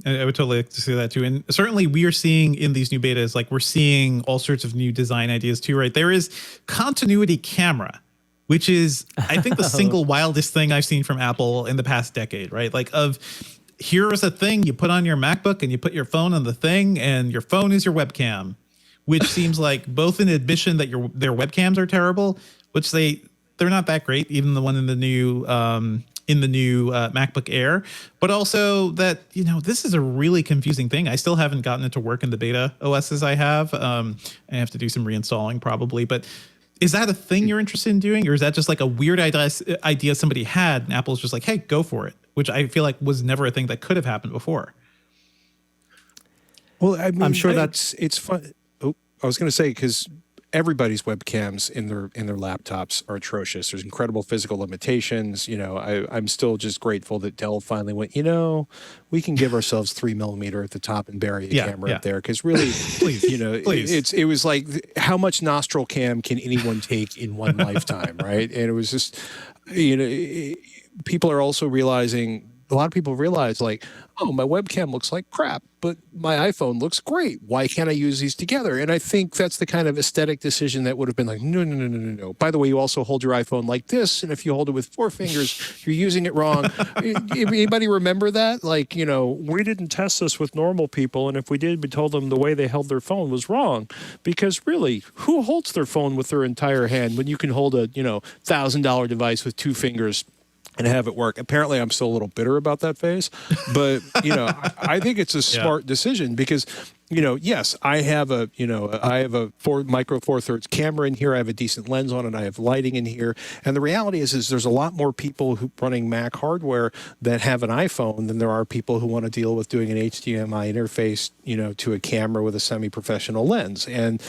A: I would totally like to see that too. And certainly we are seeing in these new betas, we're seeing all sorts of new design ideas too, right? There is continuity camera, which is, I think, the single wildest thing I've seen from Apple in the past decade, right? Here's a thing you put on your MacBook and you put your phone on the thing and your phone is your webcam, which seems like both an admission that their webcams are terrible, which they're not that great, even the one in the new MacBook Air, but also that, this is a really confusing thing. I still haven't gotten it to work in the beta OSs I have. I have to do some reinstalling probably, but is that a thing you're interested in doing? Or is that just a weird idea somebody had and Apple's just like, hey, go for it, which I feel like was never a thing that could have happened before.
F: Well, I mean,
G: I'm sure
F: it's fun. Oh, I was going to say, because everybody's webcams in their laptops are atrocious. There's incredible physical limitations. I'm still just grateful that Dell finally went, we can give ourselves 3mm at the top and bury a camera up there. Because really, please. It was like, how much nostril cam can anyone take in one lifetime, right? And it was just, people are also realizing, a lot of people realize oh, my webcam looks like crap, but my iPhone looks great. Why can't I use these together? And I think that's the kind of aesthetic decision that would have been no. By the way, you also hold your iPhone like this, and if you hold it with 4 fingers, you're using it wrong. Anybody remember that? We didn't test this with normal people, and if we did, we told them the way they held their phone was wrong. Because really, who holds their phone with their entire hand when you can hold a $1,000 device with 2 fingers and have it work? Apparently, I'm still a little bitter about that phase, but I think it's a smart decision because yes, I have a micro Four Thirds camera in here. I have a decent lens on it. I have lighting in here, and the reality is there's a lot more people running Mac hardware that have an iPhone than there are people who want to deal with doing an HDMI interface, to a camera with a semi-professional lens, and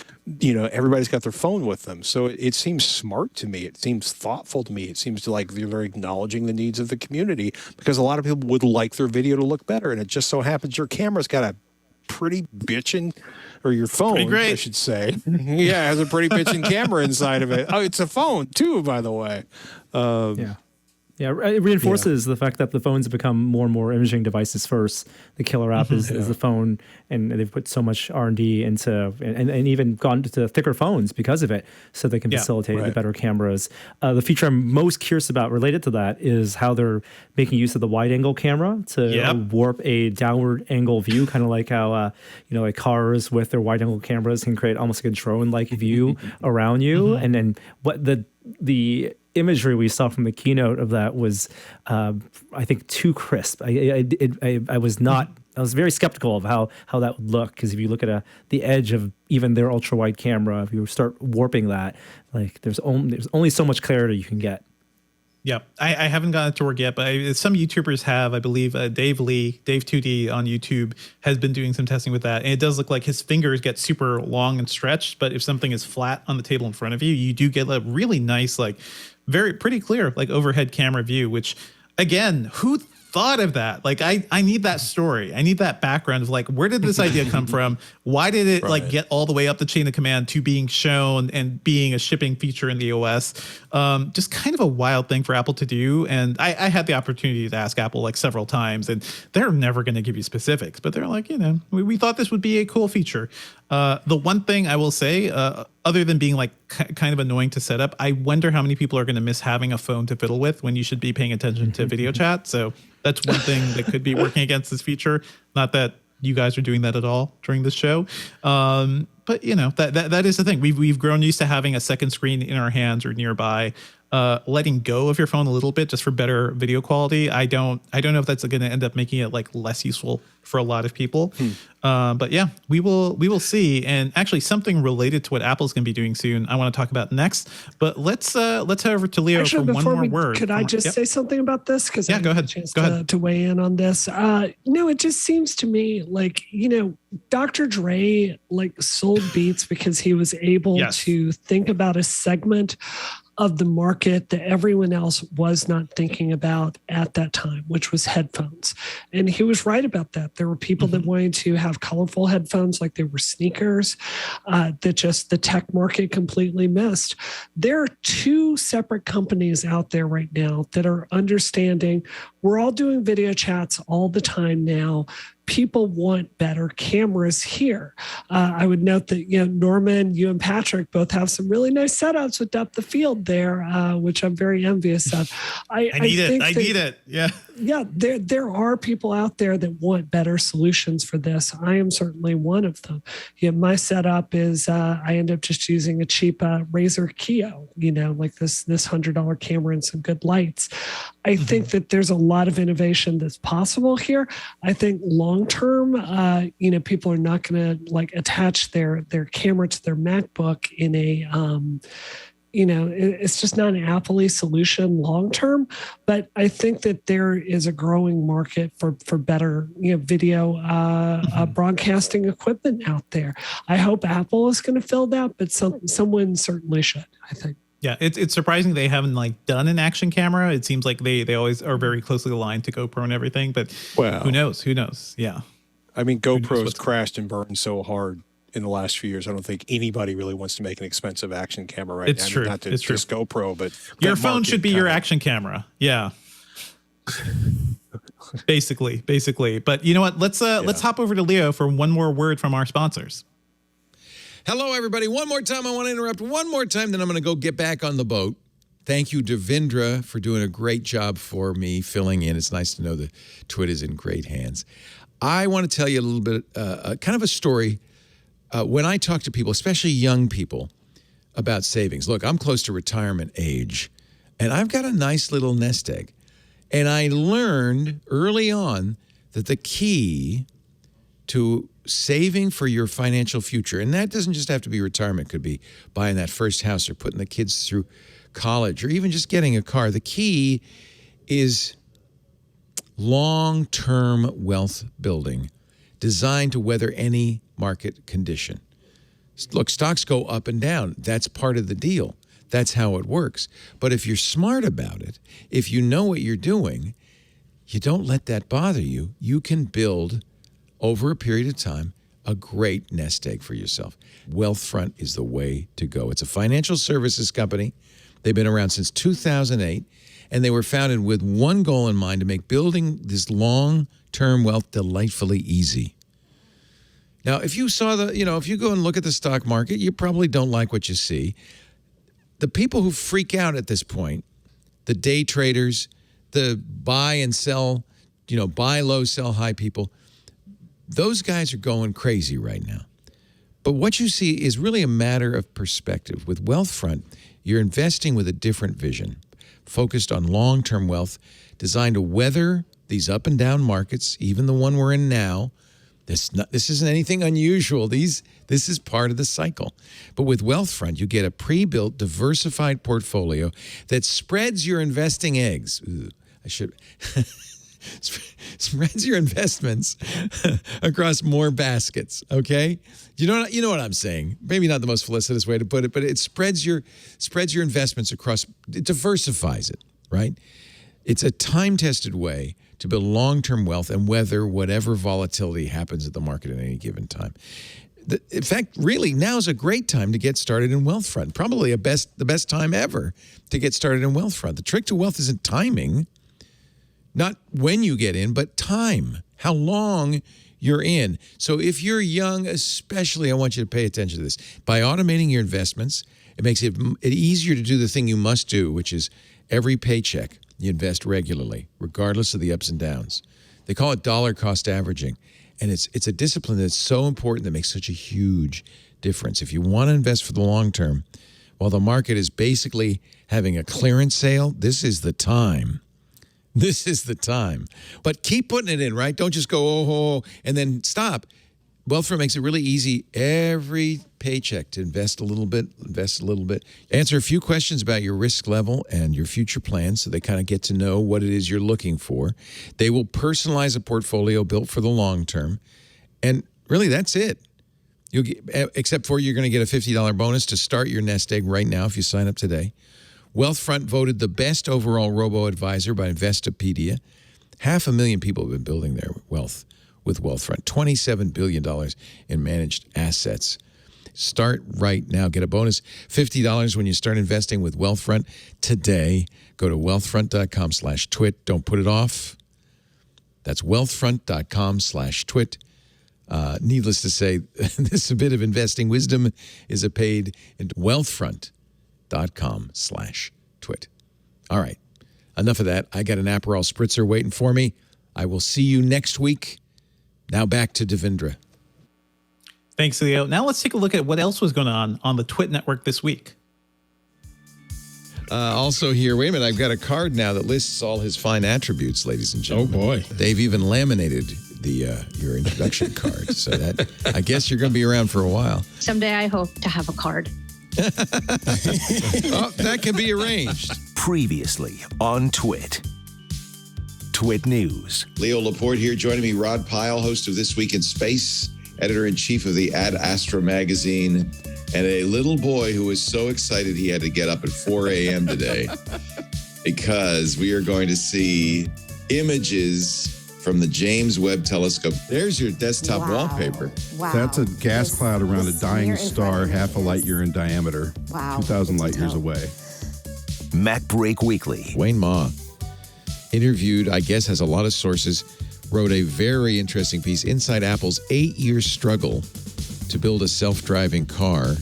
F: everybody's got their phone with them. So it seems smart to me. It seems thoughtful to me. It seems to they're acknowledging the needs of the community because a lot of people would like their video to look better, and it just so happens your camera's got a pretty bitchin', or your phone, I should say. It has a pretty bitchin' camera inside of it. Oh, it's a phone too, by the way.
G: Yeah, it reinforces the fact that the phones have become more and more imaging devices first. The killer app is the phone, and they've put so much R&D into, and even gone to thicker phones because of it, so they can facilitate the better cameras. The feature I'm most curious about related to that is how they're making use of the wide-angle camera to warp a downward angle view, kind of like how like cars with their wide-angle cameras can create almost like a drone-like view around you, and then what the imagery we saw from the keynote of that was, I think, too crisp. I was very skeptical of how that would look, because if you look at the edge of even their ultra wide camera, if you start warping that, like there's only so much clarity you can get.
A: Yeah, I haven't gotten it to work yet, but some YouTubers have. I believe Dave 2D on YouTube has been doing some testing with that. And it does look like his fingers get super long and stretched, but if something is flat on the table in front of you, you do get a really nice, like pretty clear, like overhead camera view, which again, who thought of that? Like I need that story. I need that background of like, where did this idea come from? Why did it like get all the way up the chain of command to being shown and being a shipping feature in the OS? Just kind of a wild thing for Apple to do. And I had the opportunity to ask Apple like several times, and they're never going to give you specifics, but they're like, we thought this would be a cool feature. The one thing I will say, other than being like kind of annoying to set up, I wonder how many people are going to miss having a phone to fiddle with when you should be paying attention to video chat. So that's one thing that could be working against this feature. Not that you guys are doing that at all during this show. But that is the thing. We've grown used to having a second screen in our hands or nearby. Letting go of your phone a little bit just for better video quality. I don't know if that's going to end up making it like less useful for a lot of people. But yeah, we will see. And actually something related to what Apple's going to be doing soon, I want to talk about next. But let's head over to Leo for one more word.
E: Could I just say something about this? Because
A: go ahead. Go ahead.
E: To weigh in on this. It just seems to me like, Dr. Dre like sold Beats because he was able to think about a segment of the market that everyone else was not thinking about at that time, which was headphones. And he was right about that. There were people that wanted to have colorful headphones like they were sneakers, that just the tech market completely missed. There are two separate companies out there right now that are understanding we're all doing video chats all the time now. People want better cameras here. I would note that, Norman, you and Patrick both have some really nice setups with depth of field there, which I'm very envious of. I need it. Yeah. Yeah, there are people out there that want better solutions for this. I am certainly one of them. My setup is I end up just using a cheap Razer C.E.O, like this $100 camera and some good lights. I think that there's a lot of innovation that's possible here. I think long term, people are not going to like attach their camera to their MacBook in a it's just not an Apple-y solution long term. But I think that there is a growing market for better video broadcasting equipment out there. I hope Apple is going to fill that, but someone certainly should, I think.
A: Yeah, it's surprising they haven't like done an action camera. It seems like they always are very closely aligned to GoPro and everything, but who knows? Yeah.
F: I mean, GoPro's crashed and burned so hard in the last few years. I don't think anybody really wants to make an expensive action camera right now.
A: It's true.
F: Not to just GoPro, but
A: your phone should be your action camera. Yeah. basically. But you know what? Let's hop over to Leo for one more word from our sponsors.
D: Hello, everybody. One more time, I want to interrupt. One more time, then I'm going to go get back on the boat. Thank you, Devindra, for doing a great job for me filling in. It's nice to know the Twit is in great hands. I want to tell you a little bit, kind of a story. When I talk to people, especially young people, about savings. Look, I'm close to retirement age, and I've got a nice little nest egg. And I learned early on that the key to saving for your financial future, and that doesn't just have to be retirement, could be buying that first house or putting the kids through college or even just getting a car. The key is long-term wealth building designed to weather any market condition. Look, stocks go up and down. That's part of the deal. That's how it works. But if you're smart about it, if you know what you're doing, you don't let that bother you. You can build, over a period of time, a great nest egg for yourself. Wealthfront is the way to go. It's a financial services company. They've been around since 2008, and they were founded with one goal in mind: to make building this long-term wealth delightfully easy. Now, if you saw if you go and look at the stock market, you probably don't like what you see. The people who freak out at this point, the day traders, the buy and sell, buy low, sell high people, those guys are going crazy right now. But what you see is really a matter of perspective. With Wealthfront, you're investing with a different vision, focused on long-term wealth, designed to weather these up and down markets, even the one we're in now. This isn't anything unusual. This is part of the cycle. But with Wealthfront, you get a pre-built, diversified portfolio that spreads your investing eggs. Spreads your investments across more baskets. Okay, you know what I'm saying. Maybe not the most felicitous way to put it, but it spreads your investments across. It diversifies it, right? It's a time-tested way to build long-term wealth and weather whatever volatility happens at the market at any given time. In fact, really, now is a great time to get started in Wealthfront. Probably the best time ever to get started in Wealthfront. The trick to wealth isn't timing, not when you get in, but time, how long you're in. So if you're young, especially, I want you to pay attention to this. By automating your investments, it makes it easier to do the thing you must do, which is every paycheck, you invest regularly, regardless of the ups and downs. They call it dollar cost averaging. And it's a discipline that's so important that makes such a huge difference. If you want to invest for the long term, while the market is basically having a clearance sale, this is the time. This is the time. But keep putting it in, right? Don't just go, oh, and then stop. Wealthfront makes it really easy every paycheck to invest a little bit. Answer a few questions about your risk level and your future plans so they kind of get to know what it is you're looking for. They will personalize a portfolio built for the long term. And really, that's it. Except for you're going to get a $50 bonus to start your nest egg right now if you sign up today. Wealthfront voted the best overall robo-advisor by Investopedia. 500,000 people have been building their wealth with Wealthfront. $27 billion in managed assets. Start right now. Get a bonus $50 when you start investing with Wealthfront today. Go to wealthfront.com/twit. Don't put it off. That's wealthfront.com/twit. Needless to say, this bit of investing wisdom is a paid into wealthfront.com/twit. All right. Enough of that. I got an Aperol Spritzer waiting for me. I will see you next week. Now back to Devindra.
A: Thanks, C.E.O. Now let's take a look at what else was going on the Twit network this week.
D: Also here, wait a minute, I've got a card now that lists all his fine attributes, ladies and gentlemen.
H: Oh, boy.
D: They've even laminated your introduction card. So that I guess you're going to be around for a while.
I: Someday I hope to have a card.
D: Oh, that can be arranged.
B: Previously on Twit. Twit News.
J: Leo Laporte here, joining me, Rod Pyle, host of This Week in Space, editor-in-chief of the Ad Astra magazine, and a little boy who was so excited he had to get up at 4 a.m. today because we are going to see images from the James Webb Telescope. There's your desktop wallpaper.
H: Wow. That's a gas cloud around a dying star half a light year in diameter. Wow. 2,000 light years away.
B: Mac Break Weekly.
D: Wayne Ma, interviewed, I guess has a lot of sources, wrote a very interesting piece, Inside Apple's 8-year struggle to build a self-driving car.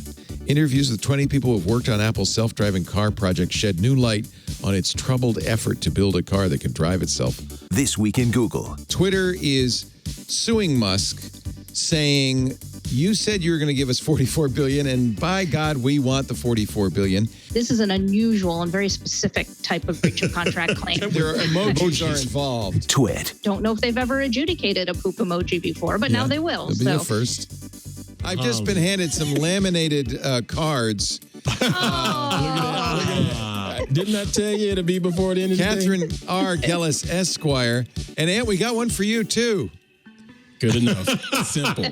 D: Interviews with 20 people who have worked on Apple's self-driving car project shed new light on its troubled effort to build a car that can drive itself.
B: This Week in Google.
D: Twitter is suing Musk, saying, you said you were going to give us $44 billion, and by God, we want the $44 billion.
I: This is an unusual and very specific type of breach of contract claim.
D: There are emojis are involved.
B: Twit.
I: Don't know if they've ever adjudicated a poop emoji before, but now they will.
D: They'll be the first. I've just been handed some laminated cards.
H: Didn't I tell you it'll be before the end of the day?
D: Catherine R. Gellis, Esquire. And Aunt, we got one for you, too.
H: Good enough. Simple.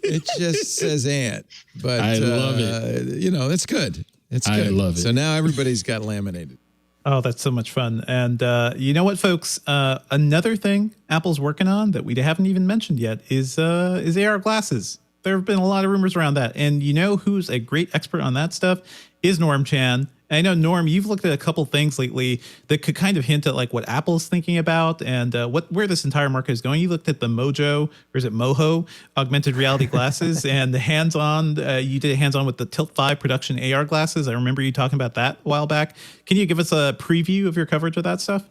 D: It just says Aunt. But
H: I love it.
D: You know, it's good. It's good.
H: I love it.
D: So now everybody's got laminated.
A: Oh, that's so much fun. And you know what, folks? Another thing Apple's working on that we haven't even mentioned yet is AR glasses. There have been a lot of rumors around that. And you know who's a great expert on that stuff is Norm Chan. I know, Norm, you've looked at a couple things lately that could kind of hint at like what Apple's thinking about and where this entire market is going. You looked at the Mojo, or is it Mojo, augmented reality glasses, and the hands-on. You did a hands-on with the Tilt 5 production AR glasses. I remember you talking about that a while back. Can you give us a preview of your coverage of that stuff?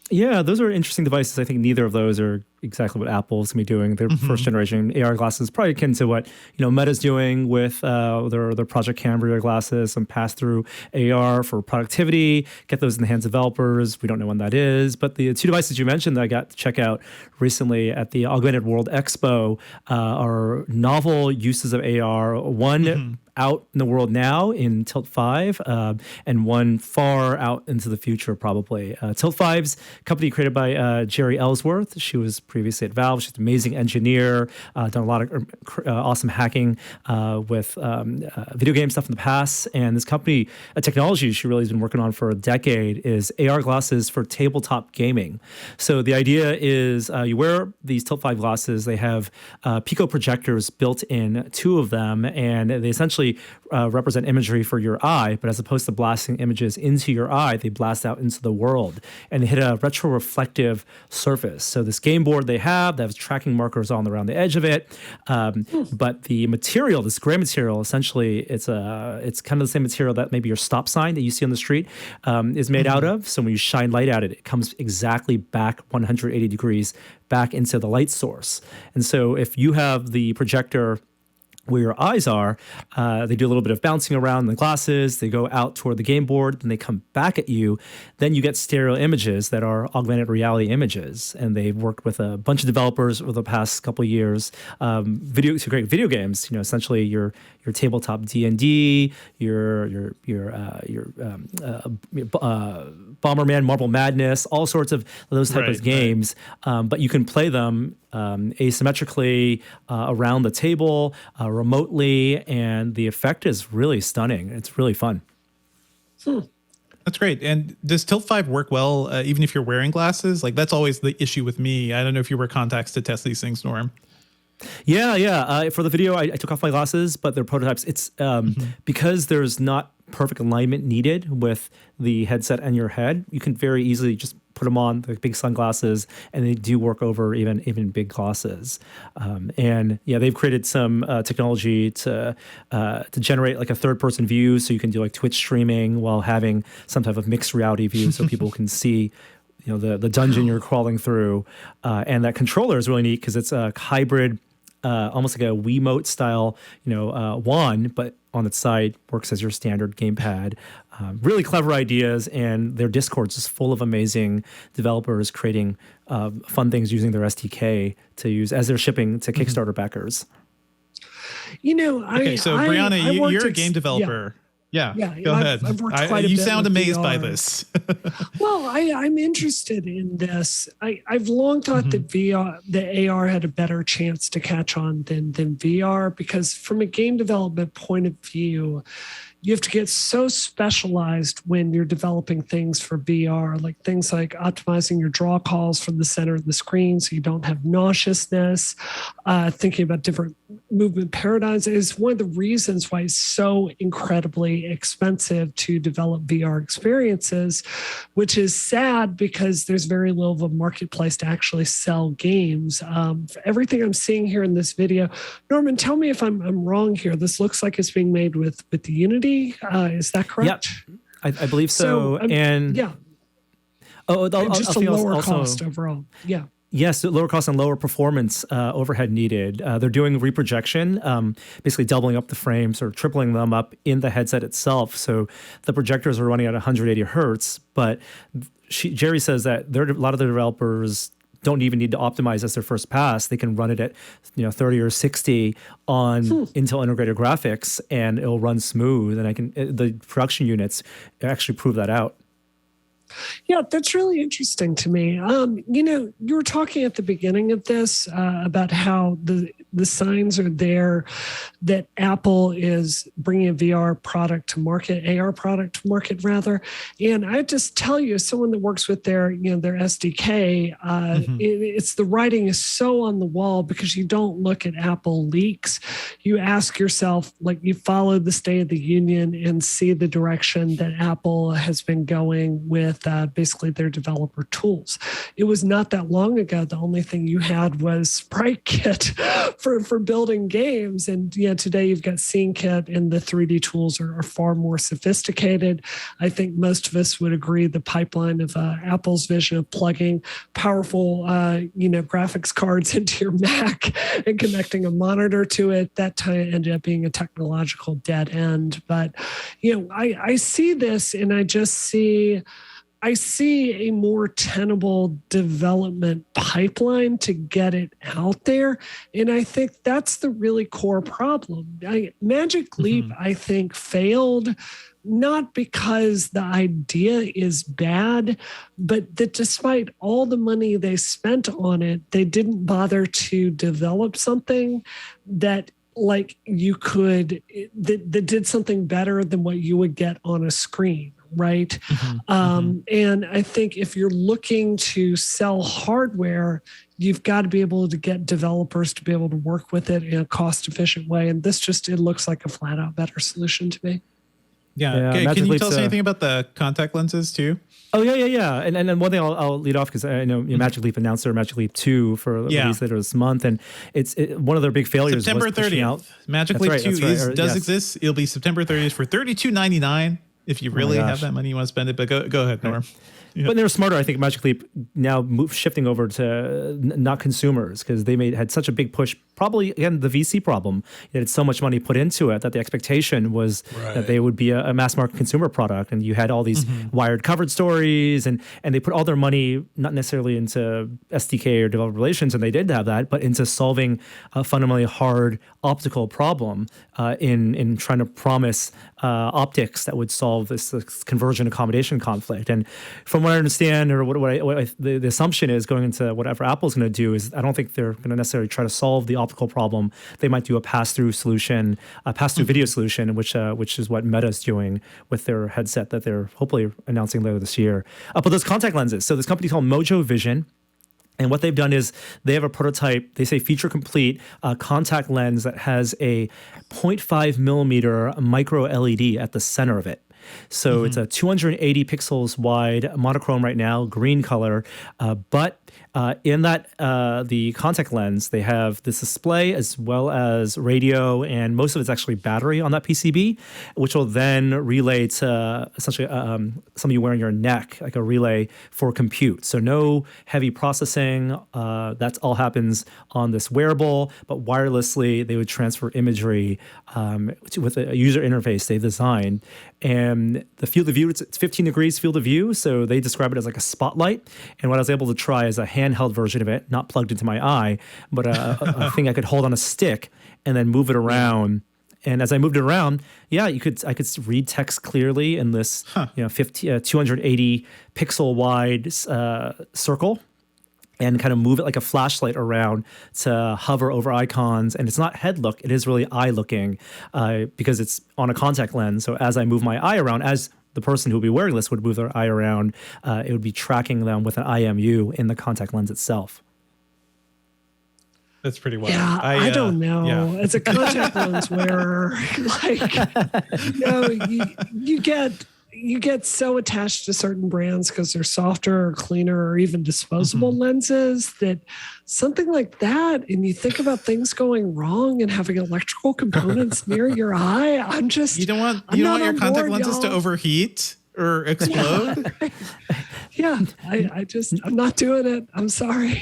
G: Yeah, those are interesting devices. I think neither of those are exactly what Apple's going to be doing. Their first generation AR glasses, probably akin to what Meta's doing with their Project Cambria glasses, some pass-through AR for productivity. Get those in the hands of developers. We don't know when that is, but the two devices you mentioned that I got to check out recently at the Augmented World Expo are novel uses of AR. One out in the world now in Tilt 5, and one far out into the future probably. Tilt 5's company created by Jerry Ellsworth. She was previously at Valve. She's an amazing engineer, done a lot of awesome hacking with video game stuff in the past. And this company, a technology she really has been working on for a decade, is AR glasses for tabletop gaming. So the idea is you wear these Tilt 5 glasses. They have Pico projectors built in, 2 of them, and they essentially represent imagery for your eye, but as opposed to blasting images into your eye, they blast out into the world and they hit a retroreflective surface. So this game board they have tracking markers on around the edge of it, but the material, this gray material, essentially it's kind of the same material that maybe your stop sign that you see on the street is made out of. So when you shine light at it, it comes exactly back 180 degrees back into the light source. And so if you have the projector where your eyes are, they do a little bit of bouncing around the glasses, they go out toward the game board, then they come back at you, then you get stereo images that are augmented reality images. And they've worked with a bunch of developers over the past couple of years to create video games, essentially your tabletop D&D, your Bomberman, Marble Madness, all sorts of those type of games, but you can play them asymmetrically around the table, remotely, and the effect is really stunning. It's really fun.
A: That's great. And does Tilt 5 work well even if you're wearing glasses? Like, that's always the issue with me. I don't know if you wear contacts to test these things, Norm.
G: Yeah. For the video, I took off my glasses, but they're prototypes. It's because there's not perfect alignment needed with the headset and your head. You can very easily just put them on, the big sunglasses, and they do work over even big glasses. And yeah, they've created some technology to generate like a third-person view, so you can do like Twitch streaming while having some type of mixed reality view, so people can see the dungeon you're crawling through. And that controller is really neat because it's a hybrid, almost like a Wiimote style, wand, but on its side works as your standard gamepad. Really clever ideas, and their Discord's just full of amazing developers creating fun things using their SDK to use as they're shipping to Kickstarter backers.
A: Okay, so Brianna, you're a game developer. Yeah, go ahead.
E: I've worked quite a
A: you
E: bit
A: sound
E: with
A: amazed
E: VR.
A: by this.
E: Well, I'm interested in this. I've long thought that the AR had a better chance to catch on than VR, because from a game development point of view, you have to get so specialized when you're developing things for VR, like things like optimizing your draw calls from the center of the screen so you don't have nauseousness, thinking about different movement paradigms is one of the reasons why it's so incredibly expensive to develop VR experiences, which is sad because there's very little of a marketplace to actually sell games. For everything I'm seeing here in this video, Norman, tell me if I'm wrong here. This looks like it's being made with the Unity. Is that correct?
G: Yep, I believe so. And
E: yeah. Just a lower cost overall. Yeah.
G: Yes, lower cost and lower performance overhead needed. They're doing reprojection, basically doubling up the frames or tripling them up in the headset itself. So the projectors are running at 180 hertz. But Jerry says that a lot of the developers don't even need to optimize as their first pass. They can run it at 30 or 60 on Intel integrated graphics, and it'll run smooth. And the production units actually prove that out.
E: Yeah, that's really interesting to me. You were talking at the beginning of this about how the signs are there that Apple is bringing a VR product to market, AR product to market rather. And I just tell you, as someone that works with their SDK, it's the writing is so on the wall because you don't look at Apple leaks. You ask yourself, like you follow the State of the Union and see the direction that Apple has been going with basically their developer tools. It was not that long ago. The only thing you had was Sprite Kit for building games. And today you've got Scene Kit, and the 3D tools are far more sophisticated. I think most of us would agree the pipeline of Apple's vision of plugging powerful graphics cards into your Mac and connecting a monitor to it, that ended up being a technological dead end. But I see this, and I see a more tenable development pipeline to get it out there. And I think that's the really core problem. Magic Leap, I think, failed not because the idea is bad, but that despite all the money they spent on it, they didn't bother to develop something that that did something better than what you would get on a screen. Right. And I think if you're looking to sell hardware, you've got to be able to get developers to be able to work with it in a cost efficient way. And it looks like a flat out better solution to me.
A: Yeah. Okay. Can you tell us anything about the contact lenses too?
G: Oh, yeah. And one thing I'll lead off because I know Magic Leap announced their Magic Leap 2 for release later this month. And it's one of their big failures.
A: September 30th. Magic Leap 2 does exist. It'll be September 30th for $32.99. If you really have that money, you want to spend it. But go ahead, Norm. Yeah.
G: But they're smarter. I think Magic Leap now shifting over to not consumers because they had such a big push. Probably, again, the VC problem. They had so much money put into it that the expectation was that they would be a mass market consumer product. And you had all these wired covered stories and they put all their money not necessarily into SDK or developer relations, and they did have that, but into solving a fundamentally hard optical problem in trying to promise optics that would solve this convergent accommodation conflict. And from what I understand, or the assumption is going into whatever Apple's going to do is I don't think they're going to necessarily try to solve the optical problem. They might do a pass-through solution, a pass-through video solution, which is what Meta's doing with their headset that they're hopefully announcing later this year. But those contact lenses. So this company called Mojo Vision. And what they've done is they have a prototype, they say feature complete, contact lens that has a 0.5 millimeter micro LED at the center of it. So it's a 280 pixels wide, monochrome right now, green color. But in that, the contact lens, they have this display as well as radio, and most of it's actually battery on that PCB, which will then relay to essentially something you wear on your neck, like a relay for compute. So no heavy processing. That all happens on this wearable, but wirelessly they would transfer imagery with a user interface they've designed. And the field of view, it's 15 degrees field of view. So they describe it as like a spotlight. And what I was able to try is a handheld version of it, not plugged into my eye, but a thing I could hold on a stick and then move it around. And as I moved it around, I could read text clearly in this 280 pixel wide circle. And kind of move it like a flashlight around to hover over icons. And it's not head look, it is really eye looking because it's on a contact lens. So as I move my eye around, as the person who would be wearing this would move their eye around, it would be tracking them with an IMU in the contact lens itself.
A: That's pretty wild.
E: Yeah, I don't know.
A: Yeah.
E: As a contact lens wearer, you get so attached to certain brands because they're softer or cleaner or even disposable lenses that something like that, and you think about things going wrong and having electrical components near your eye. You don't want
A: your contact lenses to overheat or explode.
E: I'm not doing it. I'm sorry.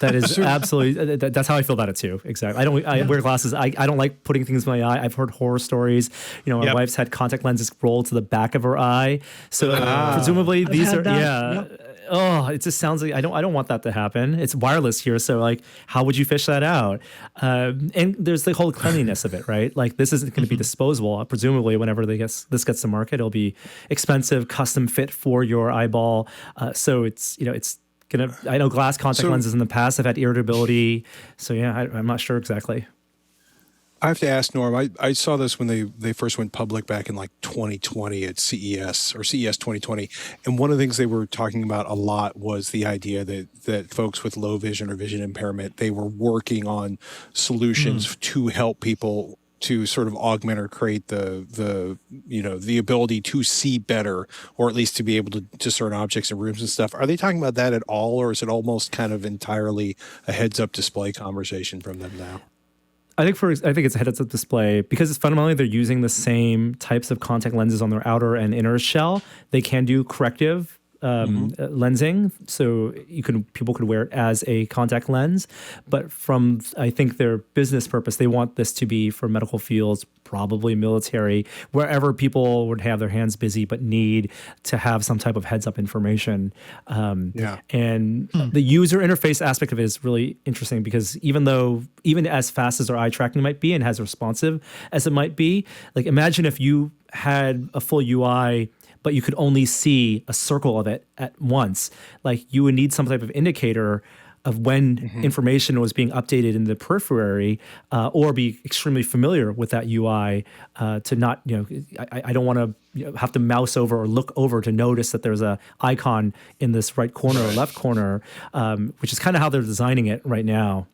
G: That is absolutely, that's how I feel about it too. Exactly. I wear glasses. I don't like putting things in my eye. I've heard horror stories. My wife's had contact lenses rolled to the back of her eye. So presumably these are, it just sounds like I don't want that to happen. It's wireless here, so like, how would you fish that out? And there's the whole cleanliness of it, right? Like, this isn't going to be disposable. Presumably, whenever this gets to market, it'll be expensive, custom fit for your eyeball. So it's gonna. I know glass contact lenses in the past have had irritability. So yeah, I'm not sure exactly.
F: I have to ask Norm. I saw this when they first went public back in like 2020 at CES or CES 2020, and one of the things they were talking about a lot was the idea that folks with low vision or vision impairment, they were working on solutions to help people to sort of augment or create the ability to see better, or at least to be able to discern objects in rooms and stuff. Are they talking about that at all, or is it almost kind of entirely a heads-up display conversation from them now?
G: I think it's a heads-up display because it's fundamentally they're using the same types of contact lenses on their outer and inner shell. They can do corrective lensing, so people could wear it as a contact lens. But from I think their business purpose, they want this to be for medical fields, probably military, wherever people would have their hands busy but need to have some type of heads-up information. And the user interface aspect of it is really interesting because even as fast as our eye tracking might be and as responsive as it might be, like imagine if you had a full UI but you could only see a circle of it at once. Like you would need some type of indicator of when information was being updated in the periphery, or be extremely familiar with that UI to not, I don't want to have to mouse over or look over to notice that there's a icon in this right corner or left corner, which is kind of how they're designing it right now.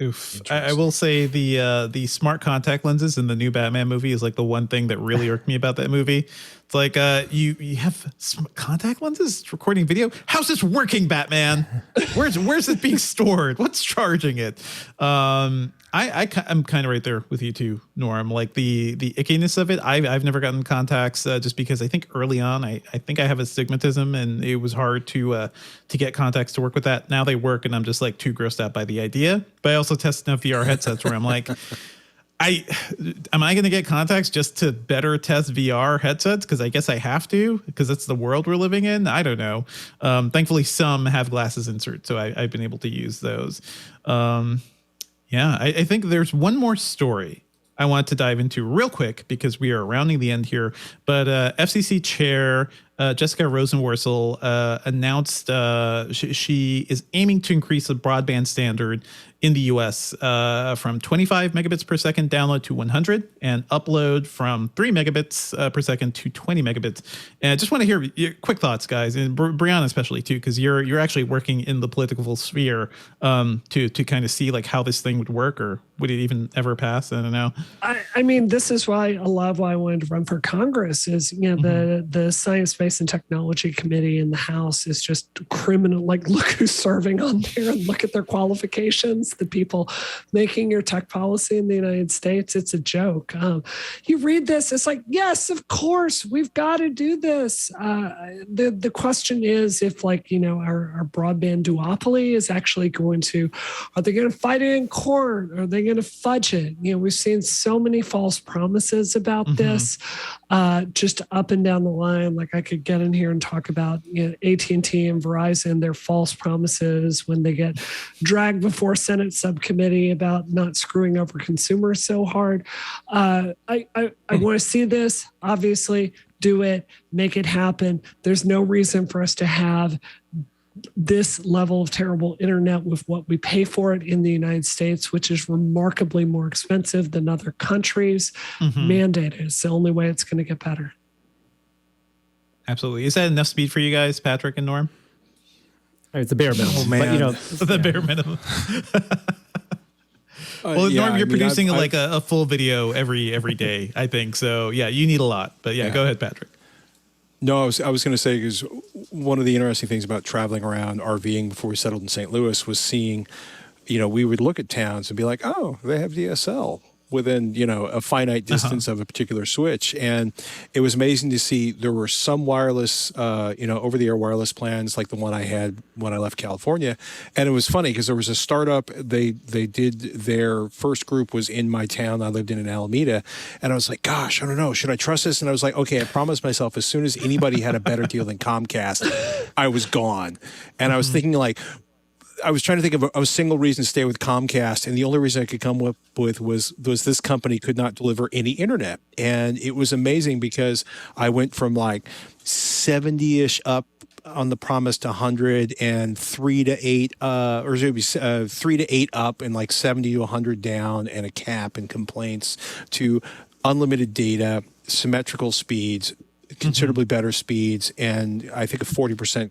A: Oof. I will say the smart contact lenses in the new Batman movie is like the one thing that really irked me about that movie. It's like you have contact lenses recording video. How's this working, Batman? Where's it being stored? What's charging it? I'm kind of right there with you too, Norm. Like the ickiness of it. I've never gotten contacts just because I think early on I think I have astigmatism and it was hard to get contacts to work with that. Now they work and I'm just like too grossed out by the idea. But I also test enough VR headsets where I'm like, am I going to get contacts just to better test VR headsets? Because I guess I have to, because that's the world we're living in. I don't know. Thankfully, some have glasses insert, so I've been able to use those. Yeah, I think there's one more story I want to dive into real quick because we are rounding the end here. But FCC Chair Jessica Rosenworcel announced she is aiming to increase the broadband standard in the US from 25 megabits per second download to 100 and upload from 3 megabits per second to 20 megabits. And I just want to hear your quick thoughts, guys, and Brianna especially too, because you're actually working in the political sphere to kind of see like how this thing would work, or would it even ever pass? I don't know.
E: I mean, this is why a lot of why I wanted to run for Congress is, the Science, Space and Technology Committee in the House is just criminal. Like, look who's serving on there and look at their qualifications. The people making your tech policy in the United States, it's a joke. You read this, it's like, yes, of course, we've got to do this. The question is if our broadband duopoly is actually going to, are they going to fight it in court? Are they going to fudge it? We've seen so many false promises about this, just up and down the line. Like I could get in here and talk about AT&T and Verizon, their false promises when they get dragged before Senate subcommittee about not screwing over consumers so hard. I want to see this, obviously, do it, make it happen. There's no reason for us to have this level of terrible internet with what we pay for it in the United States, which is remarkably more expensive than other countries. Mandated. It's the only way it's going to get better.
A: Absolutely. Is that enough speed for you guys, Patrick and Norm?
G: It's a bare minimum.
F: Oh, man.
G: But,
A: the bare minimum. Well, Norm, you're producing like a full video every day, I think. So yeah, you need a lot. But yeah. Go ahead, Patrick.
F: No, I was going to say, because one of the interesting things about traveling around RVing before we settled in St. Louis was seeing, we would look at towns and be like, oh, they have DSL. within, a finite distance of a particular switch. And it was amazing to see there were some wireless, over-the-air wireless plans like the one I had when I left California. And it was funny because there was a startup. They did their first group was in my town. I lived in Alameda. And I was like, gosh, I don't know. Should I trust this? And I was like, okay, I promised myself as soon as anybody had a better deal than Comcast, I was gone. And I was thinking I was trying to think of a single reason to stay with Comcast, and the only reason I could come up with was this company could not deliver any internet. And it was amazing because I went from like 70-ish up on the promised 100 and 3 to 8, or it would be 3 to 8 up and like 70 to 100 down and a cap and complaints to unlimited data, symmetrical speeds, considerably better speeds, and I think a 40%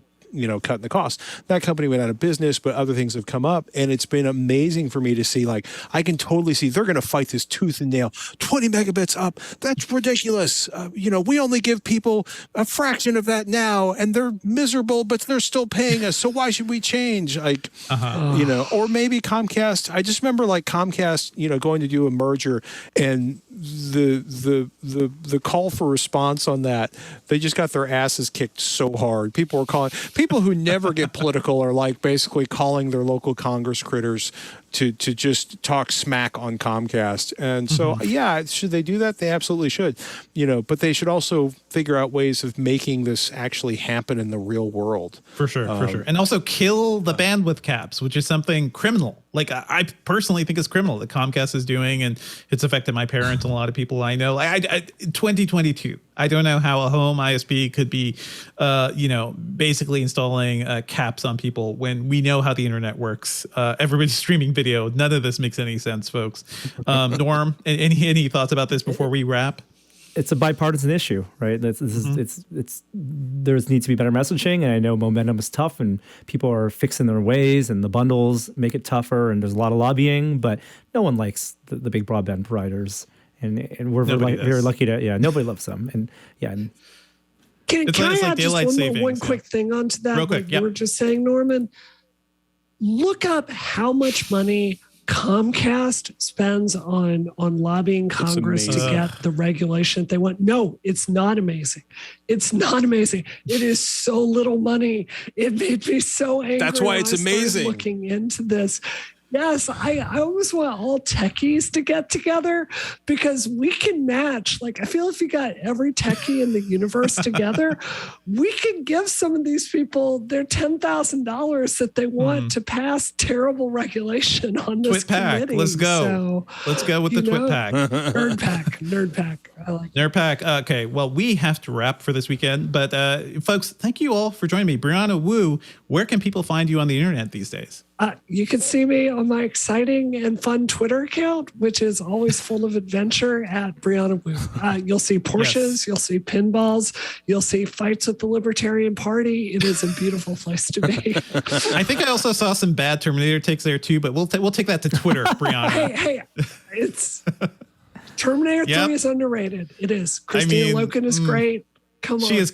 F: cutting the cost. That company went out of business, but other things have come up, and it's been amazing for me to see. Like, I can totally see they're going to fight this tooth and nail. 20 megabits up, that's ridiculous. We only give people a fraction of that now, and they're miserable, but they're still paying us. So why should we change? Like, or maybe Comcast. I just remember like Comcast, going to do a merger, and the call for response on that, they just got their asses kicked so hard. People who never get political are like basically calling their local Congress critters to just talk smack on Comcast. And so, should they do that? They absolutely should, but they should also figure out ways of making this actually happen in the real world.
A: For sure. And also kill the bandwidth caps, which is something criminal. Like, I personally think it's criminal that Comcast is doing, and it's affected my parents and a lot of people I know. 2022, I don't know how a home ISP could be, basically installing caps on people when we know how the internet works. Everybody's streaming video. None of this makes any sense, folks. Norm, any thoughts about this before we wrap?
G: It's a bipartisan issue, right? There needs to be better messaging, and I know momentum is tough, and people are fixing their ways, and the bundles make it tougher, and there's a lot of lobbying, but no one likes the big broadband providers, and we're very lucky to nobody loves them, and
E: Can I add just one quick thing onto that?
A: Real quick,
E: you were just saying, Norman, look up how much money Comcast spends on lobbying Congress to get the regulation that they want. No, it's not amazing. It's not amazing. It is so little money. It made me so angry.
F: That's why it's amazing.
E: Looking into this. Yes, I always want all techies to get together because we can match. Like, I feel if you got every techie in the universe together, we can give some of these people their $10,000 that they want to pass terrible regulation on this committee.
A: Let's go. Let's go with the Twit Pack.
E: Nerd Pack. I like
A: Nerd Pack. Okay, well, we have to wrap for this weekend. But folks, thank you all for joining me. Brianna Wu, where can people find you on the internet these days?
E: You can see me on my exciting and fun Twitter account, which is always full of adventure at Brianna Wu. You'll see Porsches, You'll see pinballs, you'll see fights with the Libertarian Party. It is a beautiful place to be.
A: I think I also saw some bad Terminator takes there too, but we'll take that to Twitter, Brianna.
E: Hey, it's Terminator 3 is underrated. It is. Christina Loken is great. Come on.
A: She is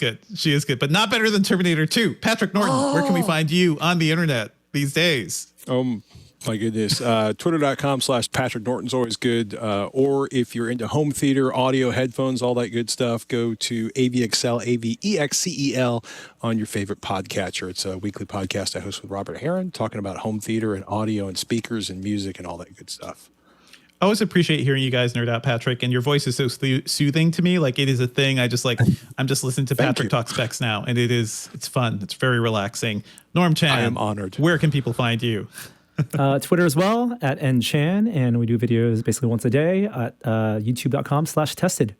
A: good, but not better than Terminator 2. Patrick Norton, where can we find you on the internet these days?
F: Oh my goodness. Twitter.com/Patrick Norton's always good. Or if you're into home theater, audio, headphones, all that good stuff, go to AVXL, AVEXCEL on your favorite podcatcher. It's a weekly podcast I host with Robert Heron, talking about home theater and audio and speakers and music and all that good stuff.
A: I always appreciate hearing you guys nerd out, Patrick, and your voice is so soothing to me. Like, it is a thing. I'm just listening to Patrick talk specs now, and it's fun. It's very relaxing. Norm Chan,
F: I am honored.
A: Where can people find you?
G: Twitter as well, at @nchan, and we do videos basically once a day at youtube.com/tested.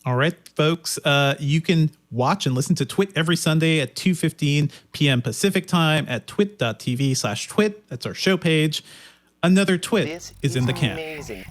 A: All right, folks, you can watch and listen to Twit every Sunday at 2:15 p.m. Pacific time at twit.tv/twit. That's our show page. Another Twit is in the can.
K: Amazing.